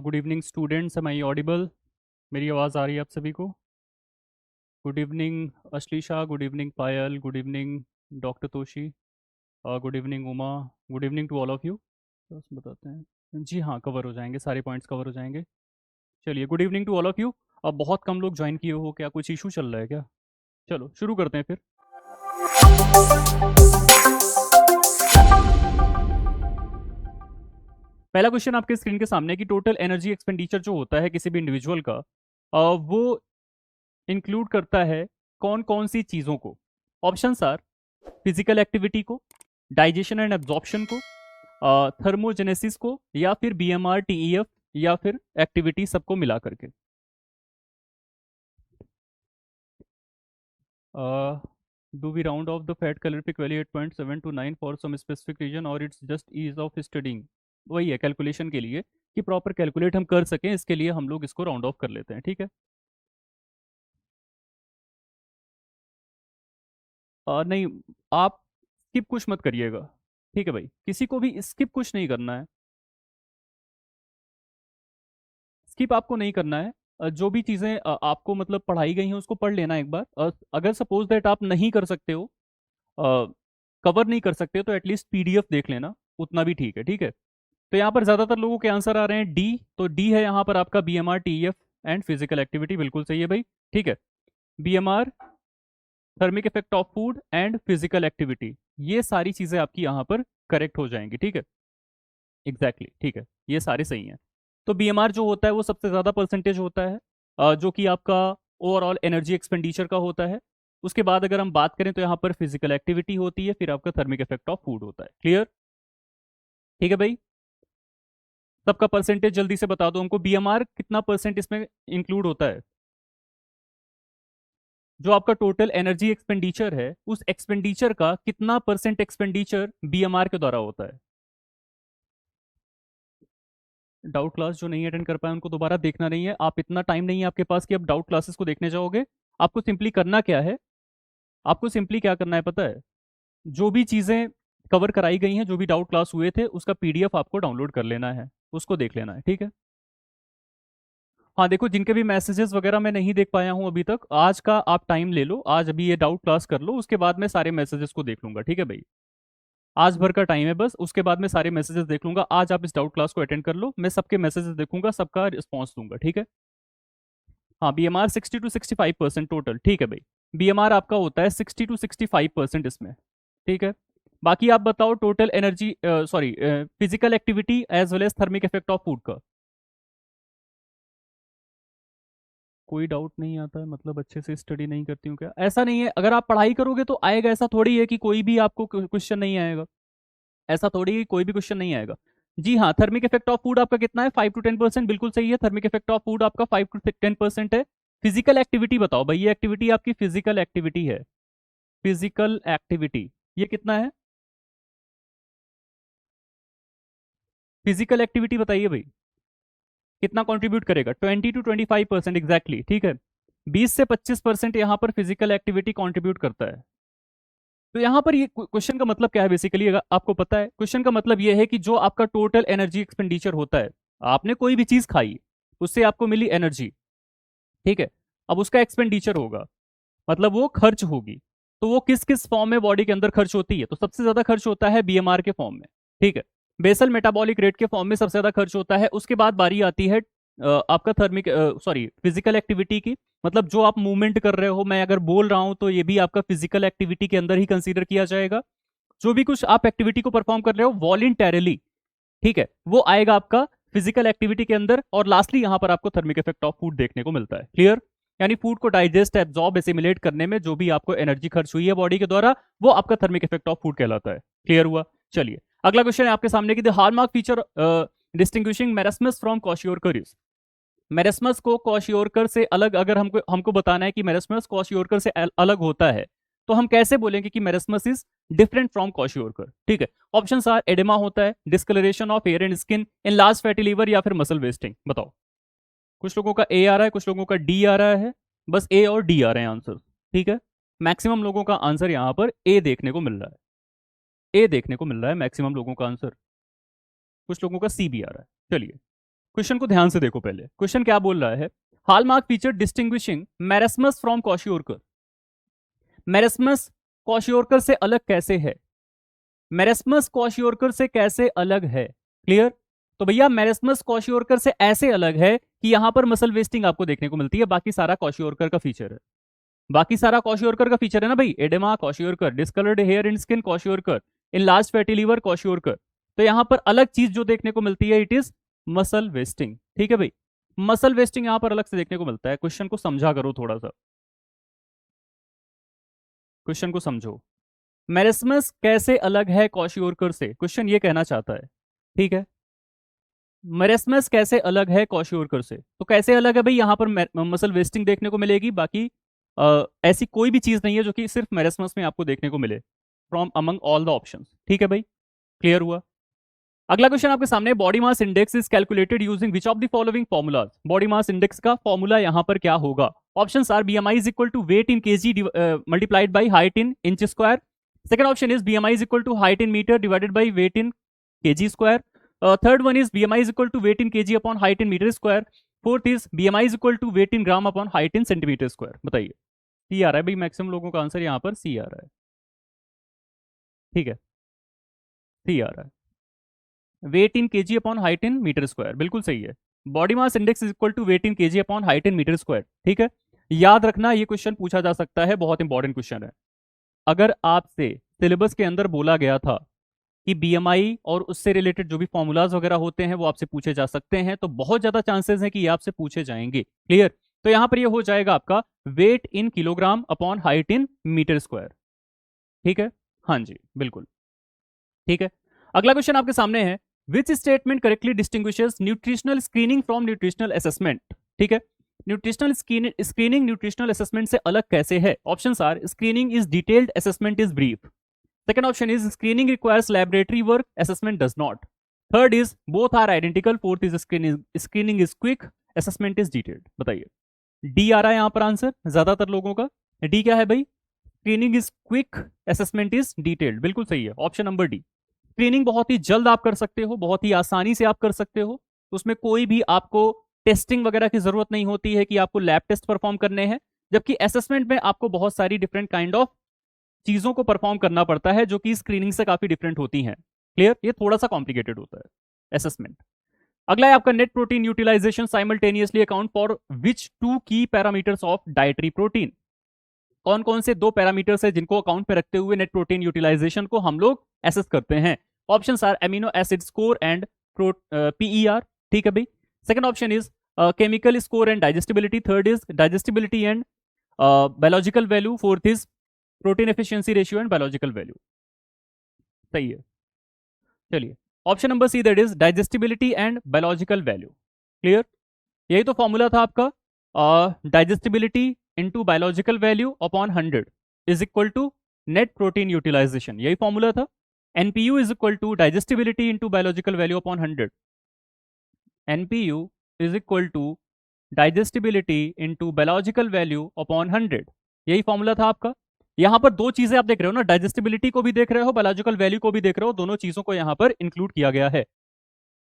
Good evening students, am I audible? मेरी आवाज़ आ रही है आप सभी को? Good evening Ashlisha, good evening Payal, good evening doctor Toshi, good evening Uma, good evening to all of you. बस बताते हैं जी, हाँ कवर हो जाएंगे, सारे पॉइंट्स कवर हो जाएंगे। चलिए, good evening to all of you. अब बहुत कम लोग ज्वाइन किए हो, क्या कुछ इशू चल रहा है क्या? चलो शुरू करते हैं फिर। पहला क्वेश्चन आपके स्क्रीन के सामने कि टोटल एनर्जी एक्सपेंडिचर जो होता है किसी भी इंडिविजुअल का, वो इंक्लूड करता है कौन कौन सी चीज़ों को? ऑप्शंस आर: फिजिकल एक्टिविटी को, डाइजेशन एंड एब्जॉर्प्शन को, थर्मोजेनेसिस को, या फिर बीएमआर टीईएफ, या फिर एक्टिविटी, सबको मिला करके। Do we round off the fat calorific value 8.7 to 9 for some specific reason और it's just ease of studying? वही है कैलकुलेशन के लिए, कि प्रॉपर कैलकुलेट हम कर सकें, इसके लिए हम लोग इसको राउंड ऑफ कर लेते हैं, ठीक है? नहीं, आप स्किप कुछ मत करिएगा, ठीक है भाई? किसी को भी स्किप कुछ नहीं करना है, स्किप आपको नहीं करना है। जो भी चीज़ें आपको मतलब पढ़ाई गई हैं उसको पढ़ लेना एक बार। अगर सपोज दैट आप नहीं कर सकते हो, कवर नहीं कर सकते हो, तो एटलीस्ट पीडीएफ देख लेना, उतना भी ठीक है, ठीक है? तो यहाँ पर ज़्यादातर लोगों के आंसर आ रहे हैं डी, तो डी है यहाँ पर आपका BMR TF and physical activity, बिल्कुल सही है भाई, ठीक है। BMR, thermic effect of food and physical activity, ये सारी चीज़ें आपकी यहाँ पर करेक्ट हो जाएंगी, ठीक है? एग्जैक्टली ठीक है, ये सारे सही हैं। तो बीएमआर जो होता है वो सबसे ज़्यादा परसेंटेज होता है, जो कि आपका ओवरऑल एनर्जी एक्सपेंडिचर का होता है। उसके बाद अगर हम बात करें तो यहाँ पर फिजिकल एक्टिविटी होती है, फिर आपका थर्मिक इफेक्ट ऑफ फूड होता है। क्लियर? ठीक है भाई, सबका परसेंटेज जल्दी से बता दो हमको, बीएमआर कितना परसेंट इसमें इंक्लूड होता है? जो आपका टोटल एनर्जी एक्सपेंडिचर है, उस एक्सपेंडिचर का कितना परसेंट एक्सपेंडिचर बीएमआर के द्वारा होता है? डाउट क्लास जो नहीं अटेंड कर पाए उनको दोबारा देखना नहीं है, आप इतना टाइम नहीं है आपके पास कि आप डाउट क्लासेस को देखने जाओगे। आपको सिंपली करना क्या है, आपको सिंपली क्या करना है पता है? जो भी चीज़ें कवर कराई गई हैं, जो भी डाउट क्लास हुए थे, उसका पीडीएफ आपको डाउनलोड कर लेना है, उसको देख लेना है, ठीक है? हाँ देखो, जिनके भी मैसेजेस वगैरह मैं नहीं देख पाया हूँ अभी तक, आज का आप टाइम ले लो, आज अभी ये डाउट क्लास कर लो, उसके बाद मैं सारे मैसेजेस को देख लूंगा, ठीक है भाई? आज भर का टाइम है बस, उसके बाद मैं सारे मैसेजेस देख लूंगा। आज आप इस डाउट क्लास को अटेंड कर लो, मैं सबके मैसेजेस देखूंगा, सबका रिस्पॉन्स दूंगा, ठीक है? हाँ, बीएमआर 60 to 65% टोटल, ठीक है भाई। बीएमआर आपका होता है 60 to 65% इसमें, ठीक है? बाकी आप बताओ total energy, sorry, physical activity as well as thermic effect of food का। कोई डाउट नहीं आता है मतलब अच्छे से स्टडी नहीं करती हूँ क्या? ऐसा नहीं है, अगर आप पढ़ाई करोगे तो आएगा, ऐसा थोड़ी है कि कोई भी आपको क्वेश्चन नहीं आएगा, ऐसा थोड़ी है कोई भी क्वेश्चन नहीं आएगा। जी हाँ, थर्मिक इफेक्ट ऑफ फूड आपका कितना है? 5 to 10%, बिल्कुल सही है। थर्मिक इफेक्ट ऑफ फूड आपका 5 to 10% है। फिजिकल एक्टिविटी बताओ भाई, ये एक्टिविटी आपकी फिजिकल एक्टिविटी है, फिजिकल एक्टिविटी, ये कितना है? फिजिकल एक्टिविटी बताइए भाई, कितना कंट्रीब्यूट करेगा? 20 to 25%, एग्जैक्टली, ठीक है। 20 से 25% यहाँ पर फिजिकल एक्टिविटी कंट्रीब्यूट करता है। तो यहाँ पर ये क्वेश्चन का मतलब क्या है बेसिकली, अगर आपको पता है, क्वेश्चन का मतलब ये है कि जो आपका टोटल एनर्जी एक्सपेंडिचर होता है, आपने कोई भी चीज खाई, उससे आपको मिली एनर्जी, ठीक है? अब उसका एक्सपेंडिचर होगा, मतलब वो खर्च होगी, तो वो किस किस फॉर्म में बॉडी के अंदर खर्च होती है? तो सबसे ज्यादा खर्च होता है बीएमआर के फॉर्म में, ठीक है? बेसल मेटाबॉलिक रेट के फॉर्म में सबसे ज्यादा खर्च होता है। उसके बाद बारी आती है आपका थर्मिक, सॉरी, फिजिकल एक्टिविटी की, मतलब जो आप मूवमेंट कर रहे हो, मैं अगर बोल रहा हूं तो ये भी आपका फिजिकल एक्टिविटी के अंदर ही कंसीडर किया जाएगा। जो भी कुछ आप एक्टिविटी को परफॉर्म कर रहे हो वॉलिंटरली, ठीक है, वो आएगा आपका फिजिकल एक्टिविटी के अंदर। और लास्टली यहाँ पर आपको थर्मिक इफेक्ट ऑफ फूड देखने को मिलता है। क्लियर? यानी फूड को डाइजेस्ट, एब्जॉर्ब, एसिमिलेट करने में जो भी आपको एनर्जी खर्च हुई है बॉडी के द्वारा, वो आपका थर्मिक इफेक्ट ऑफ फूड कहलाता है। क्लियर हुआ? चलिए, अगला क्वेश्चन है आपके सामने कि the hallmark feature distinguishing marasmus from kwashiorkor is. Marasmus को क्वाशियोरकर से अलग अगर हमको हमको बताना है कि मेरस्मस क्वाशियोरकर से अलग होता है, तो हम कैसे बोलेंगे कि marasmus is different from kwashiorkor? ठीक है, ऑप्शंस आर: एडेमा होता है, discolouration of hair and skin, enlarged fatty liver, या फिर मसल वेस्टिंग। बताओ। कुछ लोगों का ए आ रहा है, कुछ लोगों का डी आ रहा है, बस ए और डी आ रहे हैं आंसर, ठीक है? मैक्सिमम लोगों का आंसर यहाँ पर ए देखने को मिल रहा है, ए देखने को मिल रहा है मैक्सिमम लोगों का आंसर। कुछ लोगों का सी भी आ रहा है। चलिए, क्वेश्चन को ध्यान से देखो पहले, क्वेश्चन क्या बोल रहा है, hallmark feature distinguishing marasmus from kwashiorkor. Marasmus kwashiorkor से अलग कैसे है, मैरस्मस क्वाशियोरकर से कैसे अलग है, क्लियर। तो भैया मैरस्मस क्वाशियोरकर से ऐसे अलग है कि यहां पर मसल वेस्टिंग आपको देखने को मिलती है, बाकी सारा क्वाशियोरकर का फीचर है, बाकी सारा क्वाशियोरकर का फीचर है ना भाई, oedema kwashiorkor, discoloured hair in skin kwashiorkor, enlarged fatty liver kwashiorkor. तो यहां पर अलग चीज जो देखने को मिलती है इट इज मसल वेस्टिंग, ठीक है भाई, मसल वेस्टिंग यहां पर अलग से देखने को मिलता है। क्वेश्चन को समझा करो थोड़ा सा, क्वेश्चन को समझो, मैरस्मस कैसे अलग है क्वाशियोरकर से, क्वेश्चन ये कहना चाहता है, ठीक है। मैरस्मस कैसे अलग है क्वाशियोरकर से, तो कैसे अलग है भाई, यहां पर मसल वेस्टिंग देखने को मिलेगी, बाकी ऐसी कोई भी चीज नहीं है जो कि सिर्फ मैरस्मस में आपको देखने को मिले from among all the options, ठीक है भाई, क्लियर हुआ। अगला क्वेश्चन आपके सामने, body mass index is calculated using which of the following formulas. Body mass index का फॉर्मूला यहां पर क्या होगा, options are BMI is equal to weight in KG multiplied by height in inch square, second option is BMI is equal to height in metre divided by weight in KG square, third one is BMI is equal to weight in KG upon height in metre square, fourth is BMI is equal to weight in gram upon height in centimetre square. बताइए, C आ रहा है भाई, maximum लोगों का answer यहां पर सी आ रहा है, ठीक है, सी आ रहा है, weight in KG upon height in metre square, बिल्कुल सही है। Body mass index is equal to weight in KG upon height in metre square, ठीक है। याद रखना ये क्वेश्चन पूछा जा सकता है, बहुत इंपॉर्टेंट क्वेश्चन है। अगर आपसे सिलेबस के अंदर बोला गया था कि बीएमआई और उससे रिलेटेड जो भी फॉर्मूलाज वगैरह होते हैं वो आपसे पूछे जा सकते हैं, तो बहुत ज्यादा चांसेस है कि ये आपसे पूछे जाएंगे, क्लियर। तो यहां पर ये हो जाएगा आपका weight in kilogram upon height in metre square, ठीक है, हाँ जी बिल्कुल, ठीक है। अगला क्वेश्चन आपके सामने है, which statement correctly distinguishes nutritional screening from nutritional assessment, ठीक है। न्यूट्रिशनल स्क्रीनिंग न्यूट्रिशनल असेसमेंट से अलग कैसे है, options are screening is detailed, assessment is brief, second option is screening requires laboratory work, assessment does not, third is both are identical, fourth is screening is quick, assessment is detailed। बताइए, D आ रहा है यहां पर answer ज्यादातर लोगों का, D क्या है भाई, screening is quick, assessment is detailed, बिल्कुल सही है, ऑप्शन नंबर डी। स्क्रीनिंग बहुत ही जल्द आप कर सकते हो, बहुत ही आसानी से आप कर सकते हो, उसमें कोई भी आपको टेस्टिंग वगैरह की जरूरत नहीं होती है कि आपको लैब टेस्ट परफॉर्म करने हैं, जबकि असेसमेंट में आपको बहुत सारी डिफरेंट काइंड ऑफ चीजों को परफॉर्म करना पड़ता है जो कि स्क्रीनिंग से काफी डिफरेंट होती हैं, क्लियर, ये थोड़ा सा कॉम्प्लिकेटेड होता है असेसमेंट। अगला है आपका net protein utilisation simultaneously account for which two key parameters of dietary protein. कौन कौन से दो पैरामीटर्स है जिनको अकाउंट पे रखते हुए नेट प्रोटीन यूटिलाइजेशन को हम लोग एसेस करते हैं, options are amino acid score and PER, ठीक है भाई। Second option is chemical score and digestibility, third is digestibility and biological value, fourth is protein efficiency ratio and biological value. सही है, चलिए option number C that is digestibility and biological value, clear. यही तो formula था आपका, digestibility into biological value upon 100 is equal to net protein utilisation, यही formula था। NPU is equal to digestibility into biological value upon 100, NPU is equal to digestibility into biological value upon 100, यही formula था आपका। यहां पर दो चीजें आप देख रहे हो ना, डाइजेस्टिबिलिटी को भी देख रहे हो, बायोलॉजिकल वैल्यू को भी देख रहे हो, दोनों चीजों को यहां पर इंक्लूड किया गया है।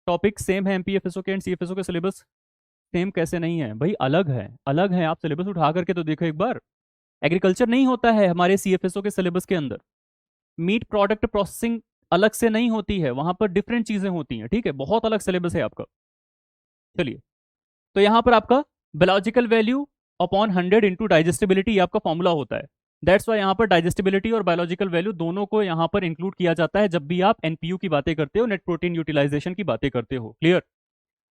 टॉपिक सेम है, एमपीएफएसओ के एंड सीएफएसओ के सिलेबस सेम कैसे नहीं है भाई, अलग है, अलग है, आप सिलेबस उठा करके तो देखो एक बार। एग्रीकल्चर नहीं होता है हमारे सीएफएसओ के सिलेबस के अंदर, मीट प्रोडक्ट प्रोसेसिंग अलग से नहीं होती है, वहां पर डिफरेंट चीजें होती हैं, ठीक है, बहुत अलग सिलेबस है आपका। चलिए, तो यहां पर आपका biological value upon 100 into digestibility आपका फॉर्मूला होता है, दैट्स वाई यहां पर डाइजेस्टिबिलिटी और बायोलॉजिकल वैल्यू दोनों को यहां पर इंक्लूड किया जाता है जब भी आप एनपीयू की बातें करते हो, नेट प्रोटीन यूटिलाइजेशन की बातें करते हो, क्लियर।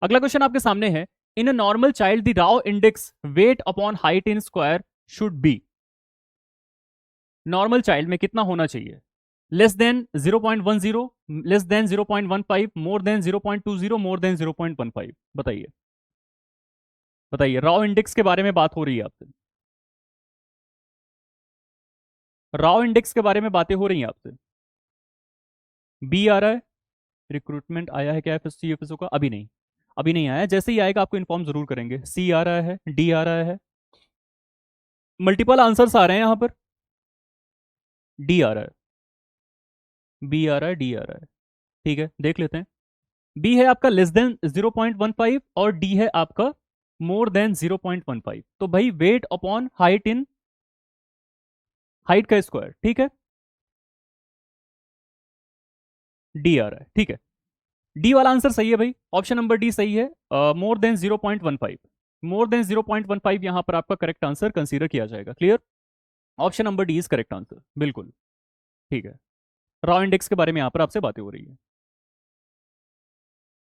अगला क्वेश्चन आपके सामने है, in a normal child the Rao index weight upon height in square should be, normal child में कितना होना चाहिए, less than 0.10, less than 0.15, more than 0.20, more than 0.15। बताइए, बताइए, राव इंडेक्स के बारे में बात हो रही है आपसे, राव इंडेक्स के बारे में बातें हो रही हैं आपसे। बी आ रहा है, रिक्रूटमेंट आया है क्या सीएफएसओ का, अभी नहीं, अभी नहीं आया, जैसे ही आएगा आपको इन्फॉर्म जरूर करेंगे। सी आ रहा है, डी आ रहा है, मल्टीपल आंसर्स आ रहे हैं यहां पर, डी आ रहा है, बी आ रहा है, डी आ रहा है, ठीक है, देख लेते हैं। बी है आपका लेस देन 0.15 और डी है आपका मोर देन 0.15। तो भाई wait upon height in height का स्क्वायर, ठीक है, डी आ रहा है, ठीक है। डी वाला आंसर सही है भाई, ऑप्शन नंबर डी सही है। मोर देन 0.15, मोर देन 0.15 यहां पर आपका करेक्ट आंसर कंसीडर किया जाएगा। Clear, option number D is correct answer, बिल्कुल ठीक है। रॉ इंडेक्स के बारे में यहां पर आपसे बातें हो रही है।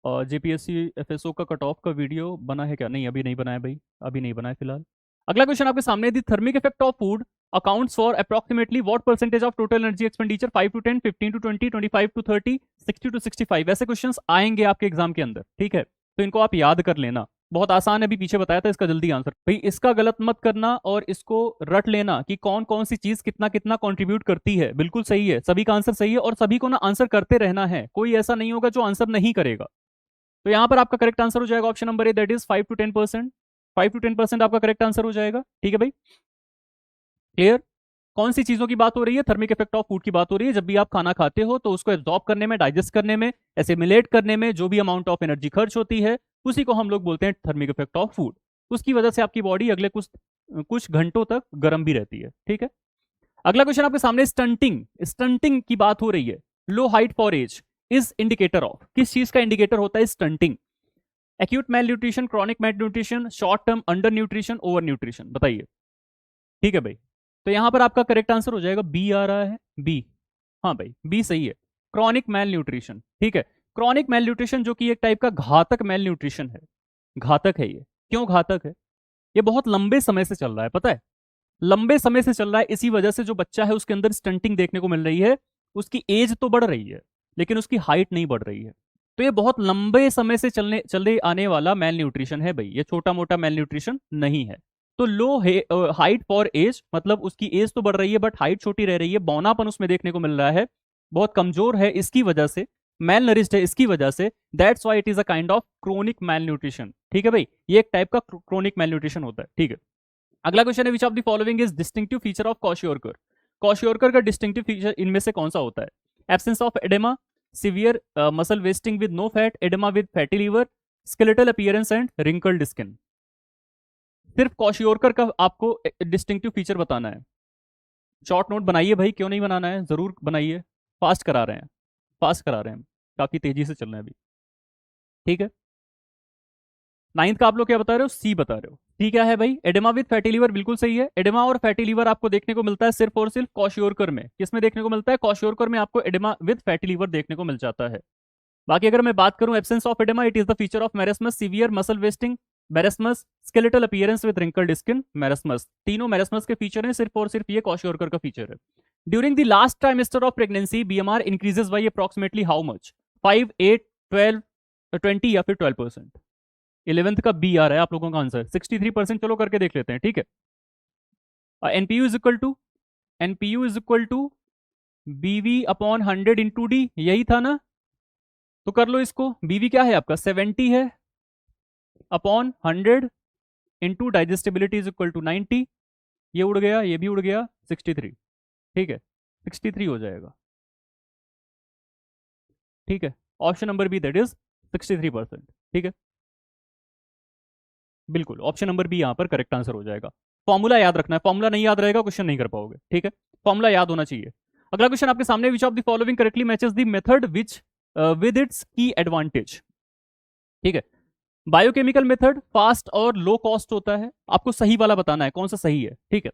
और जेपीएससी एफएसओ का कट ऑफ का वीडियो बना है क्या? नहीं, अभी नहीं बना है भाई, अभी नहीं बना है फिलहाल। अगला क्वेश्चन आपके सामने, the thermic effect of food accounts for approximately what percentage of total energy expenditure? 5 to 10, 15 to 20, 25 to 30, 60 to 65। ऐसे क्वेश्चंस आएंगे आपके एग्जाम के अंदर, ठीक है, तो इनको आप याद कर लेना। बहुत आसान है, अभी पीछे बताया था, इसका जल्दी आंसर भाई, इसका गलत मत करना और इसको रट लेना कि कौन कौन सी चीज कितना कितना कंट्रीब्यूट करती है। बिल्कुल सही है, सभी का आंसर सही है और सभी को ना आंसर करते रहना है, कोई ऐसा नहीं होगा जो आंसर नहीं करेगा। तो यहां पर आपका करेक्ट आंसर हो जाएगा option number A, that is 5 to 10%। 5 to 10% आपका करेक्ट आंसर हो जाएगा, ठीक है भाई। क्लियर, कौन सी चीजों की बात हो रही है? थर्मिक इफेक्ट ऑफ फूड की बात हो रही है। जब भी आप खाना खाते हो तो उसको एब्जॉर्ब करने में, डाइजेस्ट करने में, एसिमिलेट करने में जो भी अमाउंट ऑफ एनर्जी खर्च होती है उसी को हम लोग बोलते हैं थर्मिक इफेक्ट ऑफ फूड। उसकी वजह से आपकी बॉडी अगले कुछ कुछ घंटों तक गर्म भी रहती है, ठीक है। अगला क्वेश्चन आपके सामने, स्टंटिंग, स्टंटिंग की बात हो रही है। Low height for age is indicator of, किस चीज का इंडिकेटर होता है stunting? Acute malnutrition, chronic malnutrition, short term under nutrition, over nutrition, बताइए। ठीक है भाई, तो यहां पर आपका करेक्ट आंसर हो जाएगा बी आ रहा है, बी। हाँ भाई, बी सही है, क्रॉनिक मेल न्यूट्रिशन, ठीक है। क्रॉनिक मेल न्यूट्रिशन जो कि एक टाइप का घातक मेल न्यूट्रिशन है, घातक है ये। क्यों घातक है? ये बहुत लंबे समय से चल रहा है, पता है, लंबे समय से चल रहा है। इसी वजह से जो बच्चा है उसके अंदर स्टंटिंग देखने को मिल रही है। उसकी एज तो बढ़ रही है लेकिन उसकी हाइट नहीं बढ़ रही है। तो ये बहुत लंबे समय से चले आने वाला मेल न्यूट्रिशन है भाई, ये छोटा मोटा मेल न्यूट्रिशन नहीं है। तो लो हाइट फॉर एज मतलब उसकी एज तो बढ़ रही है बट हाइट छोटी रह रही है, बौनापन उसमें देखने को मिल रहा है, बहुत कमजोर है इसकी वजह से, मेल नरिश्ड है इसकी वजह से, that's why it is a kind of chronic mail nutrition. ठीक है भाई, ये एक टाइप का क्रोनिक मेल न्यूट्रिशन होता है, ठीक है। अगला क्वेश्चन है, which of the following is distinctive feature of kwashiorkor? Kwashiorkor का डिस्टिंक्टिव फीचर इनमें से कौन सा होता है? Absence of oedema, severe muscle wasting with no fat, oedema with fatty liver, skeletal appearance and wrinkled skin. सिर्फ kwashiorkor का आपको डिस्टिंक्टिव फीचर बताना है। शॉर्ट नोट बनाइए भाई, क्यों नहीं बनाना है, जरूर बनाइए, फास्ट करा रहे हैं, फास्ट करा रहे हैं, काफी तेजी से चल रहे हैं अभी, ठीक है। नाइन्थ का आप लोग क्या बता रहे हो? सी बता रहे हो, ठीक है भाई। एडेमा विद फैटी लीवर बिल्कुल सही है। एडेमा और फैटी लीवर आपको देखने को मिलता है सिर्फ और सिर्फ क्वाशियोरकर में। किसमें देखने को मिलता है? क्वाशियोरकर में आपको एडेमा विद फैटी लीवर देखने को मिल जाता है। बाकी अगर मैं बात करूं absence of edema, it is the feature of marasmus, severe muscle wasting marasmus, skeletal appearance with wrinkled skin marasmus. तीनों मेरेस्मस के फीचर हैं, सिर्फ और सिर्फ ये क्वाशियोरकर का फीचर है। During the last trimester of pregnancy BMR increases by approximately how much? 5, 8, 12, 20 या फिर 12%? 11th का बी आ रहा है आप लोगों का आंसर, 63%। चलो करके देख लेते हैं, ठीक है। NPU is equal to, NPU is equal to BV upon 100 into D, यही था ना? तो कर लो इसको, बीवी क्या है आपका 70 है, upon 100 into digestibility is equal to 90, ये उड़ गया, ये भी उड़ गया, 63, ठीक है, 63 हो जाएगा, ठीक है। Option number B that is 63%, ठीक है, बिल्कुल ऑप्शन नंबर बी यहां पर करेक्ट आंसर हो जाएगा। फॉर्मूला याद रखना है, फॉर्मूला नहीं याद रहेगा क्वेश्चन नहीं कर पाओगे, ठीक है, फॉर्मूला याद होना चाहिए। अगला क्वेश्चन आपके सामने, which of the following correctly matches the method which with its की एडवांटेज? ठीक है, बायोकेमिकल मेथड फास्ट और लो कॉस्ट होता है, आपको सही वाला बताना है कौन सा सही है, ठीक है।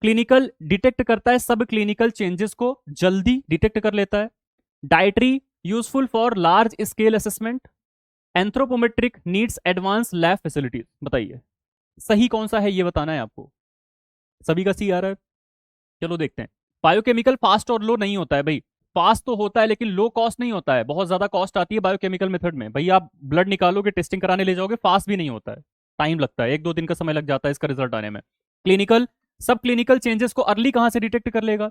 क्लिनिकल डिटेक्ट करता है, सब क्लिनिकल चेंजेस को जल्दी डिटेक्ट कर लेता है। Dietary useful for large scale assessment, anthropometric needs advance lab facilities, बताइए सही कौन सा है, ये बताना है आपको। सभी का सी आ रहा है, चलो देखते हैं। बायोकेमिकल फास्ट और लो नहीं होता है भाई, फास्ट तो होता है लेकिन लो कॉस्ट नहीं होता है, बहुत ज्यादा कॉस्ट आती है बायोकेमिकल मेथड में। भाई आप ब्लड निकालोगे, टेस्टिंग कराने ले जाओगे, फास्ट भी नहीं होता है, टाइम लगता है, 1-2 दिन का समय लग जाता है इसका रिजल्ट आने में। क्लिनिकल, सब क्लिनिकल चेंजेस को अर्ली कहां से डिटेक्ट कर लेगा?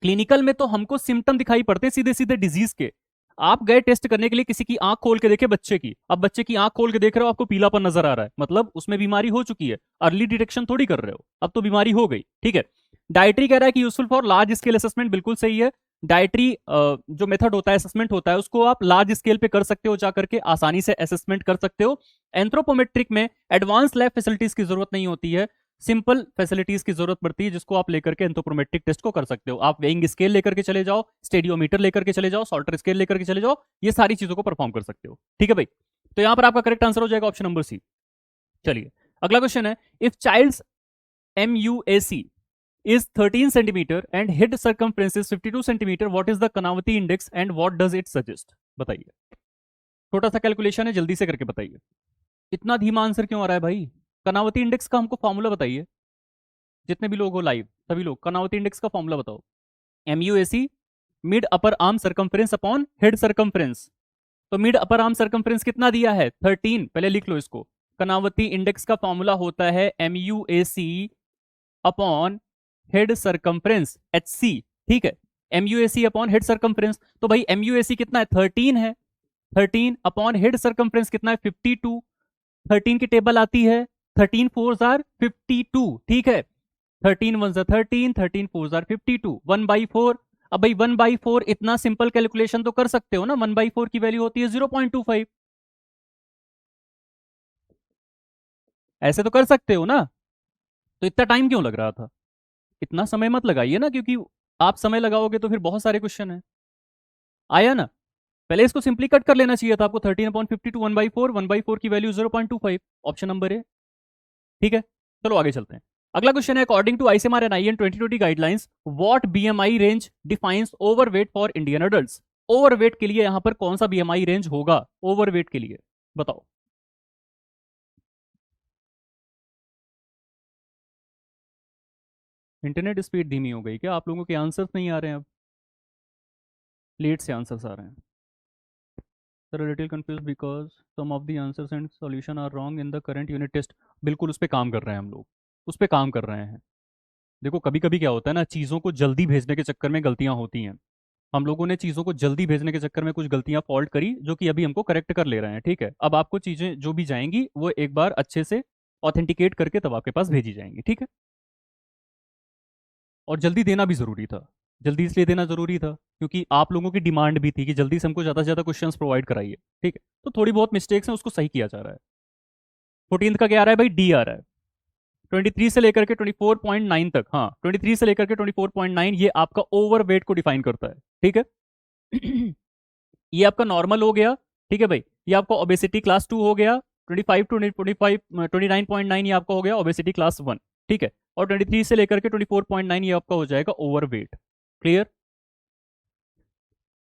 क्लिनिकल में तो हमको सिम्टम दिखाई पड़ते हैं सीधे सीधे डिजीज के। आप गए टेस्ट करने के लिए, किसी की आंख खोल के देखे बच्चे की, अब बच्चे की आंख खोल के देख रहे हो, आपको पीलापन नजर आ रहा है, मतलब उसमें बीमारी हो चुकी है, अर्ली डिटेक्शन थोड़ी कर रहे हो, अब तो बीमारी हो गई, ठीक है। डाइटरी कह रहा है कि useful for large scale assessment, बिल्कुल सही है। डायट्री जो मेथड होता है, असेसमेंट होता है, उसको आप लार्ज स्केल पे कर सकते हो, जा करके आसानी से असेसमेंट कर सकते हो। एंथ्रोपोमेट्रिक में एडवांस लैब फैसिलिटीज की जरूरत नहीं होती है, सिंपल फैसिलिटीज की जरूरत पड़ती है, जिसको आप लेकर के एंथ्रोपोमेट्रिक टेस्ट को कर सकते हो। आप वेइंग स्केल लेकर के चले जाओ, स्टेडियोमीटर लेकर के चले जाओ, सॉल्टर स्केल लेकर के चले जाओ, ये सारी चीजों को परफॉर्म कर सकते हो। ठीक है भाई, तो यहां पर आपका करेक्ट आंसर हो जाएगा ऑप्शन नंबर सी। चलिए अगला क्वेश्चन है, if child's MUAC is 13 centimeter and head circumference is 52 centimeter, what is the Kanavati index and what does it suggest? बताइए, छोटा सा कैलकुलेशन है, जल्दी से करके बताइए। इतना धीमा आंसर क्यों आ रहा है भाई? कनावती इंडेक्स का हमको फॉर्मूला बताइए, जितने भी लोग हो लाइव सभी लोग कनावती इंडेक्स का फॉर्मूला बताओ। MUAC mid upper arm circumference upon head circumference. तो मिड अपर आर्म सर्कम्फ्रेंस कितना दिया है? 13, पहले लिख लो इसको। कनावती इंडेक्स का फॉर्मूला होता है MUAC upon head circumference, HC। ठीक है, MUAC अपॉन हेड सर्कम्फ्रेंस, तो भाई MUAC कितना है? 13 है। 13 अपॉन हेड सर्कम्फ्रेंस कितना है? 52। 13 की टेबल आती है 13 4s आर 52। ठीक है, 13 1s आर 13, 13 4s आर 52, 1/4। अब भाई 1/4 इतना सिंपल कैलकुलेशन तो कर सकते हो ना, 1/4 की वैल्यू होती है 0.25। ऐसे तो कर सकते हो ना, तो इतना टाइम क्यों लग रहा था? इतना समय मत लगाइए ना, क्योंकि आप समय लगाओगे तो फिर बहुत सारे क्वेश्चन है। आया ना? पहले इसको सिंपली कट कर लेना चाहिए था आपको। 13/52 1/4, 1/4 की वैल्यू 0.25, ऑप्शन नंबर ए। ठीक है, चलो आगे चलते हैं। अगला क्वेश्चन है, according to ICMR and IN 2020 guidelines, what BMI range defines overweight for Indian adults? Overweight के लिए यहां पर कौन सा BMI रेंज होगा ओवरवेट के लिए? बताओ। इंटरनेट स्पीड धीमी हो गई क्या? आप लोगों के आंसर्स नहीं आ रहे हैं अब, लेट से आंसर्स आ रहे हैं। Sir little confuse because some of the answers and solution are wrong in the current unit test. बिल्कुल उस पर काम कर रहे हैं हम लोग, उस पर काम कर रहे हैं। देखो कभी कभी क्या होता है ना, चीज़ों को जल्दी भेजने के चक्कर में गलतियां होती हैं। हम लोगों ने चीज़ों को जल्दी भेजने के चक्कर में कुछ गलतियां फॉल्ट करी, जो कि अभी हमको करेक्ट कर ले रहे हैं। ठीक है, अब आपको चीज़ें जो भी जाएंगी वो एक बार अच्छे से ऑथेंटिकेट करके तब आपके पास भेजी जाएंगी। ठीक है, और जल्दी देना भी ज़रूरी था। जल्दी इसलिए देना ज़रूरी था क्योंकि आप लोगों की डिमांड भी थी कि जल्दी से हमको ज़्यादा से ज़्यादा क्वेश्चंस प्रोवाइड कराइए। ठीक है, तो थोड़ी बहुत मिस्टेक्स हैं, उसको सही किया जा रहा है। 14th का क्या आ रहा है भाई? डी आ रहा है। 23 से लेकर के 24.9 तक, हाँ 23 से लेकर के 24.9, ये आपका ओवर वेट को डिफाइन करता है। ठीक है, ये आपका नॉर्मल हो गया। ठीक है भाई, ये आपका ओबेसिटी क्लास 2 हो गया। 29.9 ये आपका हो गया ओबेसिटी क्लास 1। ठीक है, और 23 से लेकर के 24.9 ये आपका हो जाएगा ओवर वेट। क्लियर?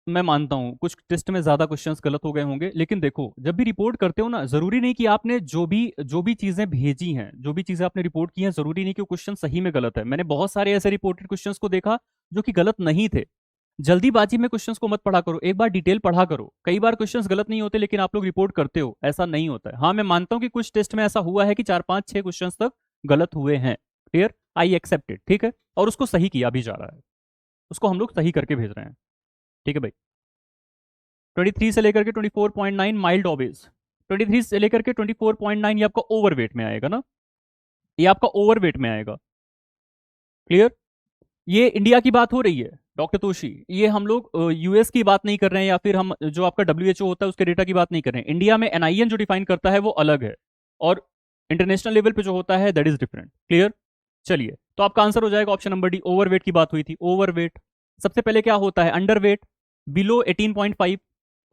मैं मानता हूँ कुछ टेस्ट में ज्यादा क्वेश्चंस गलत हो गए होंगे, लेकिन देखो जब भी रिपोर्ट करते हो ना, जरूरी नहीं कि आपने जो भी चीजें भेजी हैं, जो भी चीजें आपने रिपोर्ट की हैं, जरूरी नहीं कि वो क्वेश्चन सही में गलत है। मैंने बहुत सारे ऐसे रिपोर्टेड क्वेश्चंस को देखा जो कि गलत नहीं थे। जल्दीबाजी में क्वेश्चंस को मत पढ़ा करो, एक बार डिटेल पढ़ा करो। कई बार क्वेश्चंस गलत नहीं होते, लेकिन आप लोग रिपोर्ट करते हो, ऐसा नहीं होता है। हाँ मैं मानता हूँ कि कुछ टेस्ट में ऐसा हुआ है कि 4 5 6 क्वेश्चंस तक गलत हुए हैं। क्लियर? I accepted. ठीक है, और उसको सही किया भी जा रहा है, उसको हम लोग सही करके भेज रहे हैं। ठीक है भाई, 23 से लेकर के 24.9 माइल्ड ओबेस, 23 से लेकर के 24.9 ये आपका ओवरवेट में आएगा ना, ये आपका ओवरवेट में आएगा। क्लियर? ये इंडिया की बात हो रही है डॉक्टर तोशी, ये हम लोग US की बात नहीं कर रहे हैं, या फिर हम जो आपका WHO होता है उसके डेटा की बात नहीं कर रहे हैं। इंडिया में NIN जो डिफाइन करता है वो अलग है, और इंटरनेशनल लेवल पे जो होता है दैट इज डिफरेंट। क्लियर? चलिए, तो आपका आंसर हो जाएगा ऑप्शन नंबर डी, ओवरवेट की बात हुई थी। ओवरवेट सबसे पहले क्या होता है? Underweight, below 18.5।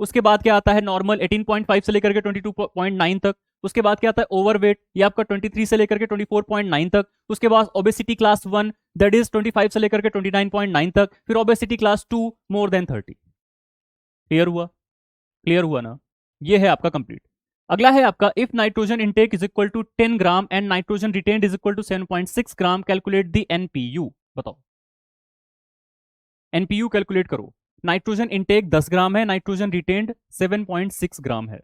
उसके बाद क्या आता है? नॉर्मल 18.5 से लेकर के 22.9 तक। उसके बाद क्या आता है? ओवरवेट, ये आपका 23 से लेकर के 24.9 तक। उसके बाद ओबेसिटी क्लास 1, दैट इज 25 से लेकर के 29.9 तक। फिर obesity class 2 more than 30। Clear हुआ? क्लियर हुआ ना? ये है आपका कंप्लीट। अगला है आपका, if nitrogen intake is equal to 10 gram and nitrogen retained is equal to 7.6 gram, calculate the NPU। बताओ, NPU कैलकुलेट करो। नाइट्रोजन इनटेक 10 ग्राम है, नाइट्रोजन रिटेन्ड 7.6 ग्राम है।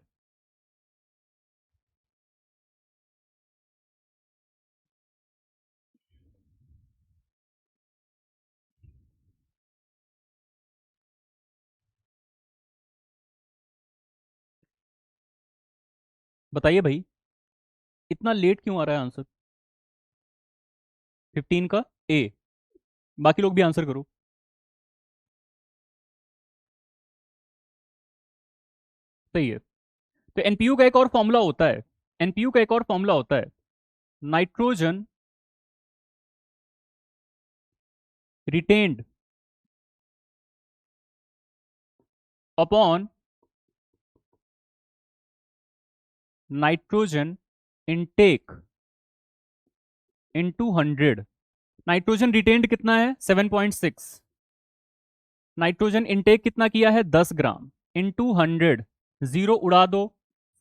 बताइए भाई, इतना लेट क्यों आ रहा है आंसर? 15 का ए, बाकी लोग भी आंसर करो। सही है। तो एनपीयू का एक और फॉर्मूला होता है, एनपीयू का एक और फॉर्मूला होता है, nitrogen retained upon nitrogen intake into 100। Nitrogen retained कितना है 7.6, नाइट्रोजन इनटेक कितना किया है 10 ग्राम इनटू 100, जीरो उड़ा दो,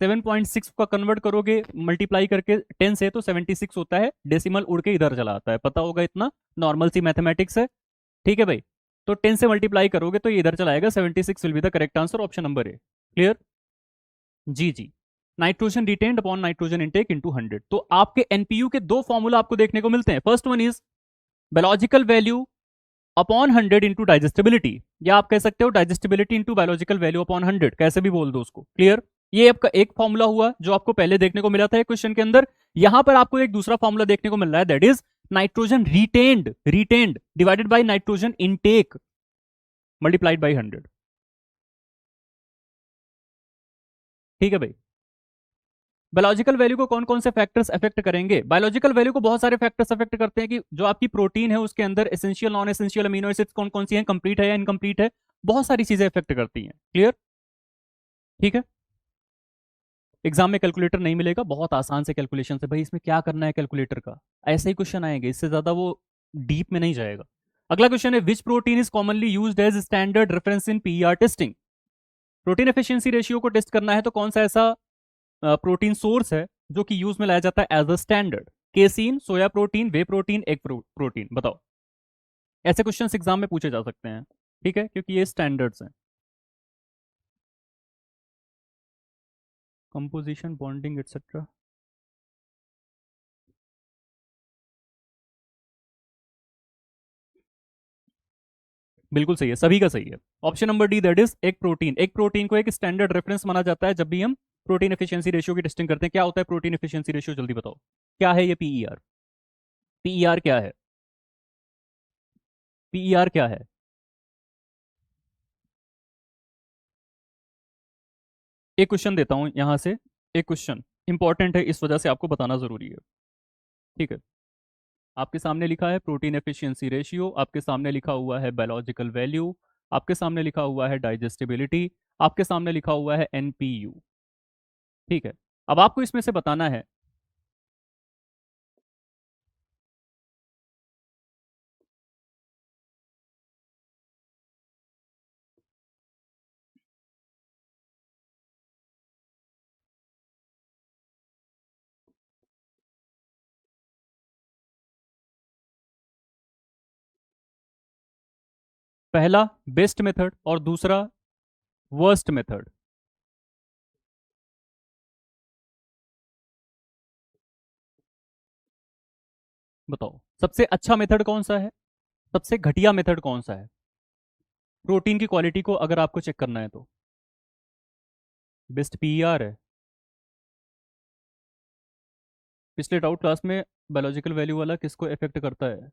7.6 का कन्वर्ट करोगे मल्टीप्लाई करके 10 से तो 76 होता है, डेसिमल उड़ के इधर चला आता है, पता होगा इतना, नॉर्मल सी मैथमेटिक्स है। ठीक है भाई, तो 10 से मल्टीप्लाई करोगे तो ये इधर चला आएगा, 76 will be the correct answer, option number A. Clear? जी जी, nitrogen retained upon nitrogen intake into 100। तो आपके एनपीयू के दो फॉर्मूला आपको देखने को मिलते हैं, first one is biological value upon 100 into digestibility, या आप कह सकते हो digestibility into biological value upon 100, कैसे भी बोल दो उसको। क्लियर? ये आपका एक फॉर्मूला हुआ जो आपको पहले देखने को मिला था क्वेश्चन के अंदर। यहां पर आपको एक दूसरा फॉर्मूला देखने को मिल रहा है, that is nitrogen retained divided by nitrogen intake multiplied by 100। ठीक है भाई, बायोलॉजिकल वैल्यू को कौन कौन से फैक्टर्स अफेक्ट करेंगे? बायोलॉजिकल वैल्यू को बहुत सारे फैक्टर्स अफेक्ट करते हैं कि जो आपकी प्रोटीन है उसके अंदर essential non essential amino acids कौन कौन सी हैं, कंप्लीट है या इनकम्प्लीट है, बहुत सारी चीजें अफेक्ट करती हैं। क्लियर? ठीक है, एग्जाम में कैलकुलेटर नहीं मिलेगा, बहुत आसान से कैलकुलेशन से, भाई इसमें क्या करना है कैलकुलेटर का, ऐसे ही क्वेश्चन आएंगे, इससे ज्यादा वो डीप में नहीं जाएगा। अगला क्वेश्चन है, which protein is commonly used as standard reference in PER testing? Protein efficiency ratio को टेस्ट करना है तो कौन सा ऐसा प्रोटीन सोर्स है जो कि यूज में लाया जाता है as a standard? Casein, soya protein, whey protein, egg protein, बताओ। ऐसे क्वेश्चंस एग्जाम में पूछे जा सकते हैं, ठीक है, क्योंकि ये स्टैंडर्ड्स हैं। Composition, bonding etcetera. बिल्कुल सही है, सभी का सही है, option number D, that is एक प्रोटीन। एक प्रोटीन को एक स्टैंडर्ड रेफरेंस माना जाता है जब भी हम प्रोटीन एफिशिएंसी रेशियो की टेस्टिंग करते हैं। क्या होता है प्रोटीन एफिशिएंसी रेशियो, जल्दी बताओ क्या है ये पीईआर? पीईआर क्या है? पीईआर क्या है? एक क्वेश्चन देता हूं यहां से, एक क्वेश्चन इंपॉर्टेंट है, इस वजह से आपको बताना जरूरी है। ठीक है, आपके सामने लिखा है प्रोटीन एफिशिएंसी रेशियो, आपके सामने लिखा हुआ है बायोलॉजिकल वैल्यू, आपके सामने लिखा हुआ है डाइजेस्टिबिलिटी, आपके सामने लिखा हुआ है एनपीयू। ठीक है, अब आपको इसमें से बताना है, पहला बेस्ट मेथड और दूसरा वर्स्ट मेथड। बताओ सबसे अच्छा मेथड कौन सा है, सबसे घटिया मेथड कौन सा है प्रोटीन की क्वालिटी को अगर आपको चेक करना है तो? बेस्ट पीईआर है। पिछले डाउट क्लास में बायोलॉजिकल वैल्यू वाला किसको इफेक्ट करता है,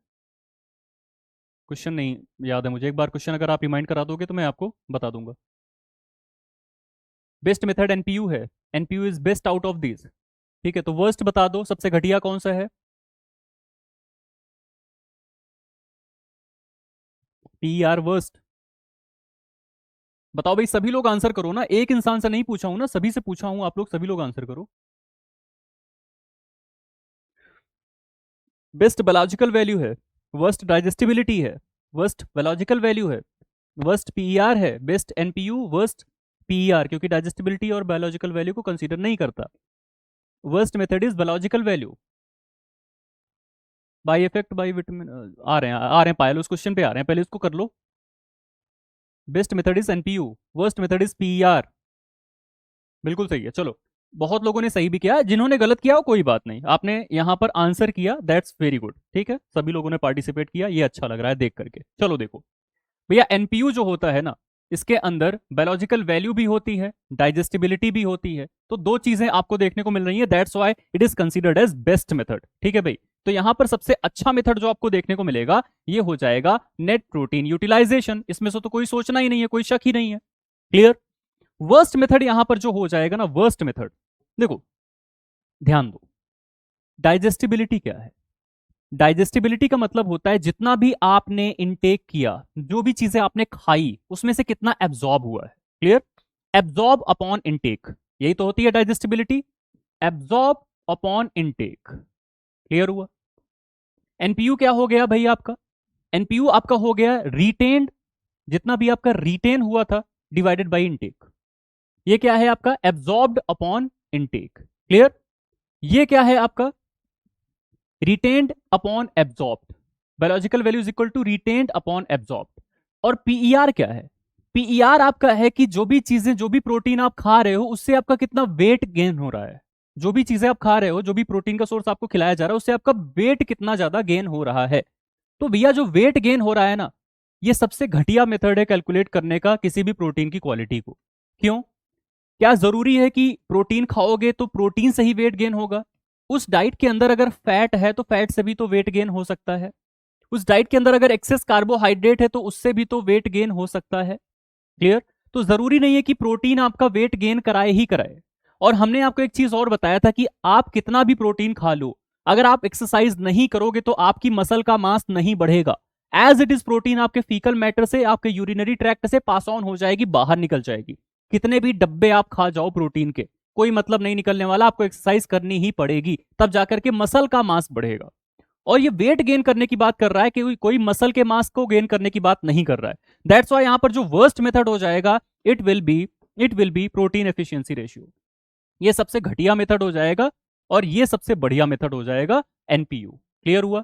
क्वेश्चन नहीं याद है मुझे, एक बार क्वेश्चन अगर आप रिमाइंड करा दोगे तो मैं आपको बता दूंगा। बेस्ट मेथड एनपीयू है, NPU is best out of this. ठीक है, तो वर्स्ट बता दो, सबसे घटिया कौन सा है? PER worst. बताओ भाई, सभी लोग आंसर करो ना, एक इंसान से नहीं पूछा हूं ना, सभी से पूछा हूं, आप लोग सभी लोग आंसर करो। बेस्ट बायोलॉजिकल वैल्यू है, वर्स्ट डाइजेस्टिबिलिटी है, वर्स्ट बायोलॉजिकल वैल्यू है, वर्स्ट पीईआर है, बेस्ट एनपीयू, वर्स्ट पीईआर, क्योंकि डाइजेस्टिबिलिटी और बायोलॉजिकल वैल्यू को कंसीडर नहीं करता। Worst method is biological value by effect by vitamin, आ रहे हैं पायल, उस क्वेश्चन पे आ रहे हैं, पहले इसको कर लो। Best method is NPU, worst method is PER. बिल्कुल सही है, चलो बहुत लोगों ने सही भी किया, जिन्होंने गलत किया हो कोई बात नहीं, आपने यहां पर आंसर किया, दैट्स वेरी गुड। ठीक है, सभी लोगों ने पार्टिसिपेट किया, ये अच्छा लग रहा है देख करके। चलो देखो भैया, एनपीयू जो होता है ना, इसके अंदर बायोलॉजिकल वैल्यू भी होती है, डाइजेस्टिबिलिटी भी होती है, तो दो चीजें आपको देखने को मिल रही है, that's why it is considered as best method. ठीक है भाई, तो यहां पर सबसे अच्छा मेथड जो आपको देखने को मिलेगा ये हो जाएगा नेट प्रोटीन यूटिलाइजेशन, इसमें से तो कोई सोचना ही नहीं है, कोई शक ही नहीं है। क्लियर? वर्स्ट मेथड यहां पर जो हो जाएगा ना, वर्स्ट मेथड, देखो ध्यान दो, डाइजेस्टिबिलिटी क्या है? डाइजेस्टिबिलिटी का मतलब होता है जितना भी आपने इनटेक किया, जो भी चीजें आपने खाई, उसमें से कितना एब्जॉर्ब हुआ है। क्लियर? एब्जॉर्ब अपॉन इनटेक, यही तो होती है digestibility, absorb upon intake. Clear हुआ? एनपीयू क्या हो गया भाई आपका? एनपीयू आपका हो गया रिटेन्ड, जितना भी आपका रिटेन हुआ था डिवाइडेड बाई इनटेक। ये क्या है आपका? Absorbed upon intake. क्लियर? ये क्या है आपका? Retained upon absorbed. Biological value is equal to retained upon absorbed. और पीईआर क्या है? पीईआर आपका है कि जो भी चीजें, जो भी प्रोटीन आप खा रहे हो, उससे आपका कितना वेट गेन हो रहा है। जो भी चीजें आप खा रहे हो, जो भी प्रोटीन का सोर्स आपको खिलाया जा रहा है, उससे आपका वेट कितना ज्यादा गेन हो रहा है। तो भैया जो वेट गेन हो रहा है ना, ये सबसे घटिया मेथड है कैलकुलेट करने का किसी भी प्रोटीन की क्वालिटी को। क्यों? क्या जरूरी है कि प्रोटीन खाओगे तो प्रोटीन से ही वेट गेन होगा? उस डाइट के अंदर अगर फैट है तो फैट से भी तो वेट गेन हो सकता है। उस डाइट के अंदर अगर एक्सेस कार्बोहाइड्रेट है तो उससे भी तो वेट गेन हो सकता है। क्लियर? तो जरूरी नहीं है कि प्रोटीन आपका वेट गेन कराए ही कराए। और हमने आपको एक चीज और बताया था कि आप कितना भी प्रोटीन खा लो, अगर आप एक्सरसाइज नहीं करोगे तो आपकी मसल का मास नहीं बढ़ेगा। एज इट इज प्रोटीन आपके फीकल मैटर से, आपके यूरिनरी ट्रैक्ट से पास ऑन हो जाएगी, बाहर निकल जाएगी। कितने भी डब्बे आप खा जाओ प्रोटीन के, कोई मतलब नहीं निकलने वाला, आपको एक्सरसाइज करनी ही पड़ेगी, तब जाकर के मसल का मास बढ़ेगा। और ये वेट गेन करने की बात कर रहा है कि कोई मसल के मास को गेन करने की बात नहीं कर रहा है। दैट्स वाई यहां पर जो वर्स्ट मेथड हो जाएगा, it will be protein efficiency ratio. ये सबसे घटिया मेथड हो जाएगा और ये सबसे बढ़िया मेथड हो जाएगा एनपीयू। क्लियर हुआ?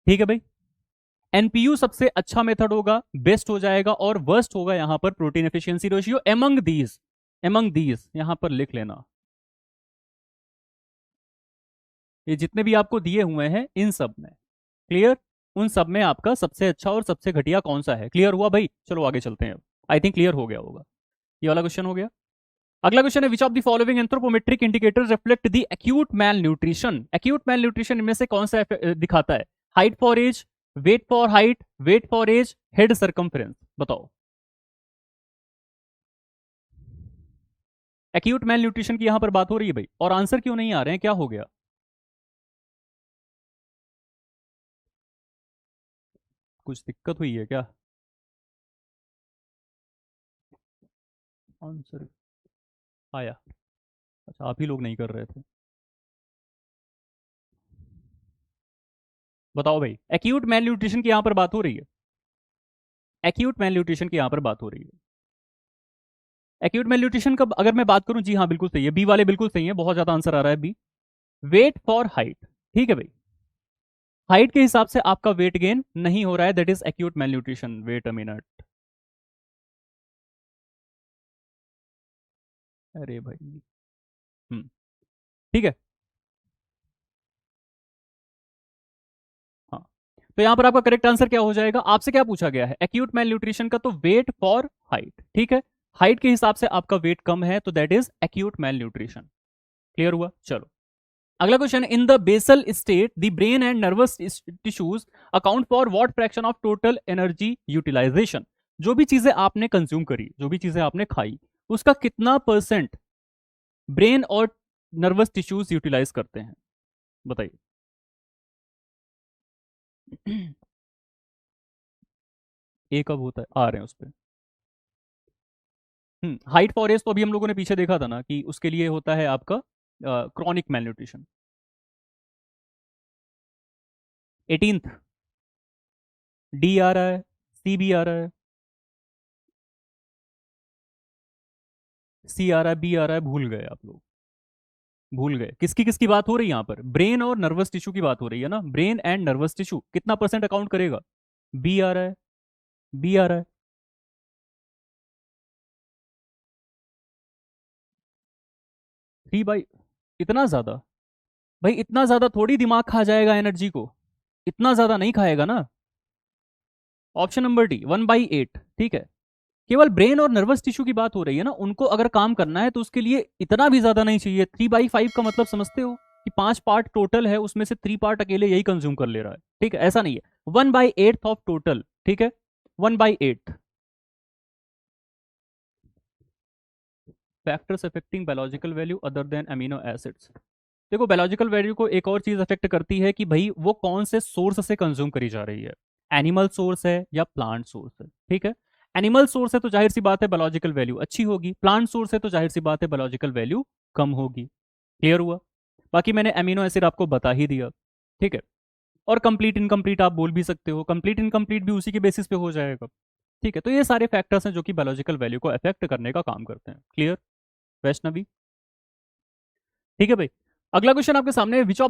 ठीक है भाई। एनपीयू सबसे अच्छा मेथड होगा, बेस्ट हो जाएगा, और वर्स्ट होगा यहां पर protein efficiency ratio. Among these यहां पर लिख लेना, ये जितने भी आपको दिए हुए हैं इन सब में, क्लियर, उन सब में आपका सबसे अच्छा और सबसे घटिया कौन सा है? क्लियर हुआ भाई? चलो आगे चलते हैं अब। आई थिंक क्लियर हो गया होगा। ये वाला क्वेश्चन हो गया। अगला क्वेश्चन है, which of the following anthropometric indicators reflect the acute malnutrition? Acute malnutrition इनमें से कौन सा दिखाता है? Height for age, weight for height, weight for age, head circumference, बताओ। एक्यूट मेल न्यूट्रिशन की यहां पर बात हो रही है भाई, और आंसर क्यों नहीं आ रहे हैं? क्या हो गया? कुछ दिक्कत हुई है क्या? आंसर आया? अच्छा, आप ही लोग नहीं कर रहे थे। बताओ भाई, एक्यूट मेल न्यूट्रिशन की यहां पर बात हो रही है? एक्यूट मेल न्यूट्रिशन की यहां पर बात हो रही है। एक्यूट मेल न्यूट्रिशन का अगर मैं बात करूं, जी हाँ बिल्कुल सही है, बी वाले बिल्कुल सही है, बहुत ज्यादा आंसर आ रहा है बी। वेट फॉर हाइट, ठीक है भाई, हाइट के हिसाब से आपका वेट गेन नहीं हो रहा है, that is acute malnutrition. Wait a minute, अरे भाई, हम्म, ठीक है। हाँ, तो यहां पर आपका करेक्ट आंसर क्या हो जाएगा? आपसे क्या पूछा गया है? एक्यूट मेल न्यूट्रिशन का तो वेट फॉर हाइट, ठीक है, हाइट के हिसाब से आपका वेट कम है तो that is acute malnutrition. Clear हुआ? चलो अगला question, in the basal state the brain and nervous tissues account for what fraction of total energy utilisation? जो भी चीजें आपने कंज्यूम करी, जो भी चीजें आपने खाई, उसका कितना परसेंट ब्रेन और नर्वस टिश्यूज यूटिलाइज करते हैं? बताइए। ए कब होता है? आ रहे हैं उस पर। हाइट फॉरेस्ट तो अभी हम लोगों ने पीछे देखा था ना कि उसके लिए होता है आपका chronic malnutrition. 18th, D आ रहा है, सी भी आ रहा है, सी आ रहा है, बी आ रहा है, भूल गए आप लोग, भूल गए। किसकी किसकी बात हो रही है यहाँ पर? ब्रेन और नर्वस टिश्यू की बात हो रही है ना, ब्रेन एंड नर्वस टिश्यू कितना परसेंट अकाउंट करेगा? बी आ रहा है, बी आ रहा है। 3/, इतना ज्यादा? भाई इतना ज्यादा थोड़ी दिमाग खा जाएगा एनर्जी को, इतना ज्यादा नहीं खाएगा ना। ऑप्शन नंबर डी, 1/8, ठीक है। केवल ब्रेन और नर्वस टिश्यू की बात हो रही है ना, उनको अगर काम करना है तो उसके लिए इतना भी ज्यादा नहीं चाहिए। 3/5 का मतलब समझते हो कि 5 पार्ट टोटल है, उसमें से 3 पार्ट अकेले यही कंज्यूम कर ले रहा है, ठीक है, ऐसा नहीं है। 1/8 ऑफ टोटल, ठीक है, 1/8। Factors affecting biological value other than amino acids. देखो बायोलॉजिकल वैल्यू को एक और चीज अफेक्ट करती है कि भाई वो कौन से सोर्स से कंज्यूम करी जा रही है, एनिमल सोर्स है या प्लांट सोर्स है। ठीक है, एनिमल सोर्स है तो जाहिर सी बात है बायोलॉजिकल वैल्यू अच्छी होगी, प्लांट सोर्स है तो जाहिर सी बात है बायोलॉजिकल वैल्यू कम होगी। क्लियर हुआ? बाकी मैंने अमीनो एसिड आपको बता ही दिया। ठीक है, और कंप्लीट इनकम्प्लीट आप बोल भी सकते हो, कंप्लीट इनकम्प्लीट भी उसी के बेसिस पे हो जाएगा। ठीक है, तो ये सारे फैक्टर्स हैं जो कि बायोलॉजिकल वैल्यू को अफेक्ट करने का काम करते हैं। क्लियर वैष्णवी? ठीक है भाई, अगला क्वेश्चन आपके सामने, which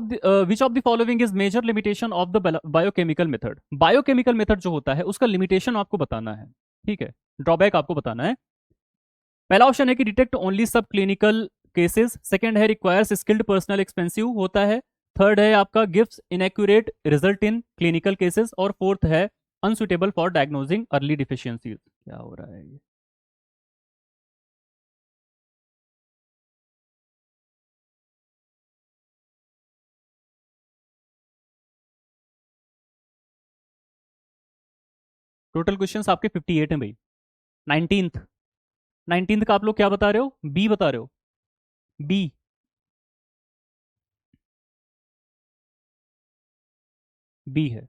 of the following is major limitation of the biochemical method. Biochemical method जो होता है उसका लिमिटेशन आपको बताना है। ठीक है, ड्रॉबैक आपको बताना है। पहला ऑप्शन है कि डिटेक्ट ओनली सब क्लिनिकल केसेस, सेकंड है रिक्वायर्स स्किल्ड पर्सनल एक्सपेंसिव होता है, थर्ड है आपका gives inaccurate result in clinical cases, और फोर्थ है unsuitable for diagnosing early deficiencies. क्या हो रहा है ये? टोटल क्वेश्चंस आपके 58 हैं भाई। 19th, 19th का आप लोग क्या बता रहे हो? बी बता रहे हो? बी? बी है।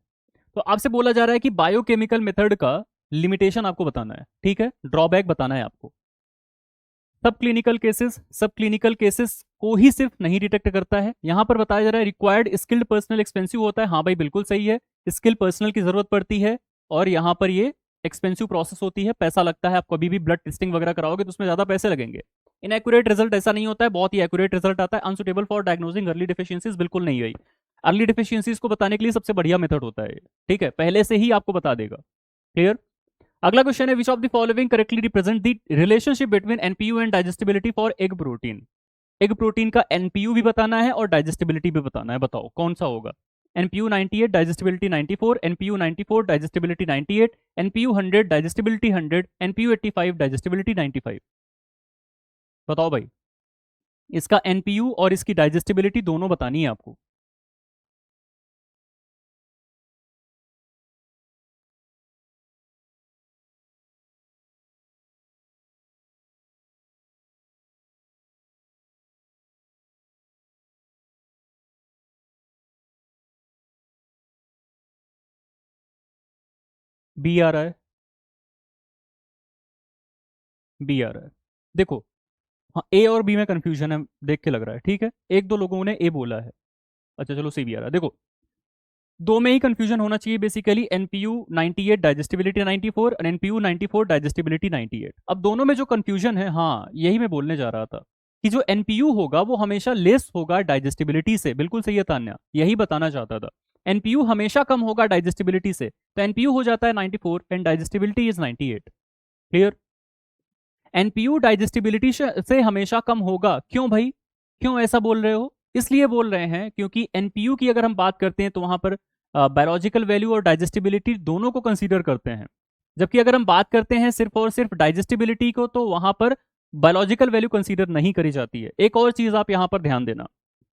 तो आपसे बोला जा रहा है कि बायोकेमिकल मेथड का लिमिटेशन आपको बताना है। ठीक है, ड्रॉबैक बताना है आपको। सब क्लिनिकल केसेस को ही सिर्फ नहीं डिटेक्ट करता है। यहां पर बताया जा रहा है रिक्वायर्ड स्किल्ड पर्सनल एक्सपेंसिव होता है। हाँ भाई बिल्कुल सही है, स्किल पर्सनल की जरूरत पड़ती है, और यहाँ पर ये एक्सपेंसिव प्रोसेस होती है, पैसा लगता है। आप कभी भी ब्लड टेस्टिंग वगैरह कराओगे तो उसमें ज्यादा पैसे लगेंगे। इनएक्यूरेट रिजल्ट ऐसा नहीं होता है, बहुत ही एक्यूरेट रिजल्ट आता है। Unsuitable for diagnosing early deficiencies, बिल्कुल नहीं है। अर्ली डिफिशियंसीज को बताने के लिए सबसे बढ़िया मेथड होता है। ठीक है, पहले से ही आपको बता देगा। क्लियर? अगला क्वेश्चन है, which of the following correctly represent the relationship between NPU and digestibility for egg protein. Egg protein का एनपीयू भी बताना है और डाइजेस्टिबिलिटी भी बताना है, बताओ कौन सा होगा? NPU 98, digestibility 94, NPU 94, digestibility 98, NPU 100, digestibility 100, NPU 85, digestibility 95। बताओ भाई, इसका एनपीयू और इसकी डाइजेस्टिबिलिटी दोनों बतानी है आपको। बी आ रहा है, बी आ रहा है। देखो, हाँ ए और बी में कंफ्यूजन है, देख के लग रहा है। ठीक है, एक दो लोगों ने ए बोला है। अच्छा चलो, सी भी आ रहा है। देखो, दो में ही कंफ्यूजन होना चाहिए बेसिकली, एनपीयू 98 डाइजेस्टिबिलिटी 94 और एनपीयू 94 डाइजेस्टिबिलिटी 98। अब दोनों में जो कंफ्यूजन है, हाँ यही मैं बोलने जा रहा था, कि जो एनपीयू होगा वो हमेशा लेस होगा डाइजेस्टिबिलिटी से। बिल्कुल सही है तान्या, यही बताना चाहता था। एनपीयू हमेशा कम होगा डाइजेस्टिबिलिटी से, तो एनपीयू हो जाता है 94 and digestibility is 98। Clear? NPU digestibility से हमेशा कम होगा, क्यों भाई, क्यों ऐसा बोल रहे हो? इसलिए बोल रहे हैं क्योंकि एनपीयू की अगर हम बात करते हैं तो वहां पर बायोलॉजिकल वैल्यू और डाइजेस्टिबिलिटी दोनों को कंसीडर करते हैं, जबकि अगर हम बात करते हैं सिर्फ और सिर्फ डाइजेस्टिबिलिटी को तो वहां पर बायोलॉजिकल वैल्यू कंसीडर नहीं करी जाती है। एक और चीज आप यहां पर ध्यान देना,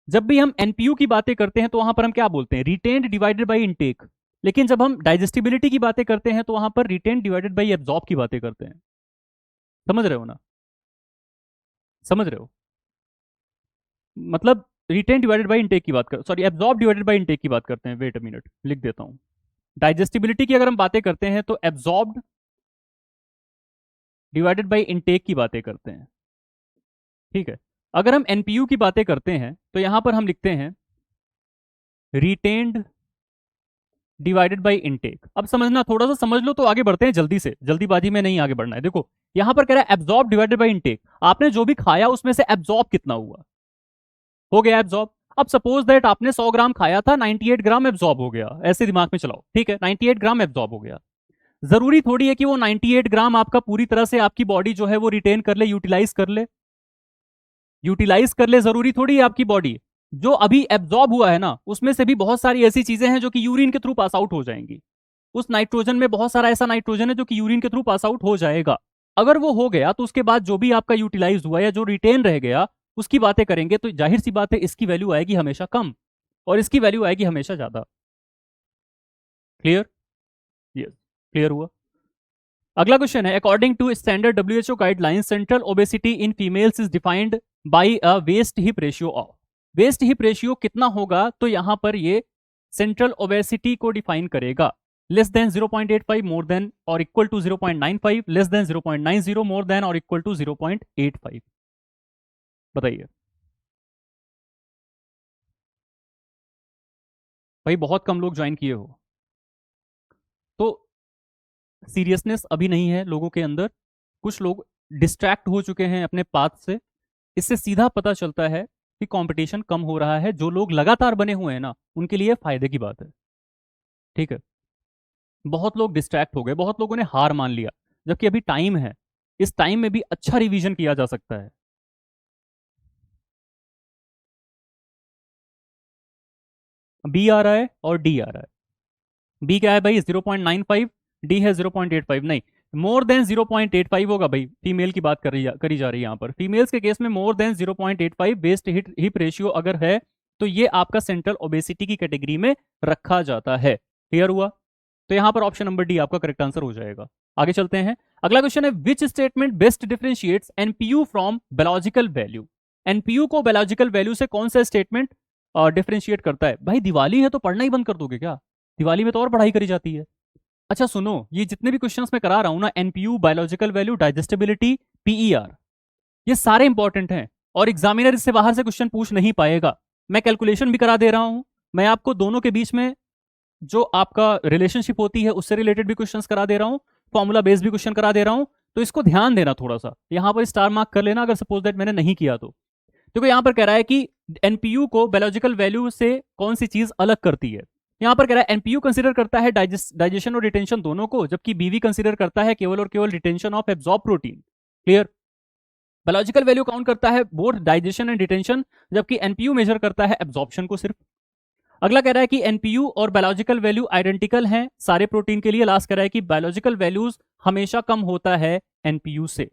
जब भी हम एनपीयू की बातें करते हैं तो वहां पर हम क्या बोलते हैं? Retained divided by intake. लेकिन जब हम डाइजेस्टिबिलिटी की बातें करते हैं तो वहां पर रिटेन्ड डिवाइडेड बाई एब्जॉर्ब की बातें करते हैं। समझ रहे हो ना? समझ रहे हो? मतलब रिटेन डिवाइडेड बाई इनटेक की बात कर, sorry absorb divided by intake की बात करते हैं। वेट अ मिनट, लिख देता हूं। डाइजेस्टिबिलिटी की अगर हम बातें करते हैं तो एब्जॉर्ब्ड डिवाइडेड बाई इनटेक की बातें करते हैं। ठीक है, अगर हम एनपीयू की बातें करते हैं तो यहां पर हम लिखते हैं रिटेन्ड डिवाइडेड बाई इनटेक। अब समझना, थोड़ा सा समझ लो तो आगे बढ़ते हैं जल्दी से, जल्दीबाजी में नहीं आगे बढ़ना है। देखो यहां पर कह रहा है एब्जॉर्ब डिवाइडेड बाई इनटेक, आपने जो भी खाया उसमें से एब्जॉर्ब कितना हुआ, हो गया एब्जॉर्ब। अब सपोज दैट आपने 100 ग्राम खाया था, 98 ग्राम एब्जॉर्ब हो गया, ऐसे दिमाग में चलाओ। ठीक है, 98 ग्राम एब्जॉर्ब हो गया। जरूरी थोड़ी है कि वो 98 ग्राम आपका पूरी तरह से आपकी बॉडी जो है वो रिटेन कर ले, यूटिलाइज कर ले, यूटिलाइज कर ले, जरूरी थोड़ी है आपकी बॉडी। जो अभी एब्जॉर्ब हुआ है ना, उसमें से भी बहुत सारी ऐसी चीजें हैं जो कि यूरिन के थ्रू पास आउट हो जाएंगी। उस नाइट्रोजन में बहुत सारा ऐसा नाइट्रोजन है जो कि यूरिन के थ्रू पास आउट हो जाएगा। अगर वो हो गया तो उसके बाद जो भी आपका यूटिलाइज हुआ या जो रिटेन रह गया उसकी बातें करेंगे, तो जाहिर सी बात है इसकी वैल्यू आएगी हमेशा कम और इसकी वैल्यू आएगी हमेशा ज्यादा। क्लियर? यस, क्लियर हुआ। अगला क्वेश्चन है, according to standard WHO guideline central obesity in females is defined by a waist hip ratio of. Waist hip ratio कितना होगा, तो यहां पर ये सेंट्रल ओबेसिटी को डिफाइन करेगा। लेस देन 0.85, मोर देन और equal to 0.95, less than 0.90, more than और इक्वल टू 0.85। बताइए भाई, बहुत कम लोग ज्वाइन किए हो, तो सीरियसनेस अभी नहीं है लोगों के अंदर, कुछ लोग डिस्ट्रैक्ट हो चुके हैं अपने पाथ से। इससे सीधा पता चलता है कि कंपटीशन कम हो रहा है। जो लोग लगातार बने हुए हैं ना, उनके लिए फायदे की बात है, ठीक है। बहुत लोग डिस्ट्रैक्ट हो गए, बहुत लोगों ने हार मान लिया, जबकि अभी टाइम है, इस टाइम में भी अच्छा रिवीजन किया जा सकता है। बी आ रहा है और डी आ रहा है। बी क्या है भाई, 0.95, डी है 0.85। नहीं, मोर देन 0.85 होगा भाई, फीमेल की बात करी जा रही है यहाँ पर। फीमेल्स के केस में more than 0.85 waist hip ratio अगर है, तो ये आपका सेंट्रल ओबेसिटी की कैटेगरी में रखा जाता है। क्लियर हुआ? तो यहां पर ऑप्शन नंबर डी आपका करेक्ट आंसर हो जाएगा। आगे चलते हैं। अगला क्वेश्चन है, which statement best differentiates NPU from biological value. NPU को बायोलॉजिकल वैल्यू से कौन सा स्टेटमेंट डिफरेंशिएट करता है? भाई दिवाली है तो पढ़ना ही बंद कर दोगे क्या? दिवाली में तो और पढ़ाई करी जाती है। अच्छा सुनो, ये जितने भी क्वेश्चंस मैं करा रहा हूं ना, NPU, biological value, digestibility, PER, ये सारे इंपॉर्टेंट हैं और एग्जामिनर इससे बाहर से क्वेश्चन पूछ नहीं पाएगा। मैं कैलकुलेशन भी करा दे रहा हूं, मैं आपको दोनों के बीच में जो आपका रिलेशनशिप होती है उससे रिलेटेड भी क्वेश्चंस करा दे रहा हूं, फॉर्मूला बेस्ड भी क्वेश्चन करा दे रहा हूं। तो इसको ध्यान देना थोड़ा सा, यहां पर स्टार मार्क कर लेना अगर सपोज दैट मैंने नहीं किया तो। देखो यहां पर कह रहा है कि एनपीयू को बायोलॉजिकल वैल्यू से कौन सी चीज अलग करती है। यहां पर कह रहा है एनपीयू कंसीडर करता है डाइजेशन और रिटेंशन दोनों को, जबकि बीवी कंसीडर करता है केवल और केवल retention of absorb protein. Clear? Biological value count करता है बोथ डाइजेशन एंड रिटेंशन, जबकि एनपीयू मेजर करता है एब्जॉर्प्शन को सिर्फ। अगला कह रहा है कि एनपीयू और बायोलॉजिकल वैल्यू आइडेंटिकल हैं सारे प्रोटीन के लिए। लास्ट कह रहा है कि बायोलॉजिकल वैल्यूज हमेशा कम होता है एनपीयू से।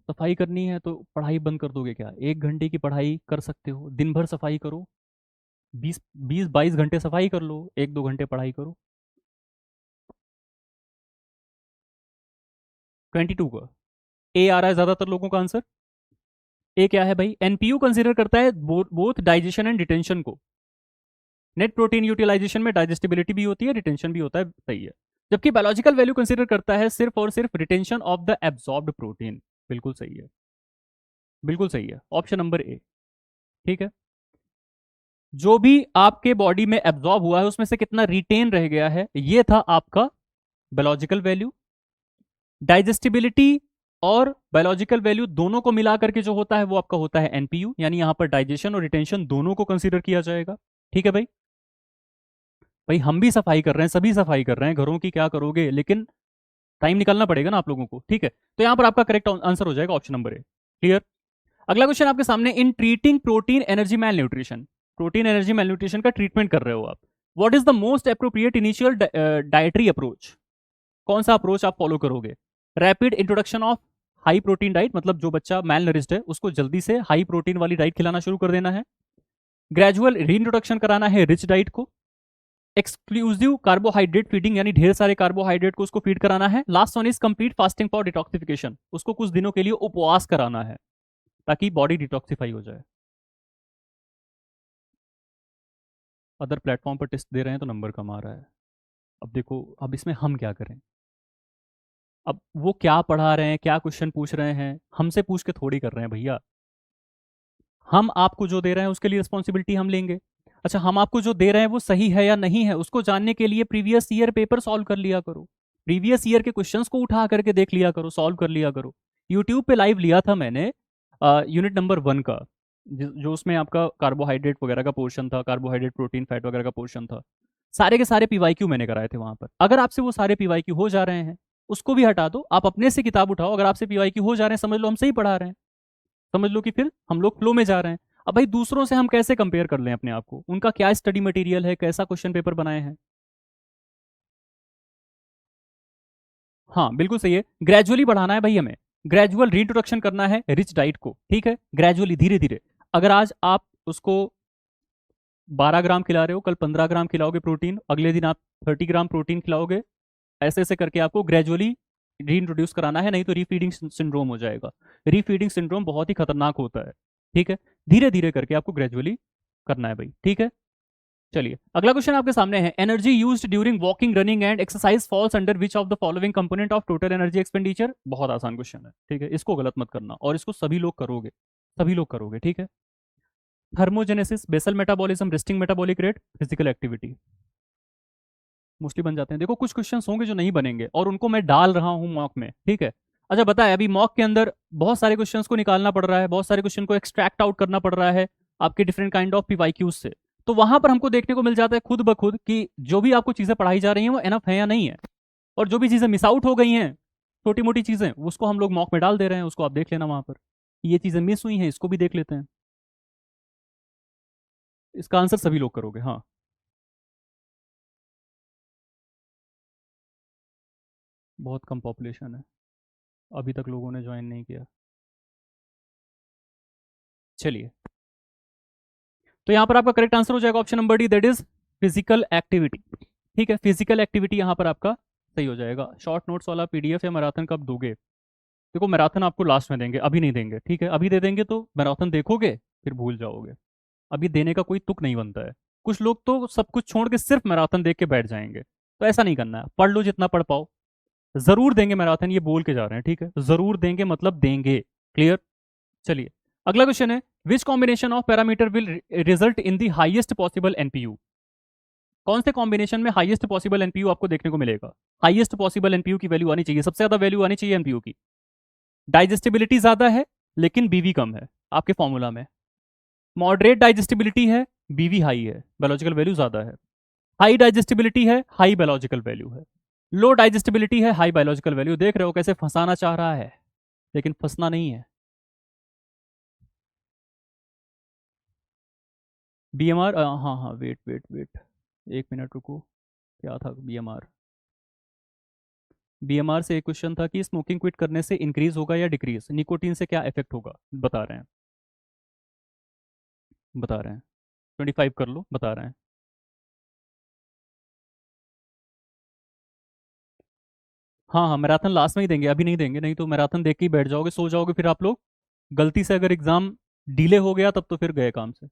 सफाई करनी है तो पढ़ाई बंद कर दोगे क्या? 1 घंटे की पढ़ाई कर सकते हो, दिन भर सफाई करो, 20-22 घंटे सफाई कर लो, 1-2 घंटे पढ़ाई करो। 22 का ए आ रहा है ज्यादातर लोगों का आंसर। ए क्या है भाई, एनपीयू कंसीडर करता है बोथ डाइजेशन एंड रिटेंशन को। नेट प्रोटीन यूटिलाइजेशन में डाइजेस्टिबिलिटी भी होती है, रिटेंशन भी होता है, सही है। जबकि बायोलॉजिकल वैल्यू कंसीडर करता है सिर्फ और सिर्फ retention of the absorbed protein. बिल्कुल सही है, बिल्कुल सही है, ऑप्शन नंबर ए। ठीक है, जो भी आपके बॉडी में एब्जॉर्ब हुआ है उसमें से कितना रिटेन रह गया है, ये था आपका बायोलॉजिकल वैल्यू। डाइजेस्टिबिलिटी और बायोलॉजिकल वैल्यू दोनों को मिला करके जो होता है वो आपका होता है एनपीयू, यानी यहां पर डाइजेशन और रिटेंशन दोनों को कंसीडर किया जाएगा। ठीक है भाई, भाई हम भी सफाई कर रहे हैं, सभी सफाई कर रहे हैं घरों की, क्या करोगे, लेकिन टाइम निकालना पड़ेगा ना आप लोगों को। ठीक है, तो यहां पर आपका करेक्ट आंसर हो जाएगा ऑप्शन नंबर ए। क्लियर? अगला क्वेश्चन आपके सामने, in treating protein energy malnutrition, protein energy malnutrition का ट्रीटमेंट कर रहे हो आप, what is the most appropriate initial dietary approach? कौन सा अप्रोच आप फॉलो करोगे? Rapid introduction of high protein diet, मतलब जो बच्चा मैल नरिस्ड है उसको जल्दी से हाई प्रोटीन वाली डाइट खिलाना शुरू कर देना है। ग्रेजुअल रीइंट्रोडक्शन कराना है रिच डाइट को। एक्सक्लूसिव कार्बोहाइड्रेट फीडिंग, यानी ढेर सारे कार्बोहाइड्रेट को उसको फीड कराना है। Last one is complete fasting for detoxification, उसको कुछ दिनों के लिए उपवास कराना है ताकि बॉडी डिटॉक्सिफाई हो जाए। अदर प्लेटफॉर्म पर टेस्ट दे रहे हैं तो नंबर कम आ रहा है। अब देखो, अब इसमें हम क्या करें? अब वो क्या पढ़ा रहे हैं, क्या क्वेश्चन पूछ रहे हैं, हमसे पूछ के थोड़ी कर रहे हैं भैया। हम आपको जो दे रहे हैं उसके लिए रिस्पॉन्सिबिलिटी हम लेंगे। अच्छा, हम आपको जो दे रहे हैं वो सही है या नहीं है, उसको जानने के लिए प्रीवियस ईयर पेपर सॉल्व कर लिया करो, प्रीवियस ईयर के क्वेश्चंस को उठा करके देख लिया करो, सॉल्व कर लिया करो। यूट्यूब पे लाइव लिया था मैंने यूनिट नंबर 1 का, जो उसमें आपका कार्बोहाइड्रेट वगैरह का पोर्शन था, कार्बोहाइड्रेट प्रोटीन फैट वगैरह का पोर्शन था। सारे के सारे पीवाईक्यू मैंने कराए थे वहां पर। अगर आपसे वो सारे पीवाईक्यू हो जा रहे हैं, उसको भी हटा दो, आप अपने से किताब उठाओ। अगर आपसे पीवाईक्यू हो जा रहे हैं, समझ लो हम सही पढ़ा रहे हैं, समझ लो कि फिर हम लोग फ्लो में जा रहे हैं। अब भाई दूसरों से हम कैसे कंपेयर कर लें अपने आप को, उनका क्या स्टडी मटेरियल है, कैसा क्वेश्चन पेपर बनाए हैं। हाँ बिल्कुल सही है, ग्रेजुअली बढ़ाना है भाई हमें, ग्रेजुअल रीइंट्रोडक्शन करना है रिच डाइट को। ठीक है, ग्रेजुअली, धीरे धीरे। अगर आज आप उसको 12 ग्राम खिला रहे हो, कल 15 ग्राम खिलाओगे प्रोटीन, अगले दिन आप 30 ग्राम प्रोटीन खिलाओगे, ऐसे ऐसे करके आपको ग्रेजुअली रीइंट्रोड्यूस कराना है, नहीं तो रीफीडिंग सिंड्रोम हो जाएगा। रीफीडिंग सिंड्रोम बहुत ही खतरनाक होता है, ठीक है। धीरे धीरे करके आपको ग्रेजुअली करना है भाई, ठीक है। चलिए अगला क्वेश्चन आपके सामने है, energy used during walking, running and exercise false under which of the following component of total energy expenditure. बहुत आसान क्वेश्चन है, ठीक है, इसको गलत मत करना, और इसको सभी लोग करोगे, सभी लोग करोगे, ठीक है। Thermogenesis, basal metabolism, resting metabolic rate, physical activity, mostly बन जाते हैं। देखो कुछ क्वेश्चंस होंगे जो नहीं बनेंगे, और उनको मैं डाल रहा हूं मॉक में, ठीक है। अच्छा बताए, अभी मॉक के अंदर बहुत सारे क्वेश्चंस को निकालना पड़ रहा है, बहुत सारे क्वेश्चन को एक्सट्रैक्ट आउट करना पड़ रहा है आपके डिफरेंट काइंड ऑफ पीवाईक्यूज से। तो वहां पर हमको देखने को मिल जाता है खुद ब खुद कि जो भी आपको चीजें पढ़ाई जा रही हैं वो एनफ है या नहीं है, और जो भी चीजें मिस आउट हो गई हैं, छोटी मोटी चीजें, उसको हम लोग मॉक में डाल दे रहे हैं, उसको आप देख लेना वहां पर, ये चीजें मिस हुई हैं, इसको भी देख लेते हैं। इसका आंसर सभी लोग करोगे, हाँ। बहुत कम पॉपुलेशन है, अभी तक लोगों ने ज्वाइन नहीं किया। चलिए, तो यहाँ पर आपका करेक्ट आंसर हो जाएगा option number D, that is physical activity, ठीक है। फिजिकल एक्टिविटी यहाँ पर आपका सही हो जाएगा। शॉर्ट नोट्स वाला पीडीएफ या मैराथन कब दोगे? देखो मैराथन आपको लास्ट में देंगे, अभी नहीं देंगे, ठीक है। अभी दे देंगे तो मैराथन देखोगे फिर भूल जाओगे, अभी देने का कोई तुक नहीं बनता है। कुछ लोग तो सब कुछ छोड़ के सिर्फ मैराथन देख के बैठ जाएंगे, तो ऐसा नहीं करना है, पढ़ लो जितना पढ़ पाओ। जरूर देंगे मैराथन, ये बोल के जा रहे हैं, ठीक है, जरूर देंगे मतलब देंगे, क्लियर। चलिए अगला क्वेश्चन है, which combination of parameter will result in the highest possible NPU. कौन से कॉम्बिनेशन में हाईएस्ट पॉसिबल एनपीयू आपको देखने को मिलेगा? हाईएस्ट पॉसिबल एनपीयू की वैल्यू आनी चाहिए, सबसे ज्यादा वैल्यू आनी चाहिए एनपीयू की। डाइजेस्टिबिलिटी ज्यादा है लेकिन बीवी कम है आपके फॉर्मूला में। मॉडरेट डाइजेस्टिबिलिटी है, बीवी हाई है, बायोलॉजिकल वैल्यू ज्यादा है। हाई डाइजेस्टिबिलिटी है, हाई बायोलॉजिकल वैल्यू है। लो डाइजेस्टिबिलिटी है, हाई बायोलॉजिकल वैल्यू। देख रहे हो कैसे फंसाना चाह रहा है, लेकिन फंसना नहीं है। बीएमआर, हाँ हाँ, वेट वेट वेट, एक मिनट रुको, क्या था बीएमआर? बीएमआर से एक क्वेश्चन था कि स्मोकिंग क्विट करने से इंक्रीज होगा या डिक्रीज, निकोटीन से क्या इफेक्ट होगा, बता रहे हैं, बता रहे हैं। 25 कर लो, बता रहे हैं। हाँ हाँ, मैराथन लास्ट में ही देंगे, अभी नहीं देंगे, नहीं तो मैराथन देख के ही बैठ जाओगे, सो जाओगे फिर आप लोग। गलती से अगर एग्जाम डिले हो गया तब तो फिर गए काम से।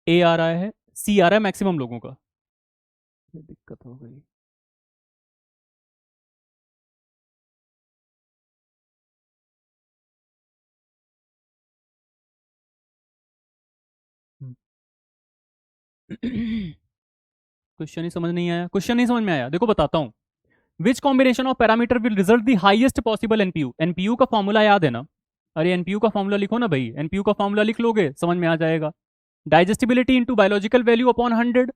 ए आ रहा है, सी आ रहा है मैक्सिमम लोगों का, ये दिक्कत हो गई। क्वेश्चन ही समझ नहीं आया, क्वेश्चन नहीं समझ में आया, देखो बताता हूँ। Which combination of parameter will result the highest possible NPU. NPU का फॉर्मूला याद है ना? अरे एनपीयू का फॉर्मूला लिखो ना भाई, एनपीयू का फॉर्मूला लिख लोगे समझ में आ जाएगा। Digestibility into biological value upon 100।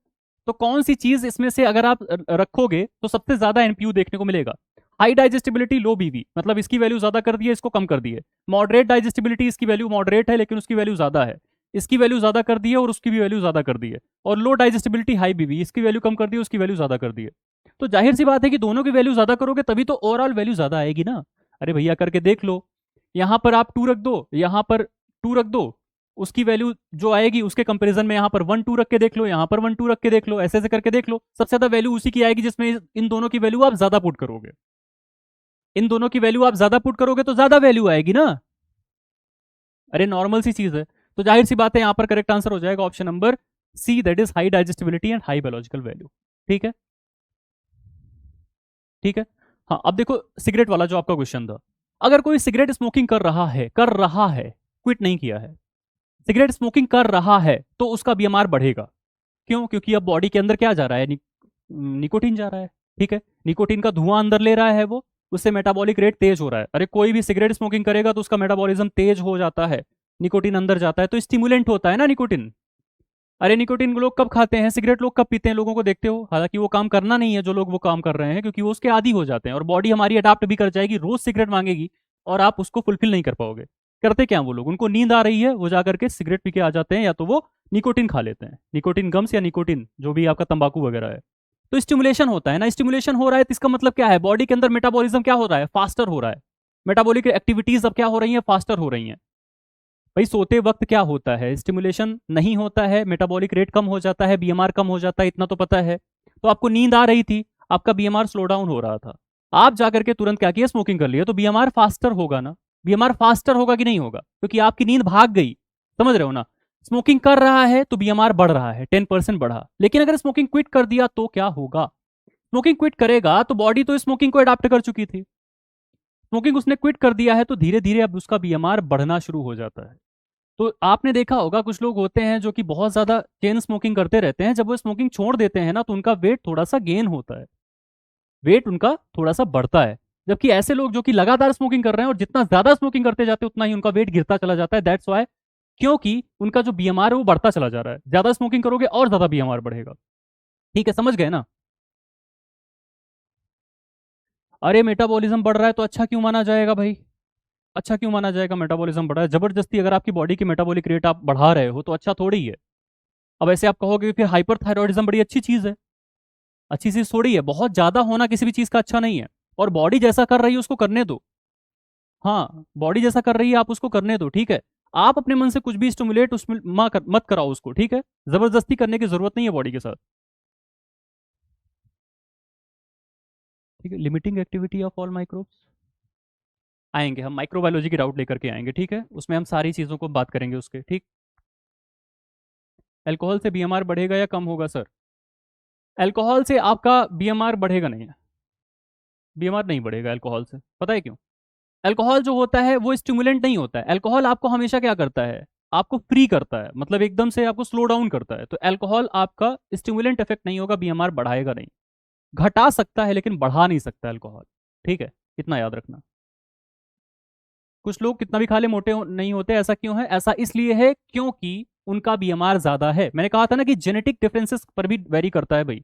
तो कौन सी चीज इसमें से अगर आप रखोगे तो सबसे ज्यादा एनपीयू देखने को मिलेगा? हाई डाइजेस्टिबिलिटी लो बीवी, मतलब इसकी वैल्यू ज्यादा कर दी है, इसको कम कर दी है। मॉडरेट डाइजेस्टिबिलिटी, इसकी वैल्यू मॉडरेट है लेकिन उसकी वैल्यू ज्यादा है, इसकी वैल्यू ज्यादा कर दी है और उसकी भी वैल्यू ज्यादा कर दी है। और लो डाइजेस्टिबिलिटी हाई बीवी, इसकी वैल्यू कम कर दी है, उसकी वैल्यू ज्यादा कर दी है। तो जाहिर सी बात है कि दोनों की वैल्यू ज्यादा करोगे तभी तो ओवरऑल वैल्यू ज्यादा आएगी ना। अरे भैया करके देख लो, यहां पर आप 2 रख दो, यहां पर 2 रख दो, उसकी वैल्यू जो आएगी उसके कंपैरिजन में यहां पर 1 2 रख के देख लो, यहां पर 1 2 रख के देख लो, ऐसे ऐसे करके देख लो, सबसे ज्यादा वैल्यू उसी की आएगी जिसमें इन दोनों की वैल्यू आप ज्यादा पुट करोगे। इन दोनों की वैल्यू आप ज्यादा पुट करोगे तो ज्यादा वैल्यू आएगी ना। अरे नॉर्मल सी चीज है। तो जाहिर सी बात है यहां पर करेक्ट आंसर हो जाएगा option number C, that is high digestibility and high biological value, ठीक है, ठीक है। हाँ अब देखो सिगरेट वाला जो आपका क्वेश्चन था, अगर कोई सिगरेट स्मोकिंग कर रहा है, क्विट नहीं किया है, सिगरेट स्मोकिंग कर रहा है, तो उसका बीएमआर बढ़ेगा। क्यों? क्योंकि अब बॉडी के अंदर क्या जा रहा है, निकोटीन जा रहा है, ठीक है। निकोटीन का धुआं अंदर ले रहा है वो, उससे मेटाबॉलिक रेट तेज हो रहा है। अरे कोई भी सिगरेट स्मोकिंग करेगा तो उसका मेटाबॉलिज्म तेज हो जाता है, निकोटीन अंदर जाता है, तो स्टिमुलेंट होता है ना निकोटीन। अरे निकोटीन लोग कब खाते हैं, सिगरेट लोग कब पीते हैं, लोगों को देखते हो, हालांकि वो काम करना नहीं है जो लोग वो काम कर रहे हैं, क्योंकि वो उसके आदी हो जाते हैं और बॉडी हमारी अडाप्ट भी कर जाएगी, रोज सिगरेट मांगेगी और आप उसको फुलफिल नहीं कर पाओगे। करते क्या वो लोग, उनको नींद आ रही है, वो जाकर के सिगरेट पी के आ जाते हैं, या तो वो निकोटीन खा लेते हैं, निकोटीन गम्स या निकोटीन जो भी आपका तंबाकू वगैरह है। तो स्टिमुलेशन होता है ना, स्टिमुलेशन हो रहा है तो इसका मतलब क्या है, बॉडी के अंदर मेटाबॉलिज्म क्या हो रहा है, फास्टर हो रहा है, मेटाबॉलिक एक्टिविटीज अब क्या हो रही है, फास्टर हो रही हैं। भाई सोते वक्त क्या होता है, स्टिमुलेशन नहीं होता है, मेटाबॉलिक रेट कम हो जाता है, बीएमआर कम हो जाता है, इतना तो पता है। तो आपको नींद आ रही थी, आपका बीएमआर स्लो डाउन हो रहा था, आप जाकर के तुरंत क्या किया, स्मोकिंग कर लिया, तो बीएमआर फास्टर होगा ना। बीएमआर फास्टर होगा कि नहीं होगा, क्योंकि आपकी नींद भाग गई। समझ रहे हो ना। स्मोकिंग कर रहा है तो बीएमआर बढ़ रहा है, 10% बढ़ा। लेकिन अगर स्मोकिंग क्विट कर दिया तो क्या होगा, स्मोकिंग क्विट करेगा तो बॉडी तो स्मोकिंग को अडाप्ट कर चुकी थी, स्मोकिंग उसने क्विट कर दिया है, तो धीरे धीरे अब उसका बीएमआर बढ़ना शुरू हो जाता है। तो आपने देखा होगा कुछ लोग होते हैं जो कि बहुत ज्यादा चेन स्मोकिंग करते रहते हैं, जब वो स्मोकिंग छोड़ देते हैं ना तो उनका वेट थोड़ा सा गेन होता है, वेट उनका थोड़ा सा बढ़ता है। जबकि ऐसे लोग जो कि लगातार स्मोकिंग कर रहे हैं और जितना ज्यादा स्मोकिंग करते जाते हैं उतना ही उनका वेट गिरता चला जाता है, दैट्स वाई, क्योंकि उनका जो बीएमआर है वो बढ़ता चला जा रहा है, ज्यादा स्मोकिंग करोगे और ज्यादा बीएमआर बढ़ेगा। ठीक है, समझ गए ना। अरे मेटाबॉलिज्म बढ़ रहा है तो अच्छा क्यों माना जाएगा भाई, अच्छा क्यों माना जाएगा, मेटाबॉलिज्म बढ़ा है जबरदस्ती, अगर आपकी बॉडी की मेटाबॉलिक रेट आप बढ़ा रहे हो तो अच्छा थोड़ी है। अब ऐसे आप कहोगे फिर हाइपर थायरॉइडिज्म बड़ी अच्छी चीज है, अच्छी चीज थोड़ी है, बहुत ज्यादा होना किसी भी चीज का अच्छा नहीं है। और बॉडी जैसा कर रही है उसको करने दो, हाँ बॉडी जैसा कर रही है आप उसको करने दो, ठीक है। आप अपने मन से कुछ भी स्टिमुलेट उसमें मत कराओ उसको, ठीक है, जबरदस्ती करने की जरूरत नहीं है बॉडी के साथ। ठीक है, limiting activity of all microbes, आएंगे हम माइक्रोबायोलॉजी की डाउट लेकर के आएंगे, ठीक है, उसमें हम सारी चीजों को बात करेंगे उसके, ठीक। अल्कोहल से बीएमआर बढ़ेगा या कम होगा सर, अल्कोहल से आपका बीएमआर बढ़ेगा नहीं, बीएमआर नहीं बढ़ेगा अल्कोहल से, पता है क्यों। अल्कोहल जो होता है वो स्टिमुलेंट नहीं होता है, अल्कोहल आपको हमेशा क्या करता है, आपको फ्री करता है, मतलब एकदम से आपको स्लो डाउन करता है। तो अल्कोहल आपका स्टिमुलेंट इफेक्ट नहीं होगा, बीएमआर बढ़ाएगा नहीं, घटा सकता है लेकिन बढ़ा नहीं सकता अल्कोहल, ठीक है, इतना याद रखना। कुछ लोग कितना भी खा ले मोटे नहीं होते, ऐसा क्यों है, ऐसा इसलिए है क्योंकि उनका बीएमआर ज्यादा है। मैंने कहा था ना कि जेनेटिक डिफरेंसेस पर भी वेरी करता है भाई,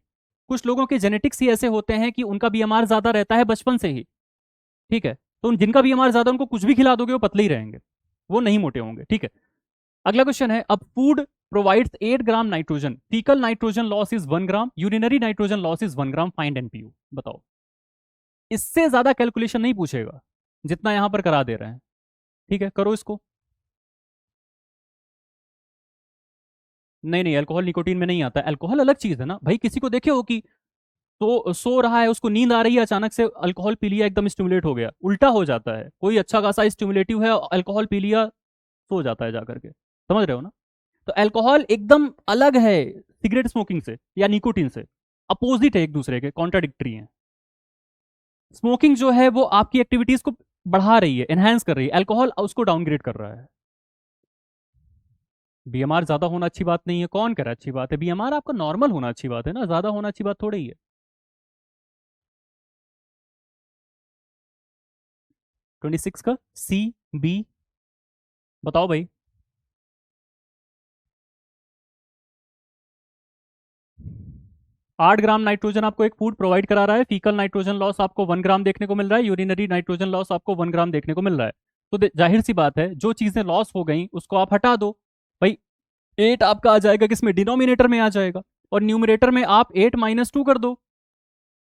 कुछ लोगों के जेनेटिक्स ही ऐसे होते हैं कि उनका बीएमआर ज्यादा रहता है बचपन से ही, ठीक है। तो जिनका बीएमआर ज्यादा, उनको कुछ भी खिला दोगे वो पतले ही रहेंगे, वो नहीं मोटे होंगे, ठीक है। अगला क्वेश्चन है, अब food provides 8 gram nitrogen, faecal nitrogen loss is 1 gram, urinary nitrogen loss is 1 gram, find NPU, बताओ। इससे ज्यादा कैलकुलेशन नहीं पूछेगा जितना यहां पर करा दे रहे हैं, ठीक है, करो इसको। नहीं नहीं, अल्कोहल निकोटीन में नहीं आता है, अल्कोहल अलग चीज है ना भाई। किसी को देखे हो कि तो सो रहा है, उसको नींद आ रही है, अचानक से अल्कोहल पी लिया, एकदम स्टिमुलेट हो गया, उल्टा हो जाता है। कोई अच्छा खासा स्टिमुलेटिव है, अल्कोहल पी लिया, सो जाता है जाकर के, समझ रहे हो ना। तो अल्कोहल एकदम अलग है सिगरेट स्मोकिंग से या निकोटीन से, अपोजिट है, एक दूसरे के कॉन्ट्राडिक्टरी है। स्मोकिंग जो है वो आपकी एक्टिविटीज को बढ़ा रही है, एनहांस कर रही है, अल्कोहल उसको डाउनग्रेड कर रहा है। बीएमआर ज्यादा होना अच्छी बात नहीं है, कौन कह रहा है अच्छी बात है, बीएमआर आपका नॉर्मल होना अच्छी बात है ना, ज्यादा होना अच्छी बात थोड़ी ही है। 26 का सी, बी, बताओ भाई। 8 ग्राम नाइट्रोजन आपको एक फूड प्रोवाइड करा रहा है, फीकल नाइट्रोजन लॉस आपको 1 ग्राम देखने को मिल रहा है, यूरिनरी नाइट्रोजन लॉस आपको 1 ग्राम देखने को मिल रहा है। तो जाहिर सी बात है, जो चीजें लॉस हो गई उसको आप हटा दो भाई। 8 आपका आ जाएगा किसमें, डिनोमिनेटर में आ जाएगा, और न्यूमरेटर में आप 8 - 2 कर दो,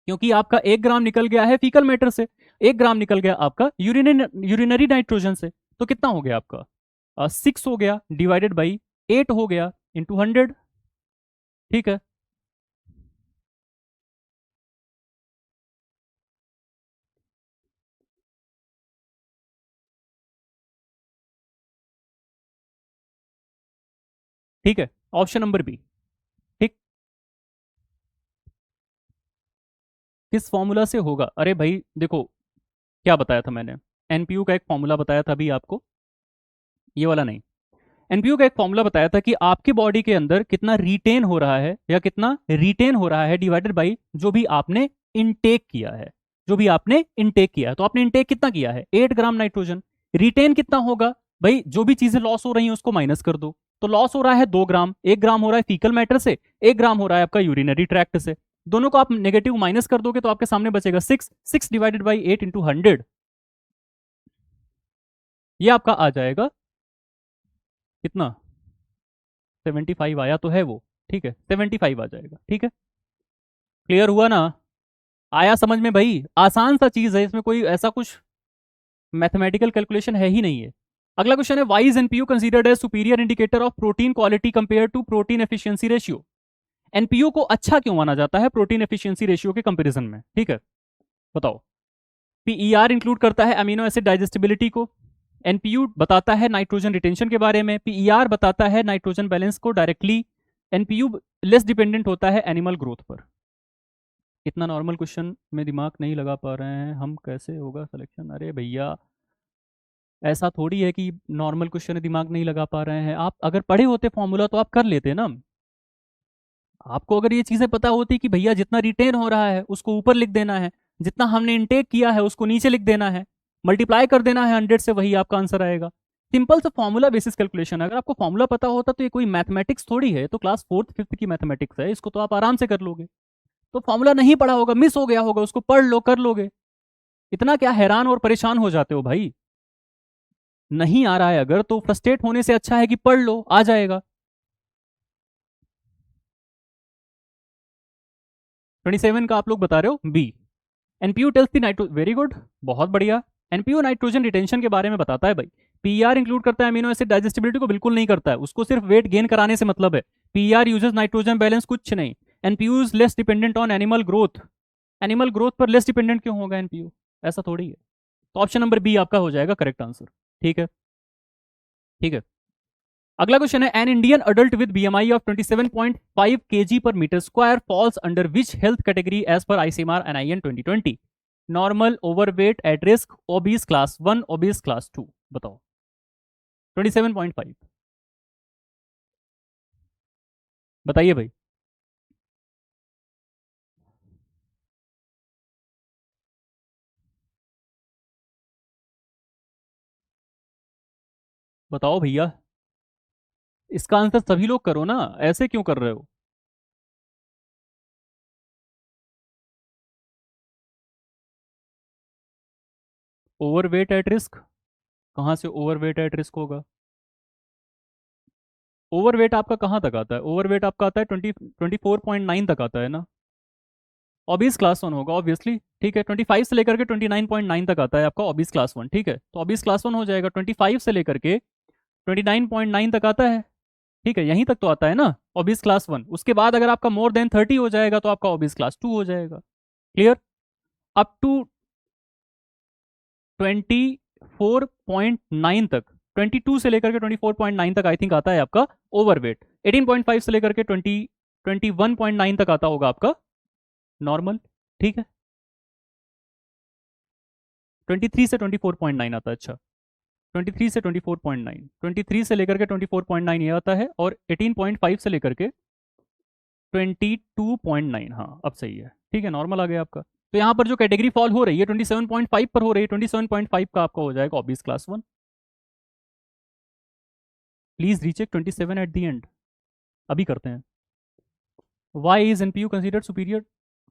क्योंकि आपका 1 ग्राम निकल गया है फीकल मैटर से, 1 ग्राम निकल गया आपका यूरिनरी नाइट्रोजन से। तो कितना हो गया आपका, 6 हो गया, डिवाइडेड बाई 8 हो गया, इंटू 100, ठीक है। ठीक है, ऑप्शन नंबर बी, ठीक। किस फॉर्मूला से होगा, अरे भाई देखो, क्या बताया था मैंने, एनपीयू का एक फॉर्मूला बताया था अभी आपको, ये वाला नहीं। एनपीयू का एक फॉर्मूला बताया था कि आपकी बॉडी के अंदर कितना रिटेन हो रहा है, या कितना रिटेन हो रहा है डिवाइडेड बाई जो भी आपने इनटेक किया है, जो भी आपने इनटेक किया है। तो आपने इनटेक कितना किया है, 8 ग्राम नाइट्रोजन, रिटेन कितना होगा भाई, जो भी चीजें लॉस हो रही हैं उसको माइनस कर दो। तो लॉस हो रहा है 2 ग्राम, 1 ग्राम हो रहा है फीकल मैटर से, 1 ग्राम हो रहा है आपका यूरिनरी ट्रैक्ट से, दोनों को आप नेगेटिव माइनस कर दोगे तो आपके सामने बचेगा 6, 6 डिवाइडेड बाई 8 इंटू 100, ये आपका आ जाएगा कितना, 75 आया तो है वो, ठीक है, 75 आ जाएगा, ठीक है। क्लियर हुआ ना, आया समझ में भाई, आसान सा चीज है, इसमें कोई ऐसा कुछ मैथमेटिकल कैलकुलेशन है ही नहीं है। अगला क्वेश्चन है, why is NPU considered as superior indicator of protein quality compare to protein efficiency ratio. NPU को अच्छा क्यों माना जाता है प्रोटीन एफिशिएंसी रेशियो के कंपैरिजन में? ठीक है, बताओ। पीईआर इंक्लूड करता है अमीनो एसिड डाइजेस्टिबिलिटी को, एनपीयू बताता है नाइट्रोजन रिटेंशन के बारे में, पीईआर बताता है नाइट्रोजन बैलेंस को डायरेक्टली, एनपीयू लेस डिपेंडेंट होता है एनिमल ग्रोथ पर। इतना नॉर्मल क्वेश्चन में दिमाग नहीं लगा पा रहे हैं हम, कैसे होगा सिलेक्शन? अरे भैया, ऐसा थोड़ी है कि नॉर्मल क्वेश्चन में दिमाग नहीं लगा पा रहे हैं। आप अगर पढ़े होते फॉर्मूला तो आप कर लेते ना। आपको अगर ये चीजें पता होती कि भैया जितना रिटेन हो रहा है उसको ऊपर लिख देना है, जितना हमने इनटेक किया है उसको नीचे लिख देना है, मल्टीप्लाई कर देना है 100 से, वही आपका आंसर आएगा। सिंपल सा फॉर्मूला बेसिस कैलकुलेशन। अगर आपको फॉर्मूला पता होता तो ये कोई मैथमेटिक्स थोड़ी है, तो क्लास 4th 5th की मैथमेटिक्स है, इसको तो आप आराम से कर लोगे। तो फॉर्मूला नहीं पढ़ा होगा, मिस हो गया होगा, उसको पढ़ लो, कर लोगे। इतना क्या हैरान और परेशान हो जाते हो भाई? नहीं आ रहा है अगर, तो फ्रस्ट्रेट होने से अच्छा है कि पढ़ लो, आ जाएगा। 27 का आप लोग बता रहे हो बी। एनपीयू टेल्स दी नाइट्रो, वेरी गुड, बहुत बढ़िया। एनपीयू नाइट्रोजन रिटेंशन के बारे में बताता है भाई। पीआर इंक्लूड करता है अमीनो एसिड डाइजेस्टिबिलिटी को? बिल्कुल नहीं करता है, उसको सिर्फ वेट गेन कराने से मतलब है। पीआर यूजेस नाइट्रोजन बैलेंस, कुछ नहीं। NPU is less dependent on animal growth. Animal growth पर लेस डिपेंडेंट क्यों होगा एनपीयू? ऐसा थोड़ी है। तो ऑप्शन नंबर बी आपका हो जाएगा करेक्ट आंसर। ठीक है, ठीक है। अगला क्वेश्चन है, an Indian adult with BMI of 27.5 kg per metre square falls under which health category as per ICMR NIN 2020? Normal, overweight, at risk, obese class 1, obese class 2? बताओ। 27.5 बताइए भाई। बताओ भैया, इसका आंसर सभी लोग करो ना, ऐसे क्यों कर रहे हो? Overweight at risk? कहाँ से ओवरवेट एट रिस्क होगा? ओवरवेट आपका कहाँ तक आता है? ओवरवेट आपका आता है 24.9 तक आता है ना। ओबीस क्लास 1 होगा ऑब्वियसली। ठीक है, 25 से लेकर के 29.9 तक आता है आपका ओबीस क्लास 1। ठीक है, तो ओबीस क्लास 1 हो जाएगा, 25 से लेकर के 29.9 तक आता है। ठीक है, यहीं तक तो आता है ना ओबीस क्लास 1। उसके बाद अगर आपका मोर देन 30 हो जाएगा तो आपका ओबीस क्लास 2 हो जाएगा। क्लियर? अप टू 24.9 तक, 22 से लेकर के 24.9 तक आई थिंक आता है आपका ओवरवेट। 18.5 से लेकर के 21.9 तक आता होगा आपका नॉर्मल। ठीक है, 23 से 24.9 आता है। अच्छा, 23 से 24.9, 23 से लेकर के 24.9 ये आता है, और 18.5 से लेकर के 22.9। हाँ, अब सही है। ठीक है, नॉर्मल आ गया आपका। तो यहाँ पर जो कैटेगरी फॉल हो रही है 27.5 पर हो रही है, 27.5 का आपका हो जाएगा obvious class 1। Please recheck 27 at the end. अभी करते हैं। Why is NPU considered superior?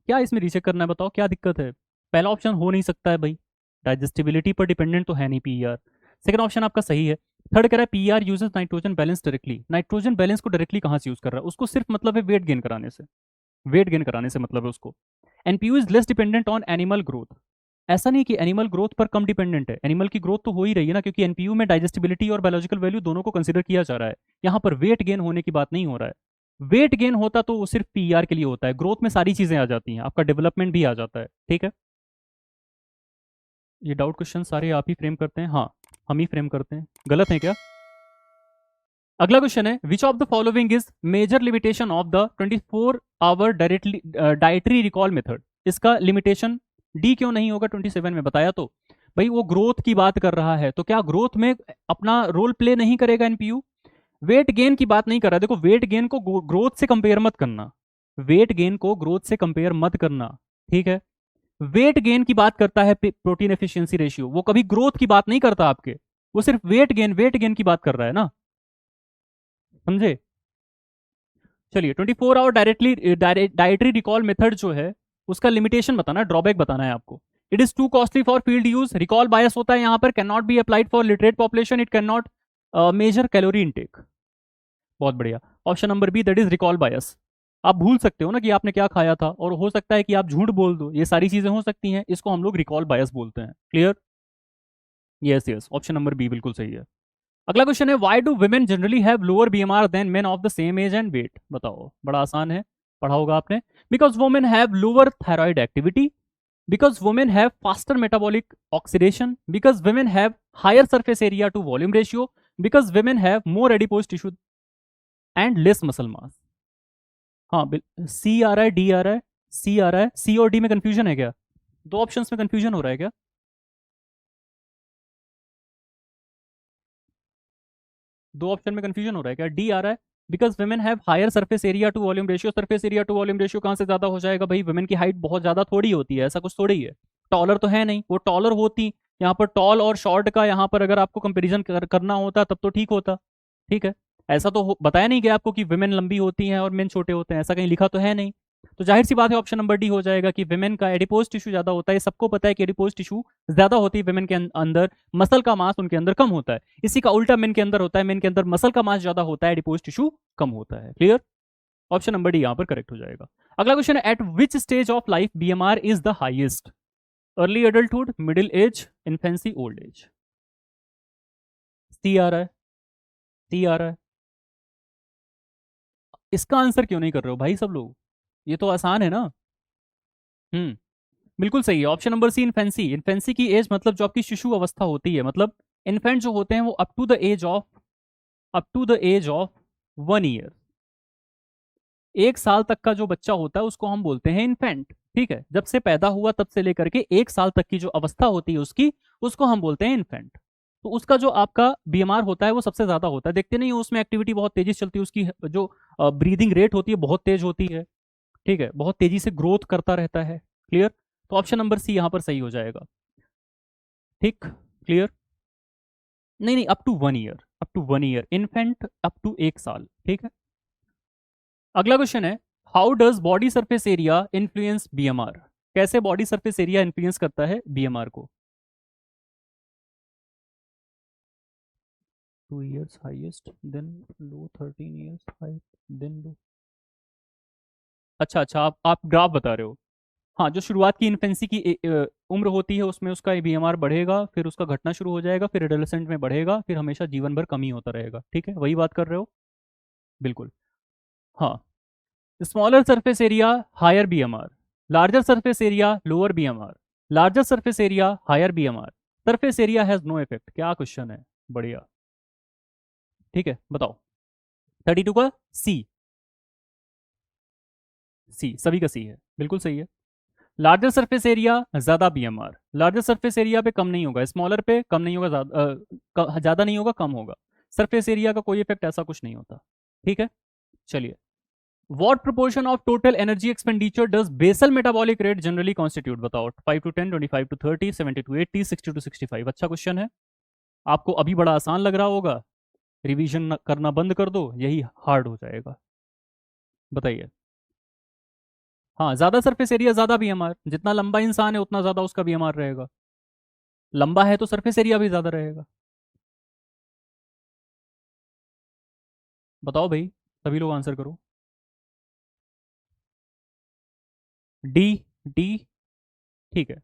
क्या इसमें रीचेक करना है, बताओ क्या दिक्कत है? पहला ऑप्शन हो नहीं सकता है भाई, डाइजेस्टिबिलिटी पर डिपेंडेंट तो है नहीं पीईआर। सेकंड ऑप्शन आपका सही है। थर्ड कह रहा है PR uses nitrogen balance directly. Nitrogen balance को डायरेक्टली कहाँ से यूज कर रहा है? उसको सिर्फ मतलब है वेट गेन कराने से, वेट गेन कराने से मतलब है उसको। NPU is less dependent on animal growth. ऐसा नहीं कि एनिमल ग्रोथ पर कम डिपेंडेंट है, एनिमल की ग्रोथ तो हो ही रही है ना, क्योंकि एनपीयू में डाइजेस्टिबिलिटी और बायोलॉजिकल वैल्यू दोनों को कंसिडर किया जा रहा है। यहाँ पर वेट गेन होने की बात नहीं हो रहा है। वेट गेन होता तो वो सिर्फ पीआर के लिए होता है, ग्रोथ में सारी चीजें आ जाती हैं, आपका डेवलपमेंट भी आ जाता है। ठीक है, ये डाउट क्वेश्चन सारे आप ही फ्रेम करते हैं? हाँ, हम ही फ्रेम करते हैं, गलत है क्या? अगला क्वेश्चन है, which of the following is major limitation of the 24 hour directly dietary recall method? इसका लिमिटेशन डी क्यों नहीं होगा 27 में? बताया तो भाई, वो ग्रोथ की बात कर रहा है, तो क्या ग्रोथ में अपना रोल प्ले नहीं करेगा एनपीयू? वेट गेन की बात नहीं कर रहा है। देखो, वेट गेन को ग्रोथ से कंपेयर मत करना, वेट गेन को ग्रोथ से कंपेयर मत करना। ठीक है, वेट गेन की बात करता है प्रोटीन एफिशिएंसी रेशियो, वो कभी ग्रोथ की बात नहीं करता आपके, वो सिर्फ वेट गेन की बात कर रहा है ना, समझे? चलिए, 24 hour directly dietary recall method जो है उसका लिमिटेशन बताना, ड्रॉबैक बताना है आपको। It is too costly for field use, recall bias होता है यहाँ पर, can not be applied for literate population, it can not measure calorie intake. बहुत बढ़िया, option number B, that is recall bias. आप भूल सकते हो ना कि आपने क्या खाया था, और हो सकता है कि आप झूठ बोल दो, ये सारी चीजें हो सकती हैं, इसको हम लोग रिकॉल बायस बोलते हैं। Clear? Yes yes, option number B बिल्कुल सही है। अगला क्वेश्चन है, why do women generally have lower BMR than men of the same age and weight? बताओ, बड़ा आसान है, पढ़ा होगा आपने। Because women have lower thyroid activity, because women have faster metabolic oxidation, because women have higher surface area to volume ratio, because women have more adipose tissue and less muscle mass। हाँ, सी आ रहा है, D आ रहा है, सी आ रहा है, सी और डी में कंफ्यूजन है क्या? दो ऑप्शंस में कंफ्यूजन हो रहा है क्या? दो ऑप्शन में कंफ्यूजन हो रहा है क्या? डी आ रहा है, because women have higher surface area to volume ratio. Surface area to volume ratio कहाँ से ज्यादा हो जाएगा भाई? वुमेन की हाइट बहुत ज्यादा थोड़ी होती है, ऐसा कुछ थोड़ी ही है। टॉलर तो है नहीं, वो टॉलर होती। यहाँ पर टॉल और शॉर्ट का यहाँ पर अगर आपको कंपेरिजन करना होता तब तो ठीक होता। ठीक है, ऐसा तो बताया नहीं गया आपको कि वुमेन लंबी होती हैं और मेन छोटे होते हैं, ऐसा कहीं लिखा तो है नहीं। तो जाहिर सी बात है ऑप्शन नंबर डी हो जाएगा कि विमेन का एडिपोज टिश्यू ज्यादा होता है। सबको पता है कि एडिपोज टिश्यू ज्यादा होती है विमेन के अंदर, मसल का मास उनके अंदर कम होता है। इसी का उल्टा मेन के अंदर होता है, मेन के अंदर मसल का मास ज्यादा होता है, एडिपोज टिश्यू कम होता है। क्लियर? ऑप्शन नंबर डी यहां पर करेक्ट हो जाएगा। अगला क्वेश्चन है, at which stage of life BMR is the highest? Early adulthood, middle age, infancy, old age? C आ रहा है, सी आ रहा है। इसका आंसर क्यों नहीं कर रहे हो भाई सब लोग? ये तो आसान है ना। हम्म, बिल्कुल सही है, option number C, infancy. Infancy की एज मतलब जो आपकी शिशु अवस्था होती है, मतलब इन्फेंट जो होते हैं वो up to the age of 1 year, 1 साल तक का जो बच्चा होता है उसको हम बोलते हैं इन्फेंट। ठीक है, जब से पैदा हुआ तब से लेकर के 1 साल तक की जो अवस्था होती है उसकी, उसको हम बोलते हैं इन्फेंट। तो उसका जो आपका बीएमआर होता है वो सबसे ज्यादा होता है। देखते नहीं हो, उसमें एक्टिविटी बहुत तेजी से चलती है, उसकी जो ब्रीदिंग रेट होती है बहुत तेज होती है। ठीक है, बहुत तेजी से ग्रोथ करता रहता है। क्लियर? तो ऑप्शन नंबर सी यहां पर सही हो जाएगा। ठीक, क्लियर? नहीं नहीं, up to 1 year, up to 1 year, infant up to 1 साल। ठीक है, अगला क्वेश्चन है, how does body surface area influence BMR? कैसे बॉडी सरफेस एरिया इन्फ्लुएंस करता है बीएमआर को? 2 years highest, then low, 13 years high, then low. अच्छा अच्छा, आप ग्राफ बता रहे हो। हाँ, जो शुरुआत की इन्फेंसी की उम्र होती है उसमें उसका बीएमआर बढ़ेगा, फिर उसका घटना शुरू हो जाएगा, फिर एडोलेसेंट में बढ़ेगा, फिर हमेशा जीवन भर कम ही होता रहेगा। ठीक है, वही बात कर रहे हो? बिल्कुल। हाँ, smaller surface area higher BMR, larger surface area lower BMR, larger surface area higher BMR, surface area has no effect. क्या क्वेश्चन है, बढ़िया। ठीक है, बताओ। 32 का सी, सी सभी का सी है, बिल्कुल सही है। लार्जर सरफेस एरिया ज्यादा बीएमआर, लार्जर सरफेस एरिया पे कम नहीं होगा, स्मॉलर पे कम नहीं होगा, ज्यादा नहीं होगा, कम होगा। सरफेस एरिया का कोई इफेक्ट ऐसा कुछ नहीं होता। ठीक है, चलिए। What proportion of total energy expenditure does basal metabolic rate generally constitute? बताओ, 5 to 10, 25 to 30, 70 to 80, 60 to 65। अच्छा क्वेश्चन है, आपको अभी बड़ा आसान लग रहा होगा, रिवीजन करना बंद कर दो, यही हार्ड हो जाएगा। बताइए। हाँ, ज्यादा सरफेस एरिया ज्यादा बीएमआर, जितना लंबा इंसान है उतना ज्यादा उसका बीएमआर रहेगा। लंबा है तो सरफेस एरिया भी ज्यादा रहेगा। बताओ भाई, सभी लोग आंसर करो। D, D. ठीक है,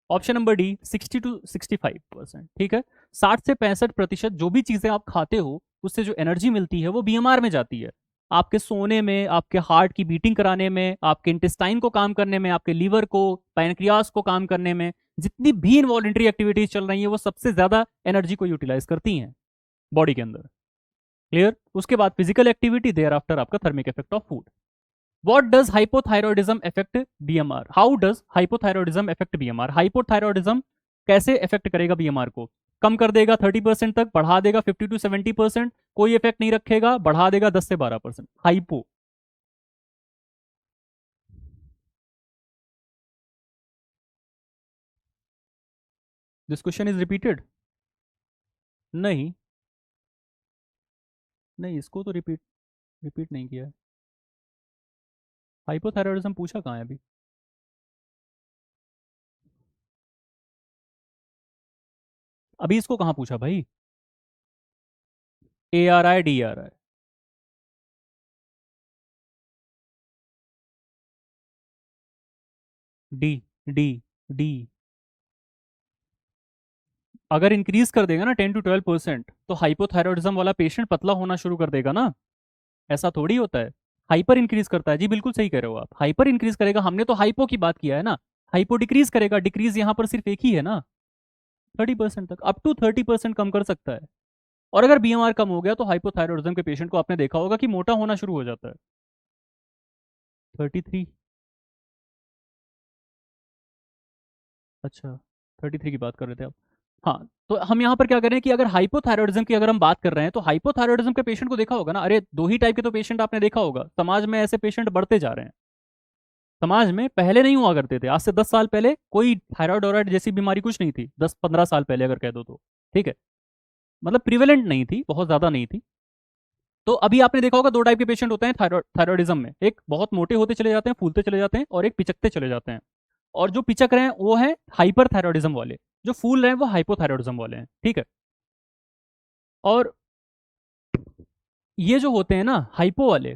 ऑप्शन नंबर डी, 60 to 65%। ठीक है, 60 से 65% जो भी चीजें आप खाते हो उससे जो एनर्जी मिलती है वो बीएमआर में जाती है। आपके सोने में, आपके हार्ट की बीटिंग कराने में, आपके इंटेस्टाइन को काम करने में, आपके लीवर को, पैनक्रियास को काम करने में, जितनी भी इनवॉलेंट्री एक्टिविटीज चल रही है वो सबसे ज्यादा एनर्जी को यूटिलाइज करती हैं बॉडी के अंदर। क्लियर? उसके बाद फिजिकल एक्टिविटी, देयर आफ्टर आपका thermic effect of food. What does hypothyroidism affect BMR? How does hypothyroidism affect BMR? Hypothyroidism कैसे अफेक्ट करेगा बीएमआर को? कम कर देगा 30% तक, बढ़ा देगा 50 to 70%, कोई इफेक्ट नहीं रखेगा, बढ़ा देगा 10 से 12%। Hypo. This question is repeated. नहीं, नहीं, इसको तो रिपीट रिपीट नहीं किया है। हाइपोथायरॉयडिज्म पूछा कहाँ है अभी? अभी इसको कहाँ पूछा भाई? ARI DRI। D, D, D. अगर इंक्रीज कर देगा ना 10 to 12%, तो हाइपोथायरॉयडिज्म वाला पेशेंट पतला होना शुरू कर देगा ना। ऐसा थोड़ी होता है। हाइपर इंक्रीज करता है, जी बिल्कुल सही कह रहे हो आप, हाइपर इंक्रीज करेगा। हमने तो हाइपो की बात किया है ना, हाइपो डिक्रीज करेगा, डिक्रीज यहाँ पर सिर्फ एक ही है ना, 30% तक, अप टू 30% कम कर सकता है। और अगर बीएमआर कम हो गया तो हाइपोथायरॉयडिज्म के पेशेंट को आपने देखा होगा कि मोटा होना शुरू हो जाता है। 33, अच्छा 33 की बात कर रहे थे आप। हाँ, तो हम यहाँ पर क्या करें कि अगर हाइपोथायरॉयडिज्म की अगर हम बात कर रहे हैं तो हाइपोथायरॉयडिज्म के पेशेंट को देखा होगा ना, अरे दो ही टाइप के तो पेशेंट आपने देखा होगा समाज में, ऐसे पेशेंट बढ़ते जा रहे हैं समाज में। पहले नहीं हुआ करते थे, आज से 10 साल पहले कोई थायराइड वायराइड जैसी बीमारी कुछ नहीं थी, 10-15 साल पहले अगर कह दो तो, ठीक है, मतलब प्रिवेलेंट नहीं थी, बहुत ज्यादा नहीं थी। तो अभी आपने देखा होगा दो टाइप के पेशेंट होते हैं थायराइडिज्म में, एक बहुत मोटे होते चले जाते हैं, फूलते चले जाते हैं, और एक पिचकते चले जाते हैं। और जो पिचक रहे हैं वो है हाइपर थायराइडिज्म वाले, जो फूल रहे हैं वो हाइपोथायराइडिज्म वाले हैं, ठीक है। और ये जो होते हैं ना हाइपो वाले,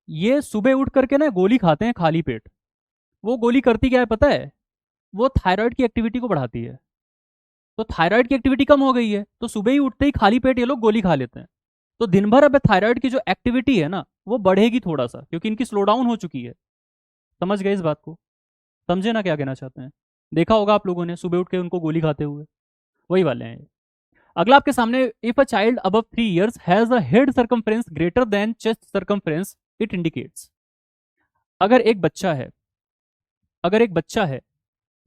ये सुबह उठ करके ना गोली खाते हैं खाली पेट। वो गोली करती क्या है पता है? वो थायराइड की एक्टिविटी को बढ़ाती है। तो थायराइड की एक्टिविटी कम हो गई है तो सुबह ही उठते ही खाली पेट ये लोग गोली खा लेते हैं। तो दिन भर अब थायराइड की जो एक्टिविटी है ना वो बढ़ेगी थोड़ा सा, क्योंकि इनकी स्लो डाउन हो चुकी है। समझ गए इस बात को? समझे ना क्या कहना चाहते हैं? देखा होगा आप लोगों ने सुबह उठ के उनको गोली खाते हुए, वही वाले हैं ये। अगला आपके सामने, if a child above 3 years has a head circumference greater than chest circumference, it indicates. अगर एक बच्चा है, अगर एक बच्चा है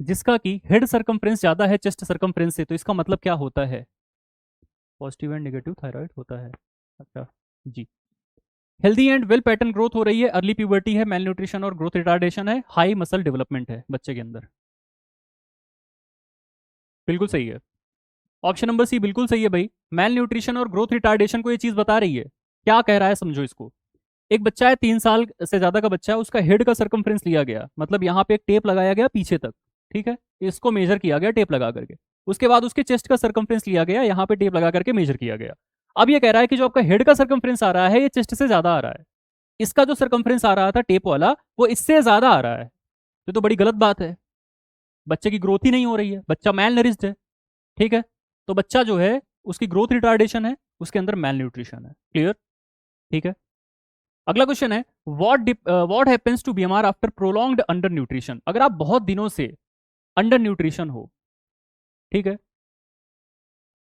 जिसका कि हेड सर्कमफ्रेंस ज्यादा है चेस्ट सर्कमफ्रेंस से, तो इसका मतलब क्या होता है? पॉजिटिव एंड नेगेटिव थायराइड होता है। अच्छा जी। Healthy and well pattern growth हो रही है, अर्ली प्यूबर्टी है, मेल न्यूट्रिशन और ग्रोथ रिटार्डेशन है, हाई मसल डेवलपमेंट है बच्चे के अंदर। बिल्कुल सही है, ऑप्शन नंबर सी बिल्कुल सही है भाई। मेल न्यूट्रिशन और ग्रोथ रिटार्डेशन को ये चीज बता रही है। क्या कह रहा है समझो इसको। एक बच्चा है, 3 साल से ज्यादा का बच्चा है, उसका हेड का सर्कमफ्रेंस लिया गया, मतलब यहाँ पे एक टेप लगाया गया पीछे तक, ठीक है, इसको मेजर किया गया टेप लगा करके। उसके बाद उसके चेस्ट का सर्कमफ्रेंस लिया गया, यहाँ पे टेप लगा करके मेजर किया गया। अब ये कह रहा है कि जो आपका हेड का सर्कमफ्रेंस आ रहा है ये चेस्ट से ज्यादा आ रहा है, इसका जो सर्कमफ्रेंस आ रहा था टेप वाला वो इससे ज्यादा आ रहा है। तो बड़ी गलत बात है, बच्चे की ग्रोथ ही नहीं हो रही है, बच्चा मैल नरिश्ड है, ठीक है। तो बच्चा जो है उसकी ग्रोथ रिटार्डेशन है, उसके अंदर मैल न्यूट्रिशन है, क्लियर, ठीक है। अगला क्वेश्चन है, what happens to BMR after prolonged undernutrition. अगर आप बहुत दिनों से अंडर न्यूट्रिशन हो, ठीक है,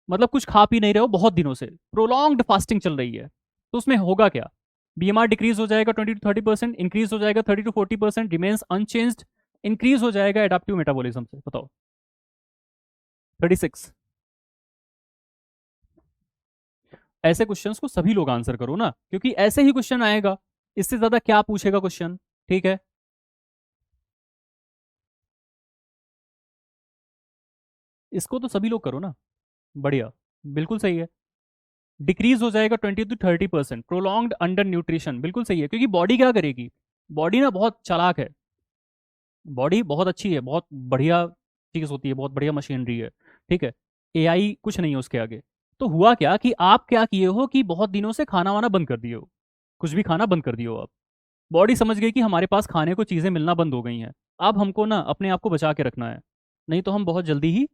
मतलब कुछ खा पी नहीं रहे हो बहुत दिनों से, प्रोलॉन्ग्ड फास्टिंग चल रही है, तो उसमें होगा क्या? बीएमआर डिक्रीज हो जाएगा 20 to 30%, इंक्रीज हो जाएगा 30 to 40%, रिमेन्स अनचेंज्ड, इंक्रीज हो जाएगा एडाप्टिव मेटाबॉलिज्म से। बताओ। 36। ऐसे क्वेश्चंस को सभी लोग आंसर करो ना, क्योंकि ऐसे ही क्वेश्चन आएगा, इससे ज्यादा क्या पूछेगा क्वेश्चन, ठीक है। इसको तो सभी लोग करो ना, बढ़िया, बिल्कुल सही है। डिक्रीज हो जाएगा 20 to 30%, प्रोलॉन्ग्ड अंडर न्यूट्रिशन, बिल्कुल सही है, क्योंकि बॉडी क्या करेगी, बॉडी ना बहुत चालाक है, बॉडी बहुत अच्छी है, बहुत बढ़िया चीज होती है, बहुत बढ़िया मशीनरी है, ठीक है, एआई कुछ नहीं है उसके आगे। तो हुआ क्या कि आप क्या किए हो कि बहुत दिनों से खाना वाना बंद कर दिए हो, कुछ भी खाना बंद कर दिए हो आप। बॉडी समझ गई कि हमारे पास खाने को चीज़ें मिलना बंद हो गई हैं, अब हमको ना अपने आप को बचा के रखना है, नहीं तो हम बहुत जल्दी ही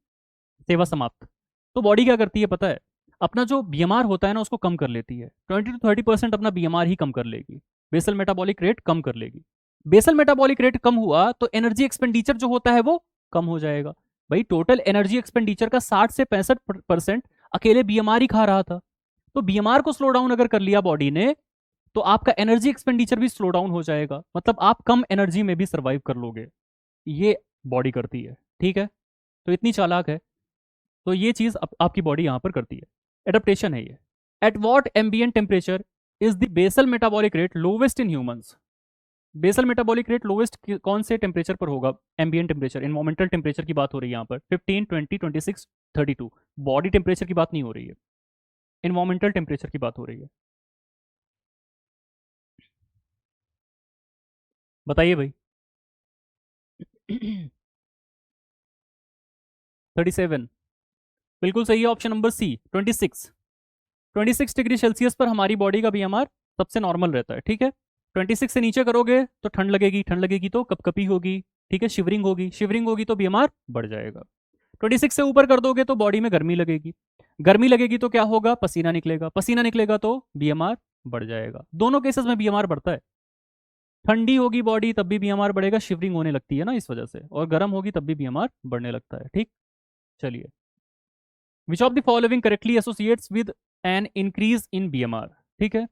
सेवा समाप्त। तो बॉडी क्या करती है पता है? अपना जो बीएमआर होता है ना उसको कम कर लेती है, 20 to 30% अपना बीएमआर ही कम कर लेगी, बेसल मेटाबॉलिक रेट कम कर लेगी। बेसल मेटाबॉलिक रेट कम हुआ तो एनर्जी एक्सपेंडिचर जो होता है वो कम हो जाएगा। भाई टोटल एनर्जी एक्सपेंडिचर का 60 से 65% अकेले बीएमआर ही खा रहा था। तो बीएमआर को स्लो डाउन अगर कर लिया बॉडी ने, तो आपका एनर्जी एक्सपेंडिचर भी स्लो डाउन हो जाएगा, मतलब आप कम एनर्जी में भी सर्वाइव कर लोगे। ये बॉडी करती है, ठीक है, तो इतनी चालाक है। तो ये चीज आपकी बॉडी यहां पर करती है, एडेप्टेशन है ये। At what ambient temperature is the basal metabolic rate lowest in humans. Basal metabolic rate lowest कौन से टेम्परेचर पर होगा? एम्बियंट टेम्परेचर, इन्वायरमेंटल टेम्परेचर की बात हो रही है यहाँ पर, 15, 20, 26, 32। बॉडी टेम्परेचर की बात नहीं हो रही है, इन्वायरमेंटल टेम्परेचर की बात हो रही है। बताइए भाई। 37 बिल्कुल सही है, option number C 26। 26 degree Celsius पर हमारी बॉडी का बीएमआर सबसे नॉर्मल रहता है, ठीक है। 26 से नीचे करोगे तो ठंड लगेगी, ठंड लगेगी तो कपकपी होगी, ठीक है, शिवरिंग होगी, शिवरिंग होगी तो बीएमआर बढ़ जाएगा। 26 से ऊपर कर दोगे तो बॉडी में गर्मी लगेगी, गर्मी लगेगी तो क्या होगा, पसीना निकलेगा, पसीना निकलेगा तो बीएमआर बढ़ जाएगा। दोनों केसेस में बीएमआर बढ़ता है। ठंडी होगी बॉडी तब भी बीएमआर बढ़ेगा, शिवरिंग होने लगती है ना इस वजह से, और गर्म होगी तब भी बीएमआर बढ़ने लगता है। ठीक, चलिए, which of the following correctly associates with an increase in BMR. ठीक है,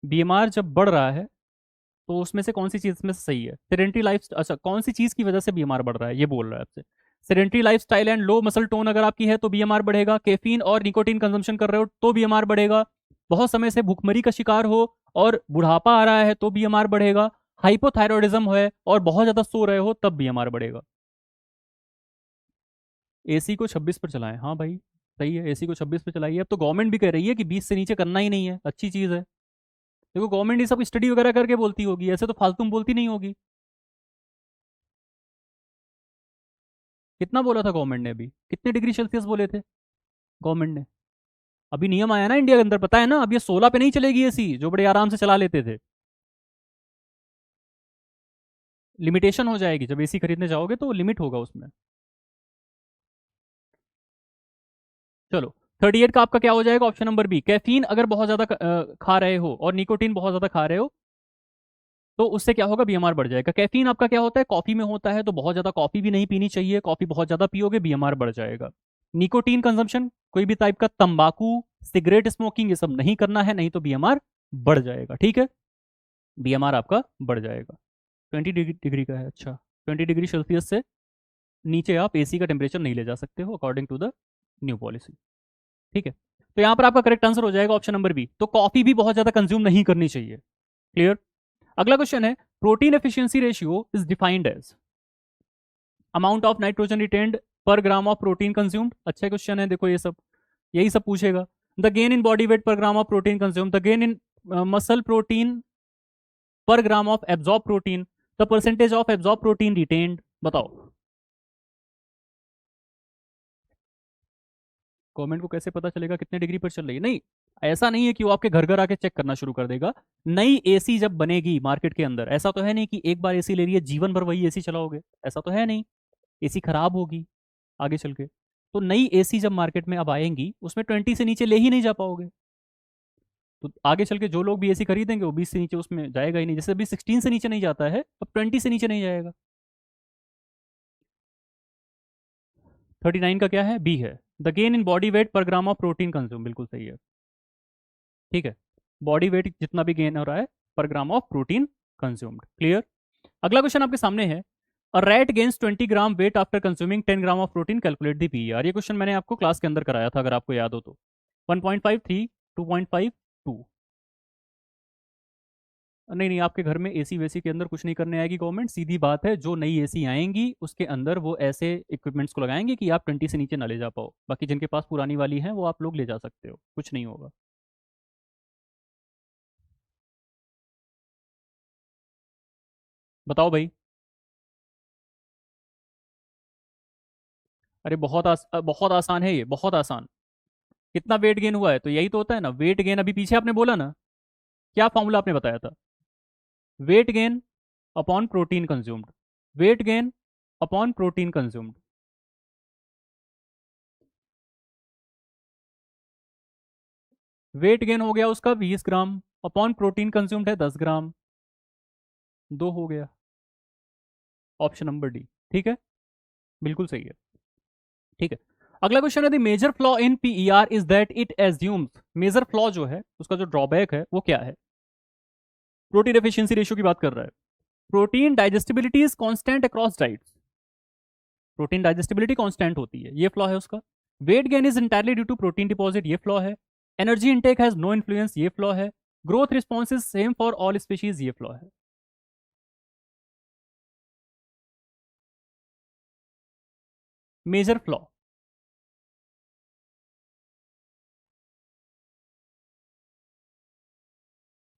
बीएमआर जब बढ़ रहा है तो उसमें से कौन सी चीज में से सही है, सेडेंटरी लाइफ, अच्छा कौन सी चीज की वजह से बीएमआर बढ़ रहा है ये बोल रहा है आपसे। Sedentary lifestyle and low muscle tone अगर आपकी है तो बीएमआर बढ़ेगा, कैफीन और निकोटीन कंजम्पशन कर रहे हो तो बीएमआर बढ़ेगा, बहुत समय से भूखमरी का शिकार हो और बुढ़ापा आ रहा है तो बीएमआर बढ़ेगा, हाइपोथायरॉयडिज्म है और बहुत ज्यादा सो रहे हो तब बीएमआर बढ़ेगा। एसी को 26 पर चलाएं, हाँ भाई सही है, एसी को 26 पे चलाइए। अब तो गवर्नमेंट भी कह रही है कि 20 से नीचे करना ही नहीं है, अच्छी चीज है। देखो गवर्नमेंट ये सब स्टडी वगैरह करके बोलती होगी, ऐसे तो फालतू में बोलती नहीं होगी। कितना बोला था गवर्नमेंट ने, अभी कितने डिग्री सेल्सियस बोले थे गवर्नमेंट ने? अभी नियम आया ना इंडिया के अंदर, पता है ना, अब ये 16 पे नहीं चलेगी एसी, जो बड़े आराम से चला लेते थे। लिमिटेशन हो जाएगी, जब एसी खरीदने जाओगे तो लिमिट होगा उसमें। चलो, 38 का आपका क्या हो जाएगा, ऑप्शन नंबर बी, कैफीन अगर बहुत ज्यादा खा रहे हो और निकोटीन बहुत ज्यादा खा रहे हो तो उससे क्या होगा, बीएमआर बढ़ जाएगा। कैफीन आपका क्या होता है, कॉफी में होता है, तो बहुत ज्यादा कॉफी भी नहीं पीनी चाहिए, कॉफी बहुत ज्यादा पियोगे बीएमआर बढ़ जाएगा। निकोटीन कंजम्पशन, कोई भी टाइप का तंबाकू, सिगरेट स्मोकिंग, ये सब नहीं करना है, नहीं तो बीएमआर बढ़ जाएगा। ठीक है, बीएमआर आपका बढ़ जाएगा। 20 डिग्री का है, अच्छा 20 डिग्री सेल्सियस से नीचे आप एसी का टेम्परेचर नहीं ले जा सकते हो according to the new policy. ठीक है, तो यहाँ पर आपका करेक्ट आंसर हो जाएगा ऑप्शन नंबर बी, तो कॉफी भी बहुत ज्यादा कंज्यूम नहीं करनी चाहिए। क्लियर। अगला क्वेश्चन है, protein efficiency ratio is defined as amount of nitrogen retained per gram of protein consumed. अच्छा क्वेश्चन है, देखो ये सब यही सब पूछेगा। The gain in body weight per gram of protein consume, the gain in muscle protein per gram of absorb protein, the percentage of absorb protein retained. बताओ government को कैसे पता चलेगा कितने डिग्री पर चल रही है? नहीं, ऐसा नहीं है कि वो आपके घर घर आके चेक करना शुरू कर देगा। नई एसी जब बनेगी मार्केट के अंदर, ऐसा तो है नहीं कि एक बार एसी ले रही है जीवन भर वही एसी चलाओगे, ऐसा तो है नहीं। एसी खराब होगी आगे चल के, तो नई एसी जब मार्केट में अब आएंगी उसमें 20 से नीचे ले ही नहीं जा पाओगे। तो आगे चल के जो लोग भी एसी खरीदेंगे वो 20 से नीचे उसमें जाएगा ही नहीं, जैसे अभी 16 से नीचे नहीं जाता है, अब 20 से नीचे नहीं जाएगा। 39 का क्या है, बी है, the gain in body weight per gram of protein consume, बिल्कुल सही है। ठीक है, बॉडी वेट जितना भी गेन हो रहा है पर gram of protein consumed. Clear. अगला क्वेश्चन आपके सामने है, a rat gains 20 gram weight after consuming 10 gram of protein, calculate the PER. ये क्वेश्चन मैंने आपको क्लास के अंदर कराया था अगर आपको याद हो तो। 1.53, 2.52। नहीं नहीं, आपके घर में एसी वेसी के अंदर कुछ नहीं करने आएगी गवर्नमेंट, सीधी बात है, जो नई एसी आएंगी उसके अंदर वो ऐसे इक्विपमेंट्स को लगाएंगे कि आप 20 से नीचे ना ले जा पाओ, बाकी जिनके पास पुरानी वाली है वो आप लोग ले जा सकते हो, कुछ नहीं होगा। बताओ भाई। अरे बहुत आसान है ये, बहुत आसान। कितना वेट गेन हुआ है, तो यही तो होता है ना वेट गेन, अभी पीछे आपने बोला ना, क्या फॉर्मूला आपने बताया था, weight gain upon protein consumed, weight gain upon protein consumed. Weight gain हो गया उसका 20 ग्राम, अपॉन प्रोटीन कंज्यूम्ड है 10 ग्राम, दो हो गया, ऑप्शन नंबर डी। ठीक है, बिल्कुल सही है। ठीक है, अगला क्वेश्चन है, the major flaw in PER is that it assumes, major flaw जो है उसका जो ड्रॉबैक है वो क्या है, प्रोटीन एफिशिएंसी रेशियो की बात कर रहा है। Protein digestibility is constant across diets, protein digestibility constant होती है, ये फ्लॉ है उसका। Weight gain is entirely due to protein deposit, ये फ्लॉ है। Energy intake has no influence, ये फ्लॉ है। Growth response is same for all species, ये फ्लॉ है। मेजर फ्लॉ,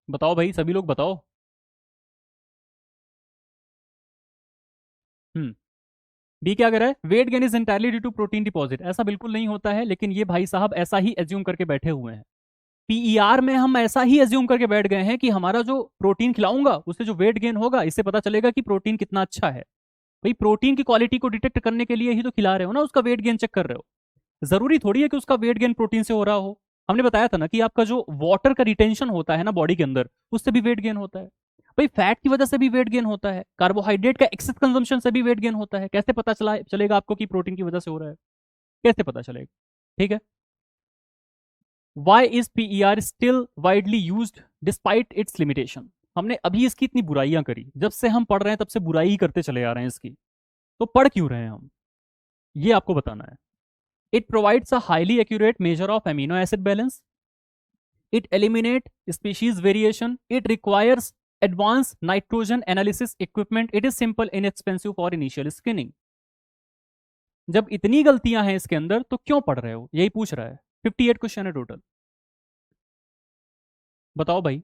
बताओ भाई, सभी लोग बताओ। हम्म, बी क्या कह रहा है, weight gain is entirely due to protein deposit, ऐसा बिल्कुल नहीं होता है, लेकिन ये भाई साहब ऐसा ही एज्यूम करके बैठे हुए हैं। पीईआर में हम ऐसा ही एज्यूम करके बैठ गए हैं कि हमारा जो प्रोटीन खिलाऊंगा उससे जो वेट गेन होगा इससे पता चलेगा कि प्रोटीन कितना अच्छा है। भाई प्रोटीन की क्वालिटी को डिटेक्ट करने के लिए ही तो खिला रहे हो ना, उसका वेट गेन चेक कर रहे हो। जरूरी थोड़ी है कि उसका वेट गेन प्रोटीन से हो रहा हो। हमने बताया था ना कि आपका जो वाटर का रिटेंशन होता है ना बॉडी के अंदर, उससे भी वेट गेन होता है। भाई फैट की वजह से भी वेट गेन होता है, कार्बोहाइड्रेट का एक्सेस कंजम्पशन से भी वेट गेन होता है। कैसे पता चलेगा आपको कि प्रोटीन की वजह से हो रहा है? कैसे पता चलेगा? ठीक है। Why is PER still widely used despite its limitation? हमने अभी इसकी इतनी बुराइयां करी, जब से हम पढ़ रहे हैं तब से बुराई ही करते चले आ रहे हैं इसकी। तो पढ़ क्यों रहे हैं हम, ये आपको बताना है। It provides a highly accurate measure of amino acid balance. It eliminates species variation. It requires advanced nitrogen analysis equipment. It is simple, inexpensive for initial screening. जब इतनी गलतियां हैं इसके अंदर तो क्यों पढ़ रहे हो, यही पूछ रहा है। 58 क्वेश्चन है टोटल। बताओ भाई।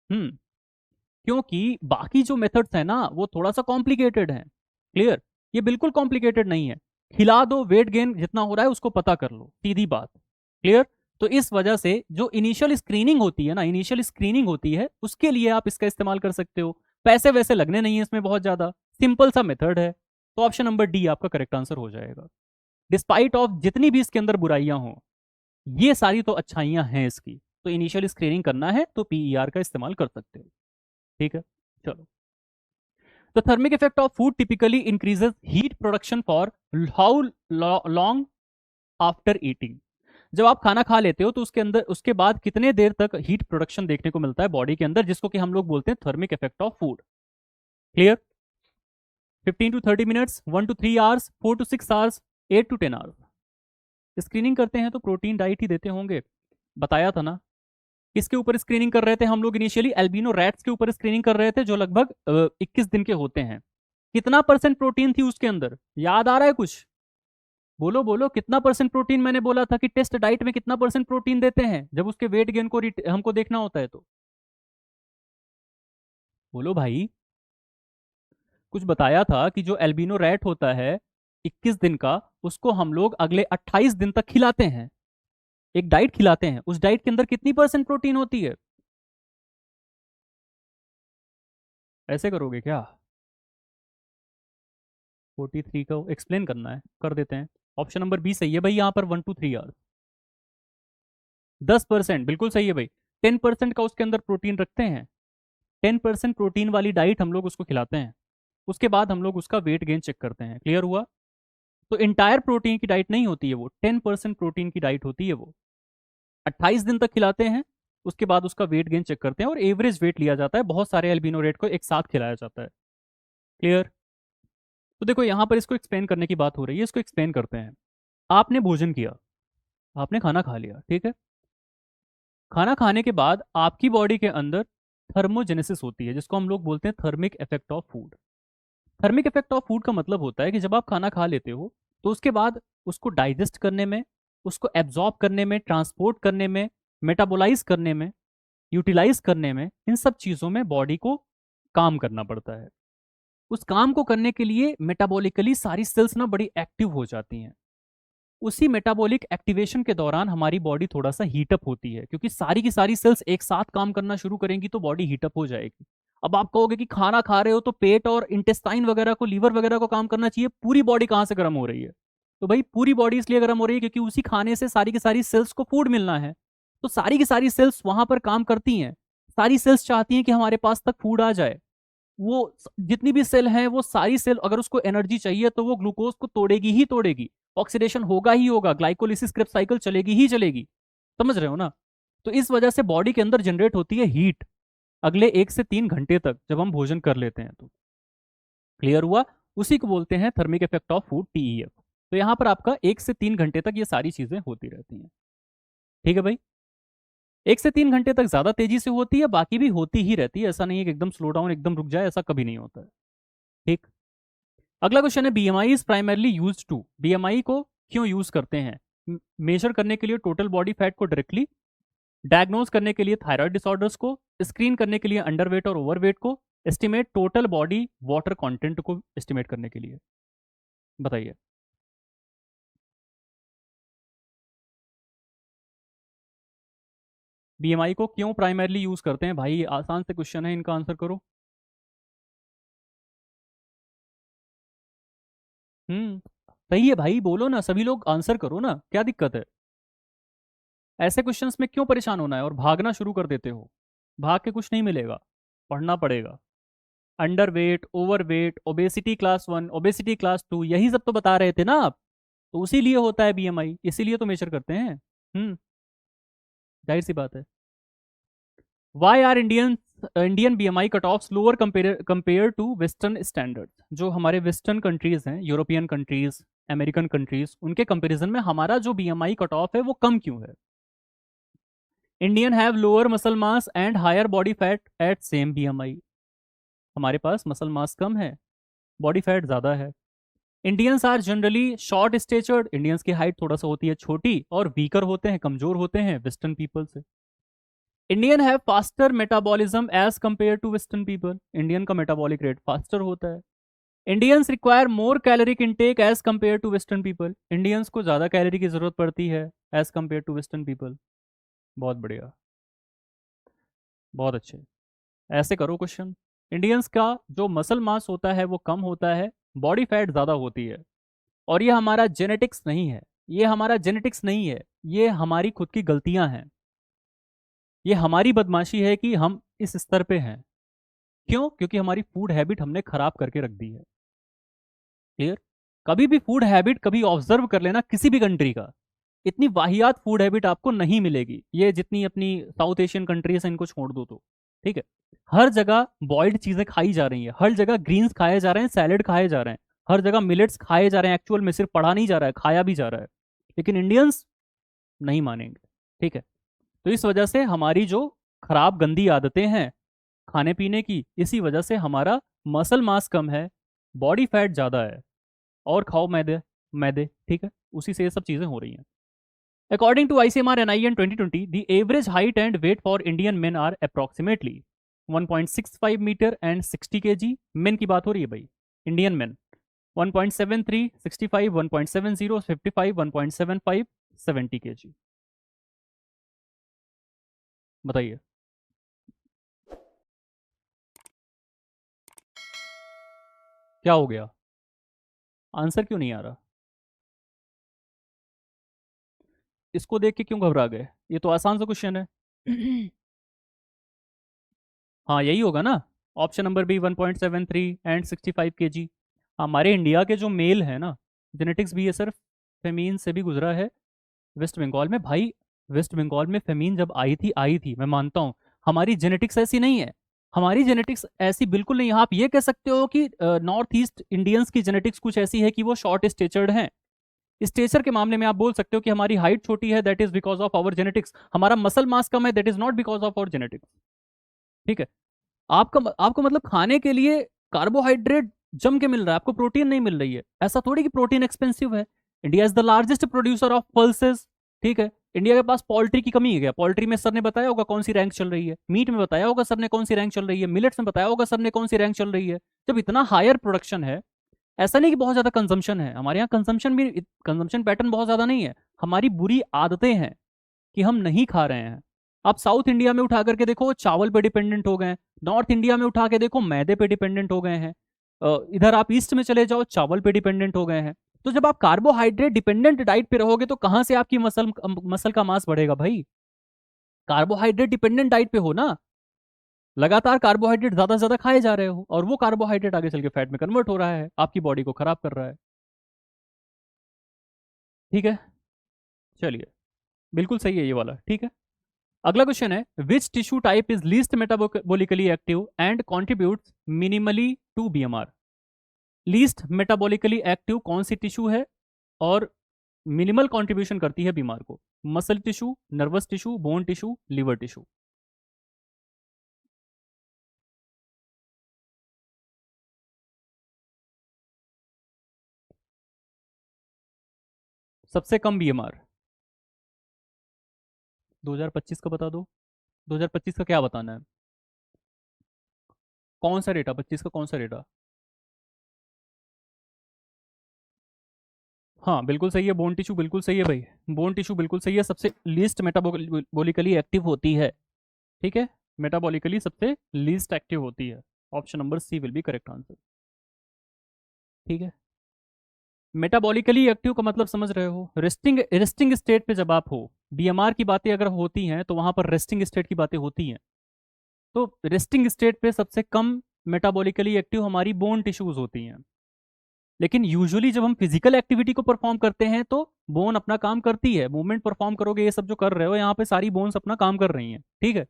हम्म क्योंकि बाकी जो मेथड्स है ना वो थोड़ा सा कॉम्प्लिकेटेड है। क्लियर? ये बिल्कुल कॉम्प्लिकेटेड नहीं है। खिला दो, वेट गेन जितना हो रहा है उसको पता कर लो, सीधी बात। क्लियर? तो इस वजह से जो इनिशियल स्क्रीनिंग होती है ना, इनिशियल स्क्रीनिंग होती है, उसके लिए आप इसका इस्तेमाल कर सकते हो। पैसे वैसे लगने नहीं है इसमें बहुत ज्यादा, सिंपल सा मेथड है। तो ऑप्शन नंबर डी आपका करेक्ट आंसर हो जाएगा। डिस्पाइट ऑफ जितनी भी इसके अंदर बुराइयां हो, ये सारी तो अच्छाइयां हैं इसकी। तो इनिशियल स्क्रीनिंग करना है तो पीईआर का इस्तेमाल कर सकते हो। ठीक है, चलो। The thermic effect of food typically increases heat production for how long after eating? जब आप खाना खा लेते हो तो उसके अंदर उसके बाद कितने देर तक हीट प्रोडक्शन देखने को मिलता है बॉडी के अंदर, जिसको कि हम लोग बोलते हैं thermic effect of food. Clear? 15 to 30 minutes, 1 to 3 hours, 4 to 6 hours, 8 to 10 hours. Screening करते हैं तो प्रोटीन डाइट ही देते होंगे। बताया था ना। किसके ऊपर स्क्रीनिंग कर रहे थे हम लोग इनिशियली? एल्बिनो रैट्स के ऊपर स्क्रीनिंग कर रहे थे, जो लगभग 21 दिन के होते हैं। कितना परसेंट प्रोटीन थी उसके अंदर, याद आ रहा है कुछ? बोलो बोलो, कितना परसेंट प्रोटीन मैंने बोला था कि टेस्ट डाइट में कितना परसेंट प्रोटीन देते हैं जब उसके वेट गेन को हमको देखना होता है तो? बोलो भाई। कुछ बताया था कि जो एल्बिनो रैट होता है 21 दिन का, उसको हम लोग अगले 28 दिन तक खिलाते हैं। एक डाइट खिलाते हैं, उस डाइट के अंदर कितनी परसेंट प्रोटीन होती है? ऐसे करोगे क्या? 43 का एक्सप्लेन करना है, कर देते हैं। ऑप्शन नंबर बी सही है भाई, यहाँ पर 1 to 3 आवर्स। 10% बिल्कुल सही है भाई। 10% का उसके अंदर प्रोटीन रखते हैं। 10% प्रोटीन वाली डाइट हम लोग उसको खिलाते हैं। उसके बाद हम लोग उसका वेट गेन चेक करते हैं। क्लियर हुआ? तो इंटायर प्रोटीन की डाइट नहीं होती है वो, 10% प्रोटीन की डाइट होती है वो। 28 दिन तक खिलाते हैं, उसके बाद उसका वेट गेन चेक करते हैं और एवरेज वेट लिया जाता है। बहुत सारे एल्बिनो रेट को एक साथ खिलाया जाता है। क्लियर? तो देखो यहाँ पर इसको एक्सप्लेन करने की बात हो रही है, इसको एक्सप्लेन करते हैं। आपने भोजन किया, आपने खाना खा लिया, ठीक है। खाना खाने के बाद आपकी बॉडी के अंदर थर्मोजेनेसिस होती है, जिसको हम लोग बोलते हैं thermic effect of food. Thermic effect of food का मतलब होता है कि जब आप खाना खा लेते हो तो उसके बाद उसको डाइजेस्ट करने में, उसको एब्जॉर्ब करने में, ट्रांसपोर्ट करने में, मेटाबोलाइज करने में, यूटिलाइज करने में, इन सब चीज़ों में बॉडी को काम करना पड़ता है। उस काम को करने के लिए मेटाबॉलिकली सारी सेल्स ना बड़ी एक्टिव हो जाती हैं। उसी मेटाबॉलिक एक्टिवेशन के दौरान हमारी बॉडी थोड़ा सा हीटअप होती है, क्योंकि सारी की सारी सेल्स एक साथ काम करना शुरू करेंगी तो बॉडी हीटअप हो जाएगी। अब आप कहोगे कि खाना खा रहे हो तो पेट और इंटेस्टाइन वगैरह को, लीवर वगैरह को काम करना चाहिए, पूरी बॉडी कहाँ से गर्म हो रही है? तो भाई पूरी बॉडी इसलिए गर्म हो रही है क्योंकि उसी खाने से सारी की सारी सेल्स को फूड मिलना है। तो सारी की सारी सेल्स वहां पर काम करती हैं। सारी सेल्स चाहती हैं कि हमारे पास तक फूड आ जाए। वो जितनी भी सेल हैं वो सारी सेल, अगर उसको एनर्जी चाहिए तो वो ग्लूकोज को तोड़ेगी ही तोड़ेगी, ऑक्सीडेशन होगा ही होगा, ग्लाइकोलिसिस क्रेब साइकिल चलेगी ही चलेगी। समझ रहे हो ना? तो इस वजह से बॉडी के अंदर जनरेट होती है हीट अगले 1 से 3 घंटे तक जब हम भोजन कर लेते हैं तो। क्लियर हुआ? उसी को बोलते हैं थर्मिक इफेक्ट ऑफ फूड, टीईएफ। तो यहाँ पर आपका 1 से 3 घंटे तक ये सारी चीजें होती रहती हैं। ठीक है भाई? 1 से 3 घंटे तक ज्यादा तेजी से होती है, बाकी भी होती ही रहती है। ऐसा नहीं है कि एकदम स्लो डाउन, एकदम रुक जाए, ऐसा कभी नहीं होता है। ठीक। अगला क्वेश्चन है, BMI is primarily use to, BMI को क्यों यूज करते हैं? मेजर करने के लिए टोटल बॉडी फैट को डायरेक्टली, डायग्नोज करने के लिए थायराइड डिसऑर्डर्स को, स्क्रीन करने के लिए अंडरवेट और ओवरवेट को, estimate total body water content को एस्टिमेट करने के लिए। बताइए। बीएमआई को क्यों प्राइमरली यूज करते हैं भाई? आसान से क्वेश्चन है, इनका आंसर करो। सही है भाई, बोलो ना, सभी लोग आंसर करो ना, क्या दिक्कत है? ऐसे क्वेश्चंस में क्यों परेशान होना है और भागना शुरू कर देते हो? भाग के कुछ नहीं मिलेगा, पढ़ना पड़ेगा। Under weight, over weight, obesity class 1, obesity class 2, यही सब तो बता रहे थे ना आप। तो उसी लिए होता है बीएमआई, इसीलिए तो मेजर करते हैं। जाहिर सी बात है। Why are Indian BMI cut off lower compare to western standards? जो हमारे वेस्टर्न कंट्रीज हैं, यूरोपियन कंट्रीज, अमेरिकन कंट्रीज, उनके कंपैरिजन में हमारा जो बीएमआई कट ऑफ है वो कम क्यों है? Indian have lower muscle mass and higher body fat at same BMI. हमारे पास मसल मास कम है, बॉडी फैट ज्यादा है। Indians are generally short statured, Indians की हाइट थोड़ा सा होती है छोटी, और वीकर होते हैं, कमजोर होते हैं वेस्टर्न पीपल से। Indian have faster metabolism as compare to western people, Indian का मेटाबॉलिक रेट फास्टर होता है। Indians require more caloric intake as compare to western people, Indians को ज्यादा कैलोरी की जरूरत पड़ती है as compare to western people. बहुत बढ़िया, बहुत अच्छे। ऐसे करो क्वेश्चन। इंडियंस का जो मसल मास होता है वो कम होता है, बॉडी फैट ज्यादा होती है, और ये हमारा जेनेटिक्स नहीं है, ये हमारा जेनेटिक्स नहीं है, ये हमारी खुद की गलतियां हैं, ये हमारी बदमाशी है कि हम इस स्तर पे हैं। क्यों? क्योंकि हमारी फूड हैबिट हमने खराब करके रख दी है। क्लियर? कभी भी फूड हैबिट कभी ऑब्जर्व कर लेना किसी भी कंट्री का, इतनी वाहियात फूड हैबिट आपको नहीं मिलेगी। ये जितनी अपनी साउथ एशियन कंट्रीज हैं इनको छोड़ दो तो, ठीक है। हर जगह बॉइल्ड चीजें खाई जा रही हैं, हर जगह ग्रीन्स खाए जा रहे हैं, सैलेड खाए जा रहे हैं, हर जगह मिलेट्स खाए जा रहे हैं, एक्चुअल में सिर्फ पढ़ा नहीं जा रहा है, खाया भी जा रहा है। लेकिन इंडियंस नहीं मानेंगे, ठीक है। तो इस वजह से हमारी जो खराब गंदी आदतें हैं खाने पीने की, इसी वजह से हमारा मसल मास कम है, बॉडी फैट ज़्यादा है। और खाओ मैदे, मैदे, ठीक है, उसी से ये सब चीज़ें हो रही हैं। According to ICMR NIN 2020, the average height and weight for Indian men are approximately 1.65 metre and 60 kg। Men की बात हो रही है भाई, इंडियन मेन। 1.73, 65, 1.70, 55, 1.75, 70 kg। बताइए। क्या हो गया? आंसर क्यों नहीं आ रहा? इसको देख के क्यों घबरा गए? ये तो आसान सा क्वेश्चन है। हाँ यही होगा ना, option number B, 1.73 and 65 kg। हमारे इंडिया के जो मेल है ना, जेनेटिक्स भी ये सर फेमीन से भी गुजरा है। वेस्ट बंगाल में भाई, वेस्ट बंगाल में फेमीन जब आई थी, मैं मानता हूँ। हमारी जेनेटिक्स ऐसी नहीं है, हमारी जेनेटिक्स ऐसी बिल्कुल नहीं है। आप ये कह सकते हो कि नॉर्थ ईस्ट इंडियंस की जेनेटिक्स कुछ ऐसी है कि वो शॉर्ट स्टेचर्ड हैं। स्टेचर के मामले में आप बोल सकते हो कि हमारी हाइट छोटी है, that is because of our genetics. हमारा मसल मास कम है, that is not because of our genetics, ठीक है। आपका आपको मतलब खाने के लिए कार्बोहाइड्रेट जम के मिल रहा है, आपको प्रोटीन नहीं मिल रही है। ऐसा थोड़ी कि प्रोटीन एक्सपेंसिव है। India is the largest producer of pulses, ठीक है। इंडिया के पास पोल्ट्री की कमी है क्या? पोल्ट्री में सर ने बताया होगा कौन सी रैंक चल रही है, मीट में बताया होगा सर ने कौन सी रैंक चल रही है, मिलेट्स में बताया होगा सर ने कौन सी रैंक चल रही है। जब इतना हायर प्रोडक्शन है, ऐसा नहीं कि बहुत ज्यादा कंजम्पशन है हमारे यहाँ, कंजम्पशन भी, कंजम्पशन पैटर्न बहुत ज्यादा नहीं है। हमारी बुरी आदतें हैं कि हम नहीं खा रहे हैं। आप साउथ इंडिया में उठा करके देखो चावल पे डिपेंडेंट हो गए हैं, नॉर्थ इंडिया में उठा के देखो मैदे पे डिपेंडेंट हो गए हैं, इधर आप ईस्ट में चले जाओ चावल पे डिपेंडेंट हो गए हैं। तो जब आप कार्बोहाइड्रेट डिपेंडेंट डाइट पे रहोगे तो कहां से आपकी मसल मसल का मास बढ़ेगा भाई? कार्बोहाइड्रेट डिपेंडेंट डाइट पे हो ना, लगातार कार्बोहाइड्रेट ज्यादा से ज्यादा खाए जा रहे हो, और वो कार्बोहाइड्रेट आगे चल के फैट में कन्वर्ट हो रहा है, आपकी बॉडी को खराब कर रहा है, ठीक है। चलिए, बिल्कुल सही है ये वाला, ठीक है। अगला क्वेश्चन है, which tissue type is least metabolically active and contributes minimally to BMR? Least metabolically active कौन सी टिश्यू है और मिनिमल कंट्रीब्यूशन करती है बीमार को? Muscle tissue, nervous tissue, bone tissue, liver tissue? सबसे कम बीएमआर? 2025 का बता दो। 2025 का क्या बताना है? कौन सा डेटा? 25 का कौन सा डेटा? हाँ बिल्कुल सही है, बोन टिश्यू बिल्कुल सही है भाई, बोन टिश्यू बिल्कुल सही है, सबसे लीस्ट मेटाबॉलिकली एक्टिव होती है, ठीक है। मेटाबॉलिकली सबसे लीस्ट एक्टिव होती है। Option number C will be correct answer, ठीक है। मेटाबॉलिकली एक्टिव का मतलब समझ रहे हो, रेस्टिंग रेस्टिंग स्टेट पे जब आप हो, बीएमआर की बातें अगर होती हैं तो वहां पर रेस्टिंग स्टेट की बातें होती हैं। तो रेस्टिंग स्टेट पे सबसे कम मेटाबॉलिकली एक्टिव हमारी बोन टिश्यूज होती हैं। लेकिन यूजुअली जब हम फिजिकल एक्टिविटी को परफॉर्म करते हैं तो बोन अपना काम करती है, मूवमेंट परफॉर्म करोगे, ये सब जो कर रहे हो यहाँ पे सारी बोन्स अपना काम कर रही हैं, ठीक है।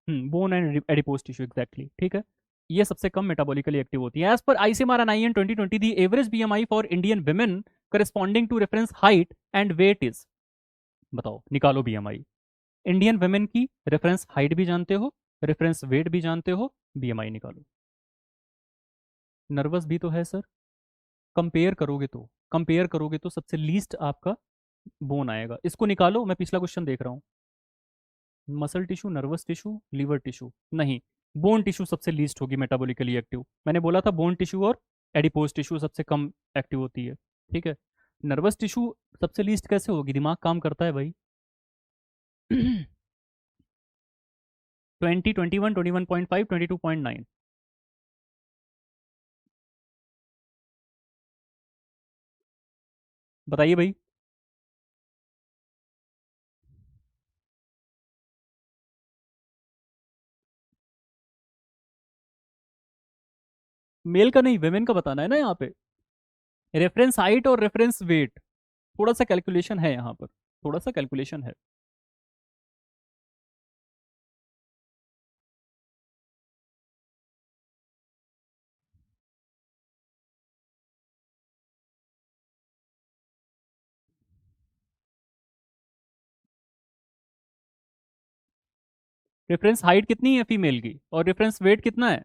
Bone and adipose tissue exactly, ठीक है। ये सबसे कम मेटाबॉलिकली एक्टिव होती है। As per ICMR and IN 2020 the average BMI for Indian women corresponding to reference height and weight is, बताओ निकालो बीएमआई। इंडियन वुमेन की रेफरेंस हाइट भी जानते हो, रेफरेंस वेट भी जानते हो, बीएमआई निकालो। नर्वस भी तो है सर। कंपेयर करोगे तो सबसे लीस्ट आपका बोन आएगा, इसको निकालो। मैं पिछला क्वेश्चन देख रहा हूँ। Muscle tissue, nervous tissue, liver tissue, नहीं, बोन टिश्यू सबसे लीस्ट होगी मेटाबॉलिकली एक्टिव। मैंने बोला था बोन टिश्यू और एडिपोज टिश्यू सबसे कम एक्टिव होती है, ठीक है। नर्वस टिश्यू सबसे लीस्ट कैसे होगी, दिमाग काम करता है भाई। 20, 21, 21.5, 22.9। बताइए भाई। मेल का नहीं, वेमेन का बताना है ना यहाँ पे। रेफरेंस हाइट और रेफरेंस वेट, थोड़ा सा कैलकुलेशन है यहाँ पर, थोड़ा सा कैलकुलेशन है। रेफरेंस हाइट कितनी है फीमेल की और रेफरेंस वेट कितना है?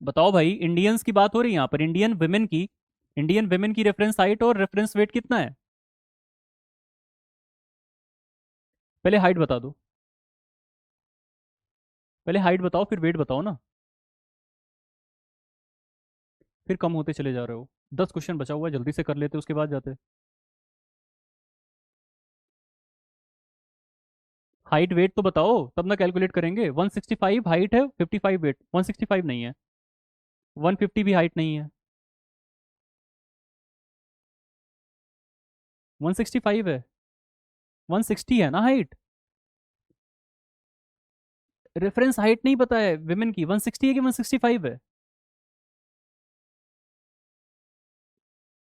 बताओ भाई, इंडियंस की बात हो रही है यहाँ पर, इंडियन वुमेन की। इंडियन वुमेन की रेफरेंस हाइट और रेफरेंस वेट कितना है? पहले हाइट बता दो, पहले हाइट बताओ फिर वेट बताओ ना। फिर कम होते चले जा रहे हो। 10 क्वेश्चन बचा हुआ है, जल्दी से कर लेते उसके बाद जाते। हाइट वेट तो बताओ तब ना कैलकुलेट करेंगे। 165 हाइट है, 55 वेट। 165 नहीं है, 150 भी हाइट नहीं है। 165 है, 160 है ना हाइट। रेफरेंस हाइट नहीं पता है विमेन की, 160 है कि 165 है?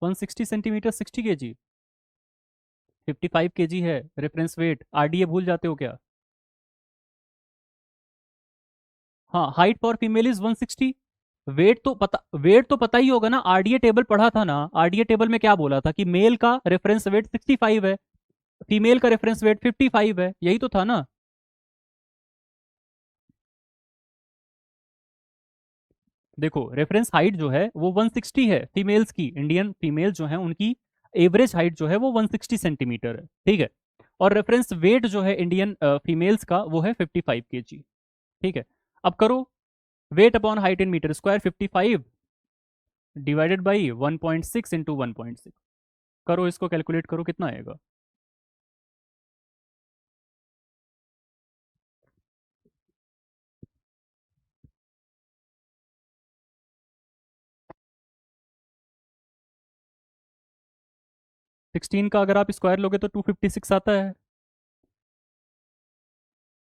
160 सेंटीमीटर, 60 kg। 55 kg है रेफरेंस वेट। आरडीए भूल जाते हो क्या? हाँ, height for female is 160। Weight तो पता ही होगा ना, आरडीए टेबल पढ़ा था ना। आरडीए टेबल में क्या बोला था कि मेल का रेफरेंस वेट 65 है, फीमेल का रेफरेंस वेट 55 है, यही तो था ना। देखो, रेफरेंस हाइट जो है वो 160 है फीमेल्स की, इंडियन फीमेल जो है उनकी एवरेज हाइट जो है वो 160 सेंटीमीटर है, ठीक है। और रेफरेंस वेट जो है इंडियन फीमेल्स का वो है 55 kg, ठीक है। अब करो, weight upon height in metre square, 55 divided by 1.6 into 1.6। करो इसको, कैलकुलेट करो कितना आएगा। 16 का अगर आप स्क्वायर लोगे तो 256 आता है।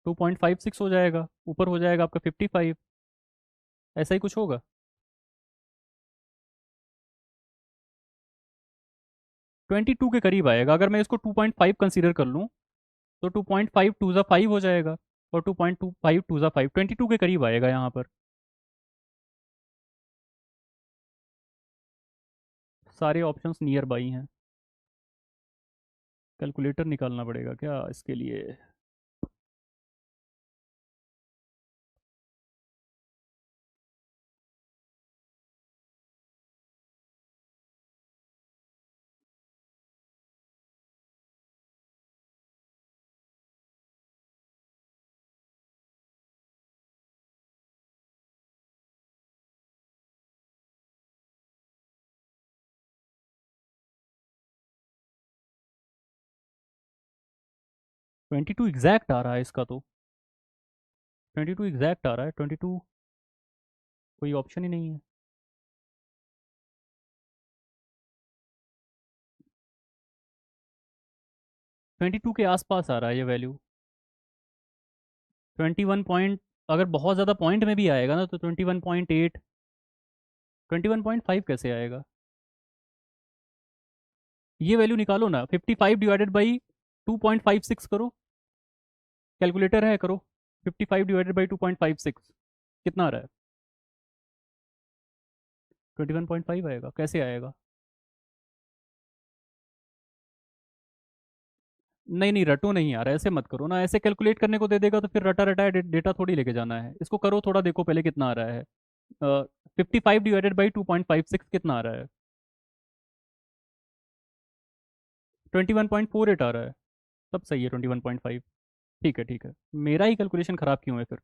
2.56 हो जाएगा, ऊपर हो जाएगा आपका 55। ऐसा ही कुछ होगा। 22 के करीब आएगा, अगर मैं इसको 2.5 कंसीडर कर लूँ तो 2.5 टू ज़ा 5 हो जाएगा, और 2.25 टू ज़ा 5, 22 के करीब आएगा यहाँ पर। सारे ऑप्शंस नियर बाई हैं। कैलकुलेटर निकालना पड़ेगा क्या इसके लिए? 22 एग्जैक्ट आ रहा है इसका तो। 22 एग्जैक्ट आ रहा है, 22 कोई ऑप्शन ही नहीं है। 22 के आसपास आ रहा है ये वैल्यू। 21 पॉइंट, अगर बहुत ज़्यादा पॉइंट में भी आएगा ना तो 21.8, 21.5 कैसे आएगा? ये वैल्यू निकालो ना, 55 डिवाइडेड बाई 2.56 करो, कैलकुलेटर है करो। 55 डिवाइडेड बाई 2.56 कितना आ रहा है? 21.5 आएगा, कैसे आएगा? नहीं नहीं, रटो नहीं यार, ऐसे मत करो ना, ऐसे कैलकुलेट करने को दे देगा तो फिर रटा रटा डेटा थोड़ी लेके जाना है, इसको करो थोड़ा, देखो पहले कितना आ रहा है। 55 डिवाइडेड बाई 2.56 कितना आ रहा है? 21.48 आ रहा है, तब सही है 21.5। ठीक है ठीक है, मेरा ही कैलकुलेशन खराब क्यों है फिर?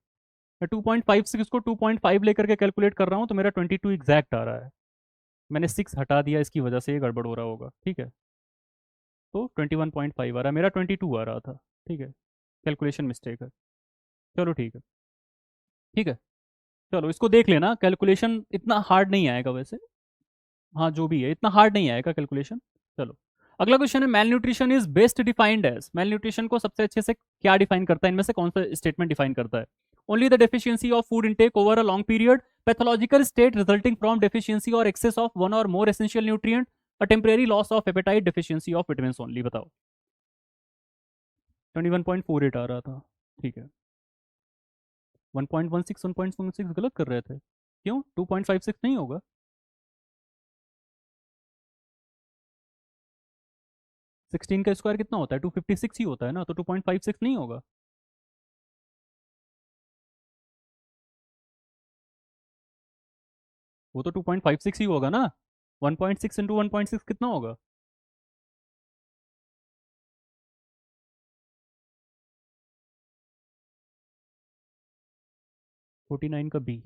मैं 2.56 को 2.5 लेकर के कैलकुलेट कर रहा हूँ तो मेरा 22 एग्जैक्ट आ रहा है। मैंने 6 हटा दिया, इसकी वजह से ये गड़बड़ हो रहा होगा, ठीक है। तो 21.5 आ रहा है, मेरा 22 आ रहा था, ठीक है। कैलकुलेशन मिस्टेक है। चलो ठीक है। ठीक है, चलो इसको देख लेना, कैलकुलेशन इतना हार्ड नहीं आएगा वैसे। हाँ जो भी है, इतना हार्ड नहीं आएगा कैलकुलेशन। चलो, अगला क्वेश्चन है, malnutrition is best defined as. Malnutrition को सबसे अच्छे से क्या डिफाइन करता है, इनमें से कौन सा स्टेटमेंट डिफाइन करता है? Only the deficiency of food intake over a long period, pathological state resulting from deficiency और एक्सेस ऑफ वन और मोर essential nutrient, a temporary loss of appetite, deficiency of vitamin only. बताओ। 21.48 आ रहा था, ठीक है। 1.16 गलत कर रहे थे, क्यों? 2.56 नहीं होगा? 16 का स्क्वायर कितना होता है? 256 ही होता है ना, तो 2.56 नहीं होगा? वो तो 2.56 ही होगा ना। 1.6 इंटू 1.6 कितना होगा? फोर्टी नाइन का बी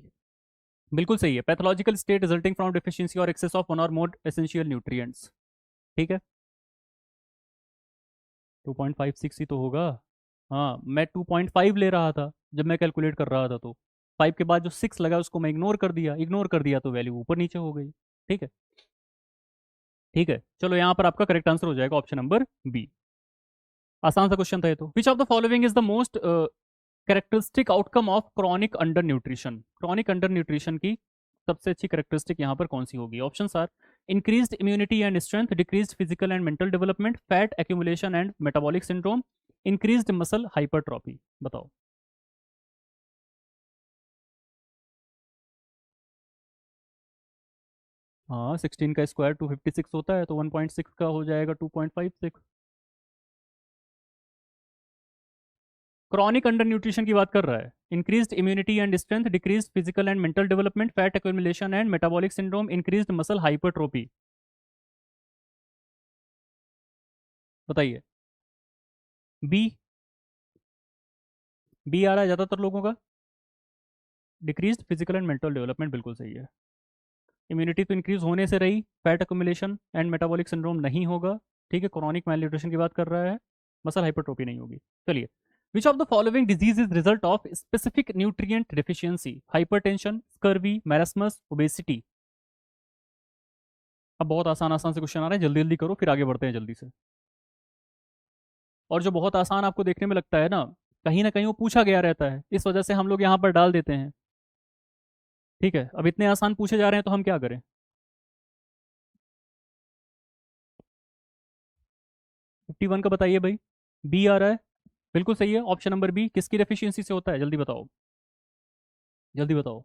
बिल्कुल सही है। Pathological state resulting from deficiency और एक्सेस ऑफ वन और मोर एसेंशियल न्यूट्रिएंट्स, ठीक है। 2.56 ही तो होगा। हाँ, मैं 2.5 ले रहा था जब मैं कैलकुलेट कर रहा था, तो 5 के बाद जो 6 लगा उसको मैं इग्नोर कर दिया तो वैल्यू ऊपर नीचे हो गई। ठीक है ठीक है, चलो यहाँ पर आपका करेक्ट आंसर हो जाएगा ऑप्शन नंबर बी। आसान सा क्वेश्चन था ये तो। Which of the following is the most characteristic outcome of chronic under nutrition? Chronic under nutrition की सबसे अच्छी कैरेक्टरिस्टिक यहाँ पर कौन सी होगी? Option are, increased immunity and strength, decreased physical and mental development, fat accumulation and metabolic syndrome, increased muscle hypertrophy. बताओ। हाँ, 16 का स्क्वायर 256 होता है, तो 1.6 का हो जाएगा 2.56। क्रॉनिक अंडर न्यूट्रिशन की बात कर रहा है। Increased immunity and strength, decreased physical and mental development, fat accumulation and metabolic syndrome, increased muscle hypertrophy. बताइए। बी। बी आ रहा है ज़्यादातर लोगों का। Decreased physical and mental development बिल्कुल सही है। इम्यूनिटी तो इंक्रीज होने से रही, fat accumulation and metabolic syndrome नहीं होगा, ठीक है। क्रॉनिक मैल न्यूट्रिशन की बात कर रहा है, मसल हाइपरट्रोफी नहीं होगी। चलिए, which of the following disease is result of specific nutrient deficiency? Hypertension, scurvy, marasmus, obesity. अब बहुत आसान आसान से क्वेश्चन आ रहे हैं, जल्दी जल्दी करो फिर आगे बढ़ते हैं जल्दी से। और जो बहुत आसान आपको देखने में लगता है ना कहीं वो पूछा गया रहता है, इस वजह से हम लोग यहाँ पर डाल देते हैं। ठीक है, अब इतने आसान पूछे जा रहे हैं तो हम क्या करें? 51 का बताइए भाई। बी आ रहा है, बिल्कुल सही है। ऑप्शन नंबर बी किसकी डेफिशिएंसी से होता है? जल्दी बताओ, जल्दी बताओ,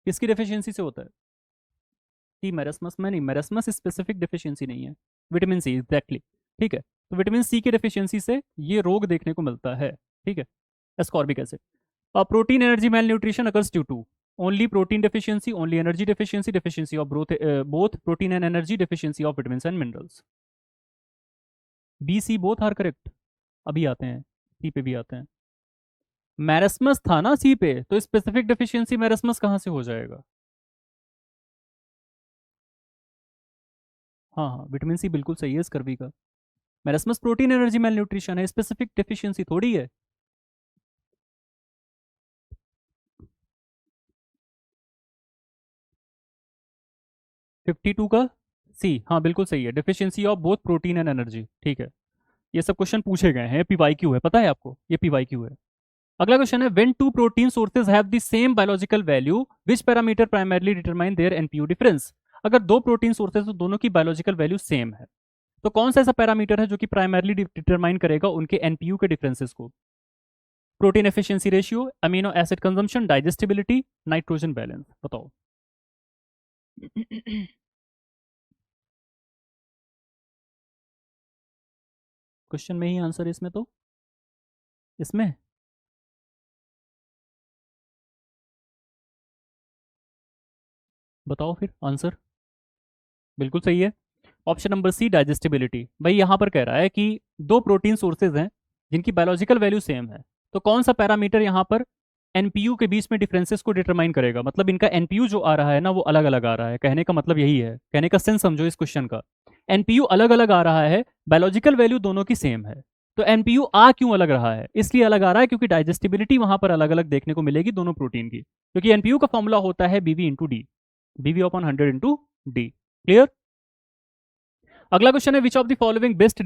किसकी डेफिशिएंसी से होता है? सी मेरस्मस में नहीं, मेरस्मस स्पेसिफिक डेफिशिएंसी नहीं है। विटामिन सी एग्जैक्टली, ठीक है। तो विटामिन सी की डेफिशिएंसी से ये रोग देखने को मिलता है, ठीक है। Ascorbic acid. Protein energy malnutrition occurs due to only protein deficiency, only energy deficiency, deficiency of both protein and energy, deficiency of vitamin and minerals. B C both are correct. अभी आते हैं, सी पे भी आते हैं। मैरस्मस था ना सी पे, तो स्पेसिफिक डेफिशिएंसी मैरस्मस कहाँ से हो जाएगा? हाँ हाँ, विटामिन सी बिल्कुल सही है स्कर्वी का। मैरस्मस प्रोटीन एनर्जी मेल न्यूट्रिशन है, स्पेसिफिक डेफिशिएंसी थोड़ी है। 52 का सी, हाँ बिल्कुल सही है, deficiency of both protein and energy, ठीक है। ये सब क्वेश्चन पूछे गए हैं, पीवाईक्यू है, पता है आपको, ये पीवाईक्यू है। अगला क्वेश्चन है, when two protein sources have the same biological value which parameter primarily determine their NPU difference. अगर दो प्रोटीन सोर्सेज तो दोनों की बायोलॉजिकल वैल्यू सेम है, तो कौन सा ऐसा पैरामीटर है जो कि प्राइमरली डिटरमाइन करेगा उनके एनपीयू के डिफरेंसेस को। Protein efficiency ratio, amino acid consumption, digestibility, nitrogen balance, बताओ। क्वेश्चन में ही आंसर है इसमें, तो इसमें बताओ फिर आंसर। बिल्कुल सही है, ऑप्शन नंबर सी डाइजेस्टिबिलिटी। भाई यहाँ पर कह रहा है कि दो प्रोटीन सोर्सेज हैं जिनकी बायोलॉजिकल वैल्यू सेम है, तो कौन सा पैरामीटर यहाँ पर एनपीयू के बीच में डिफरेंसेस को डिटरमाइन करेगा, मतलब इनका एनपीयू जो आ रहा है ना वो अलग अलग आ रहा है। कहने का मतलब यही है, कहने का सेंस समझो इस क्वेश्चन का। एनपीयू अलग अलग आ रहा है, बायोलॉजिकल वैल्यू दोनों की सेम है, तो एनपीयू आ क्यों अलग रहा है, इसलिए अलग आ रहा है क्योंकि डाइजेस्टिबिलिटी वहां पर अलग अलग देखने को मिलेगी दोनों प्रोटीन की, क्योंकि एनपीयू का फॉर्मूला होता है BV into D, BV upon 100 into D. Clear. अगला क्वेश्चन है, which of the following best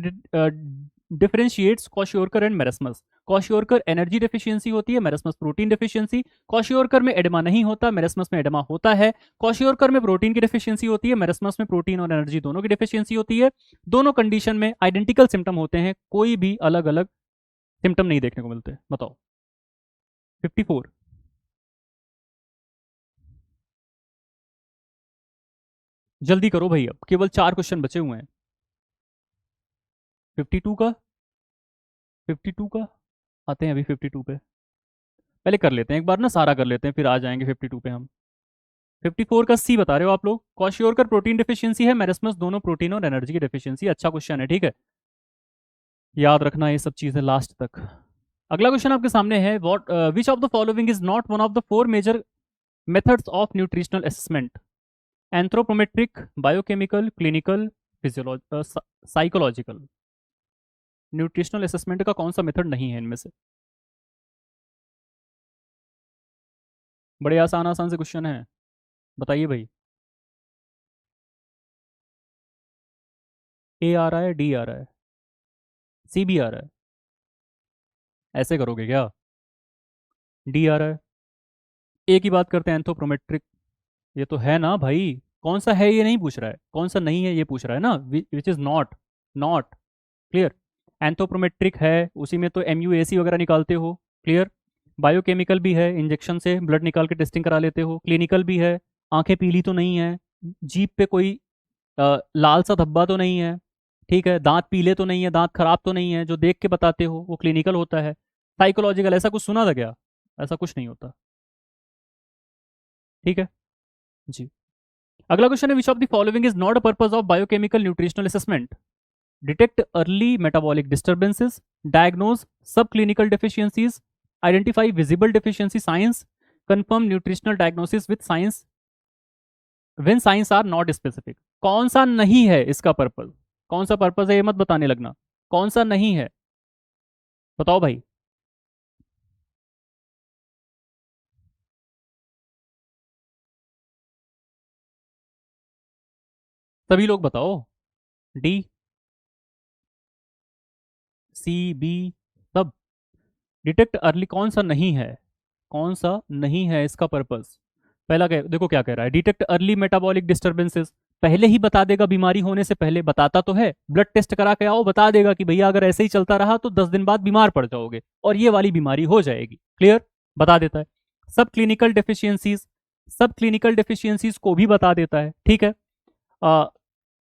differentiates kwashiorkor and marasmus. Kwashiorkor energy deficiency होती है, मेरस्मस प्रोटीन डेफिशिएंसी। क्वाशियोरकर में एडेमा नहीं होता, मेरस्मस में एडेमा होता है। क्वाशियोरकर में प्रोटीन की डेफिशिएंसी होती है, मेरस्मस में प्रोटीन और एनर्जी दोनों की डेफिशिएंसी होती है। दोनों कंडीशन में आइडेंटिकल सिम्टम होते हैं, कोई भी अलग अलग सिम्टम नहीं देखने को मिलते। बताओ। 54। जल्दी करो भाई, अब केवल 4 क्वेश्चन बचे हुए हैं। 52 का, 52 का आते हैं अभी 52 पे, पहले कर लेते हैं एक बार ना, सारा कर लेते हैं फिर आ जाएंगे 52 पे हम। 54 का सी बता रहे हो आप लोग, क्वाशियोरकर प्रोटीन डेफिशिएंसी है, मेरस्मस दोनों प्रोटीन और एनर्जी की डेफिशिएंसी। अच्छा क्वेश्चन है, ठीक है, याद रखना ये सब चीजें लास्ट तक। अगला क्वेश्चन आपके सामने है, what which of the following is not one of the 4 major methods of nutritional assessment. Anthropometric, biochemical, clinical, physiology, psychological. Nutritional assessment का कौन सा मेथड नहीं है इनमें से। बड़े आसान आसान से क्वेश्चन है, बताइए भाई। ए आ रहा है, डी आ रहा है, सी भी आ रहा है, ऐसे करोगे क्या। डी आ रहा है। ए की बात करते हैं, एंथ्रोपोमेट्रिक, ये तो है ना भाई। कौन सा है ये नहीं पूछ रहा है, कौन सा नहीं है ये पूछ रहा है ना, which is not, not. Clear. Anthropometric है, उसी में तो एमयूएसी वगैरह निकालते हो। क्लियर। बायोकेमिकल भी है, इंजेक्शन से ब्लड निकाल के टेस्टिंग करा लेते हो। क्लिनिकल भी है, आंखें पीली तो नहीं है, जीभ पे कोई लाल सा धब्बा तो नहीं है, ठीक है, दांत पीले तो नहीं है, दांत खराब तो नहीं है, जो देख के बताते हो वो क्लिनिकल होता है। साइकोलॉजिकल ऐसा कुछ सुना था क्या, ऐसा कुछ नहीं होता। ठीक है जी। अगला क्वेश्चन है, which of the following is not a purpose of biochemical nutritional assessment. Detect early metabolic disturbances, diagnose subclinical deficiencies, identify visible deficiency signs, confirm nutritional diagnosis with signs when signs are not specific. कौन सा नहीं है इसका purpose, कौन सा purpose है ये मत बताने लगना, कौन सा नहीं है बताओ भाई। सभी लोग बताओ। डी, सी, बी, सब। डिटेक्ट अर्ली कौन सा नहीं है, कौन सा नहीं है इसका पर्पस। पहला देखो क्या कह रहा है, डिटेक्ट अर्ली मेटाबॉलिक डिस्टर्बेंसेस, पहले ही बता देगा, बीमारी होने से पहले बताता तो है, ब्लड टेस्ट करा के आओ बता देगा कि भैया अगर ऐसे ही चलता रहा तो 10 दिन बाद बीमार पड़ जाओगे और ये वाली बीमारी हो जाएगी। क्लियर, बता देता है। Subclinical deficiencies, subclinical deficiencies को भी बता देता है, ठीक है।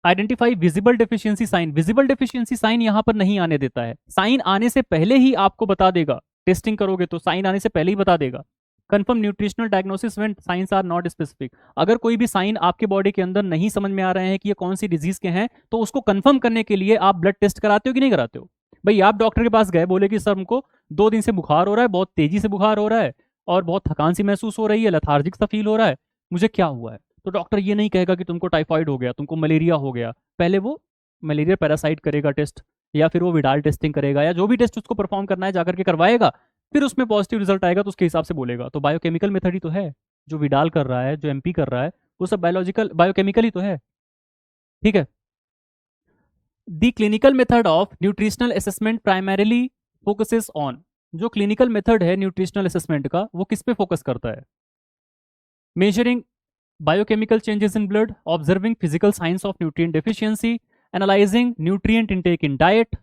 Identify visible deficiency sign, visible deficiency sign यहां पर नहीं आने देता है, साइन आने से पहले ही आपको बता देगा, टेस्टिंग करोगे तो साइन आने से पहले ही बता देगा। Confirm nutritional diagnosis when signs are not specific, अगर कोई भी साइन आपके बॉडी के अंदर नहीं समझ में आ रहे हैं कि ये कौन सी डिजीज के हैं, तो उसको कंफर्म करने के लिए आप ब्लड टेस्ट कराते हो कि नहीं कराते हो। भाई आप डॉक्टर के पास गए, बोले कि सर हमको 2 दिन से बुखार हो रहा है, बहुत तेजी से बुखार हो रहा है और बहुत थकान सी महसूस हो रही है, लथार्जिक सा फील हो रहा है, मुझे क्या हुआ है। तो डॉक्टर ये नहीं कहेगा कि तुमको टाइफाइड हो गया, तुमको मलेरिया हो गया, पहले वो मलेरिया पैरासाइट करेगा टेस्ट, या फिर वो विडाल टेस्टिंग करेगा, या जो भी टेस्ट उसको परफॉर्म करना है जाकर के करवाएगा, फिर उसमें पॉजिटिव रिजल्ट आएगा तो उसके हिसाब से बोलेगा। तो बायोकेमिकल मेथड ही तो है, जो विडाल कर रहा है, जो एमपी कर रहा है, वो सब बायोलॉजिकल बायोकेमिकल ही तो है। ठीक है। The clinical method of nutritional assessment primarily focuses on, जो क्लिनिकल मेथड है न्यूट्रिशनल असेसमेंट का वो किस पे फोकस करता है? Measuring biochemical changes in blood, observing physical signs of nutrient deficiency, analysing nutrient intake in diet,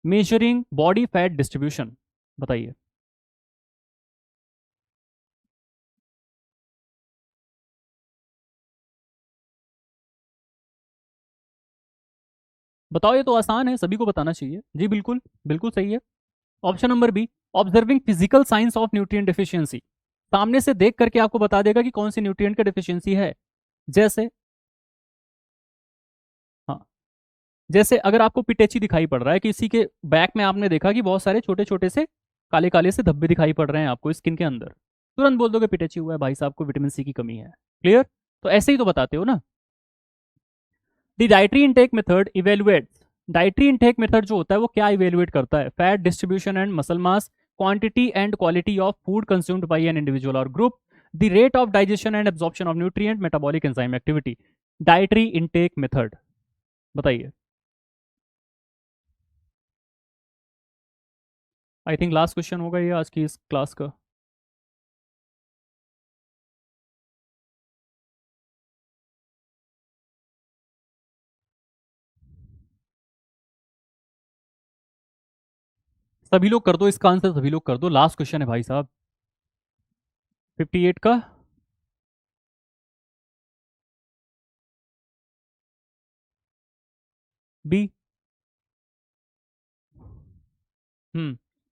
measuring body fat distribution. बताइए। बताओ, ये तो आसान है, सभी को बताना चाहिए। जी बिल्कुल, बिल्कुल सही है। Option number B, observing physical signs of nutrient deficiency, सामने से देख करके आपको बता देगा कि कौन सी न्यूट्रिएंट का डेफिशिएंसी है। जैसे, हाँ, जैसे अगर आपको पिटेची दिखाई पड़ रहा है, किसी के बैक में आपने देखा कि बहुत सारे छोटे छोटे से काले काले से धब्बे दिखाई पड़ रहे हैं आपको स्किन के अंदर, तुरंत बोल दोगे पिटेची हुआ है भाई साहब को, विटामिन सी की कमी है। क्लियर? तो ऐसे ही तो बताते हो ना। The dietary intake method evaluates, dietary intake method जो होता है वो क्या इवेलुएट करता है? Fat distribution and muscle mass, quantity and quality of food consumed by an individual और group, the rate of digestion and absorption of nutrient, metabolic enzyme activity. Dietary intake method, बताइए। I think last question होगा ये आज की इस class का। सभी लोग कर दो इसका आंसर, सभी लोग कर दो, लास्ट क्वेश्चन है भाई साहब। 58 का बी।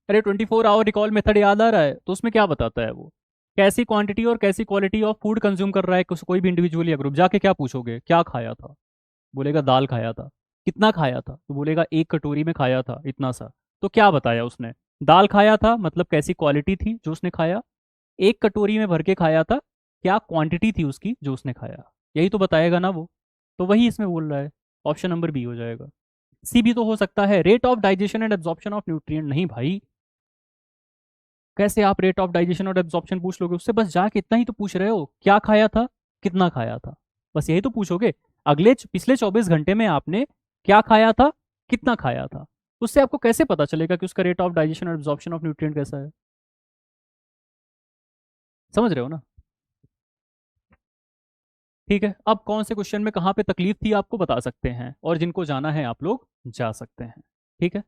अरे 24 आवर रिकॉल मेथड याद आ रहा है, तो उसमें क्या बताता है वो? कैसी क्वांटिटी और कैसी क्वालिटी ऑफ फूड कंज्यूम कर रहा है कोई भी इंडिविजुअल या ग्रुप, जाके क्या पूछोगे क्या खाया था? बोलेगा दाल खाया था। कितना खाया था? तो बोलेगा एक कटोरी में खाया था इतना सा। तो क्या बताया उसने? दाल खाया था, मतलब कैसी क्वालिटी थी जो उसने खाया। एक कटोरी में भर के खाया था, क्या क्वांटिटी थी उसकी जो उसने खाया। यही तो बताएगा ना वो। तो वही इसमें बोल रहा है। ऑप्शन नंबर बी हो जाएगा। सी भी तो हो सकता है, rate of digestion and absorption of nutrient. नहीं भाई, कैसे आप रेट ऑफ डाइजेशन और एब्जॉर्प्शन पूछ लोगे उससे? बस जाके इतना ही तो पूछ रहे हो, क्या खाया था, कितना खाया था, बस यही तो पूछोगे। पिछले 24 घंटे में आपने क्या खाया था, कितना खाया था, उससे आपको कैसे पता चलेगा कि उसका रेट ऑफ डाइजेशन और एब्जॉर्प्शन ऑफ न्यूट्रिएंट कैसा है? समझ रहे हो ना? ठीक है, अब कौन से क्वेश्चन में कहाँ पे तकलीफ थी आपको बता सकते हैं, और जिनको जाना है आप लोग जा सकते हैं। ठीक है।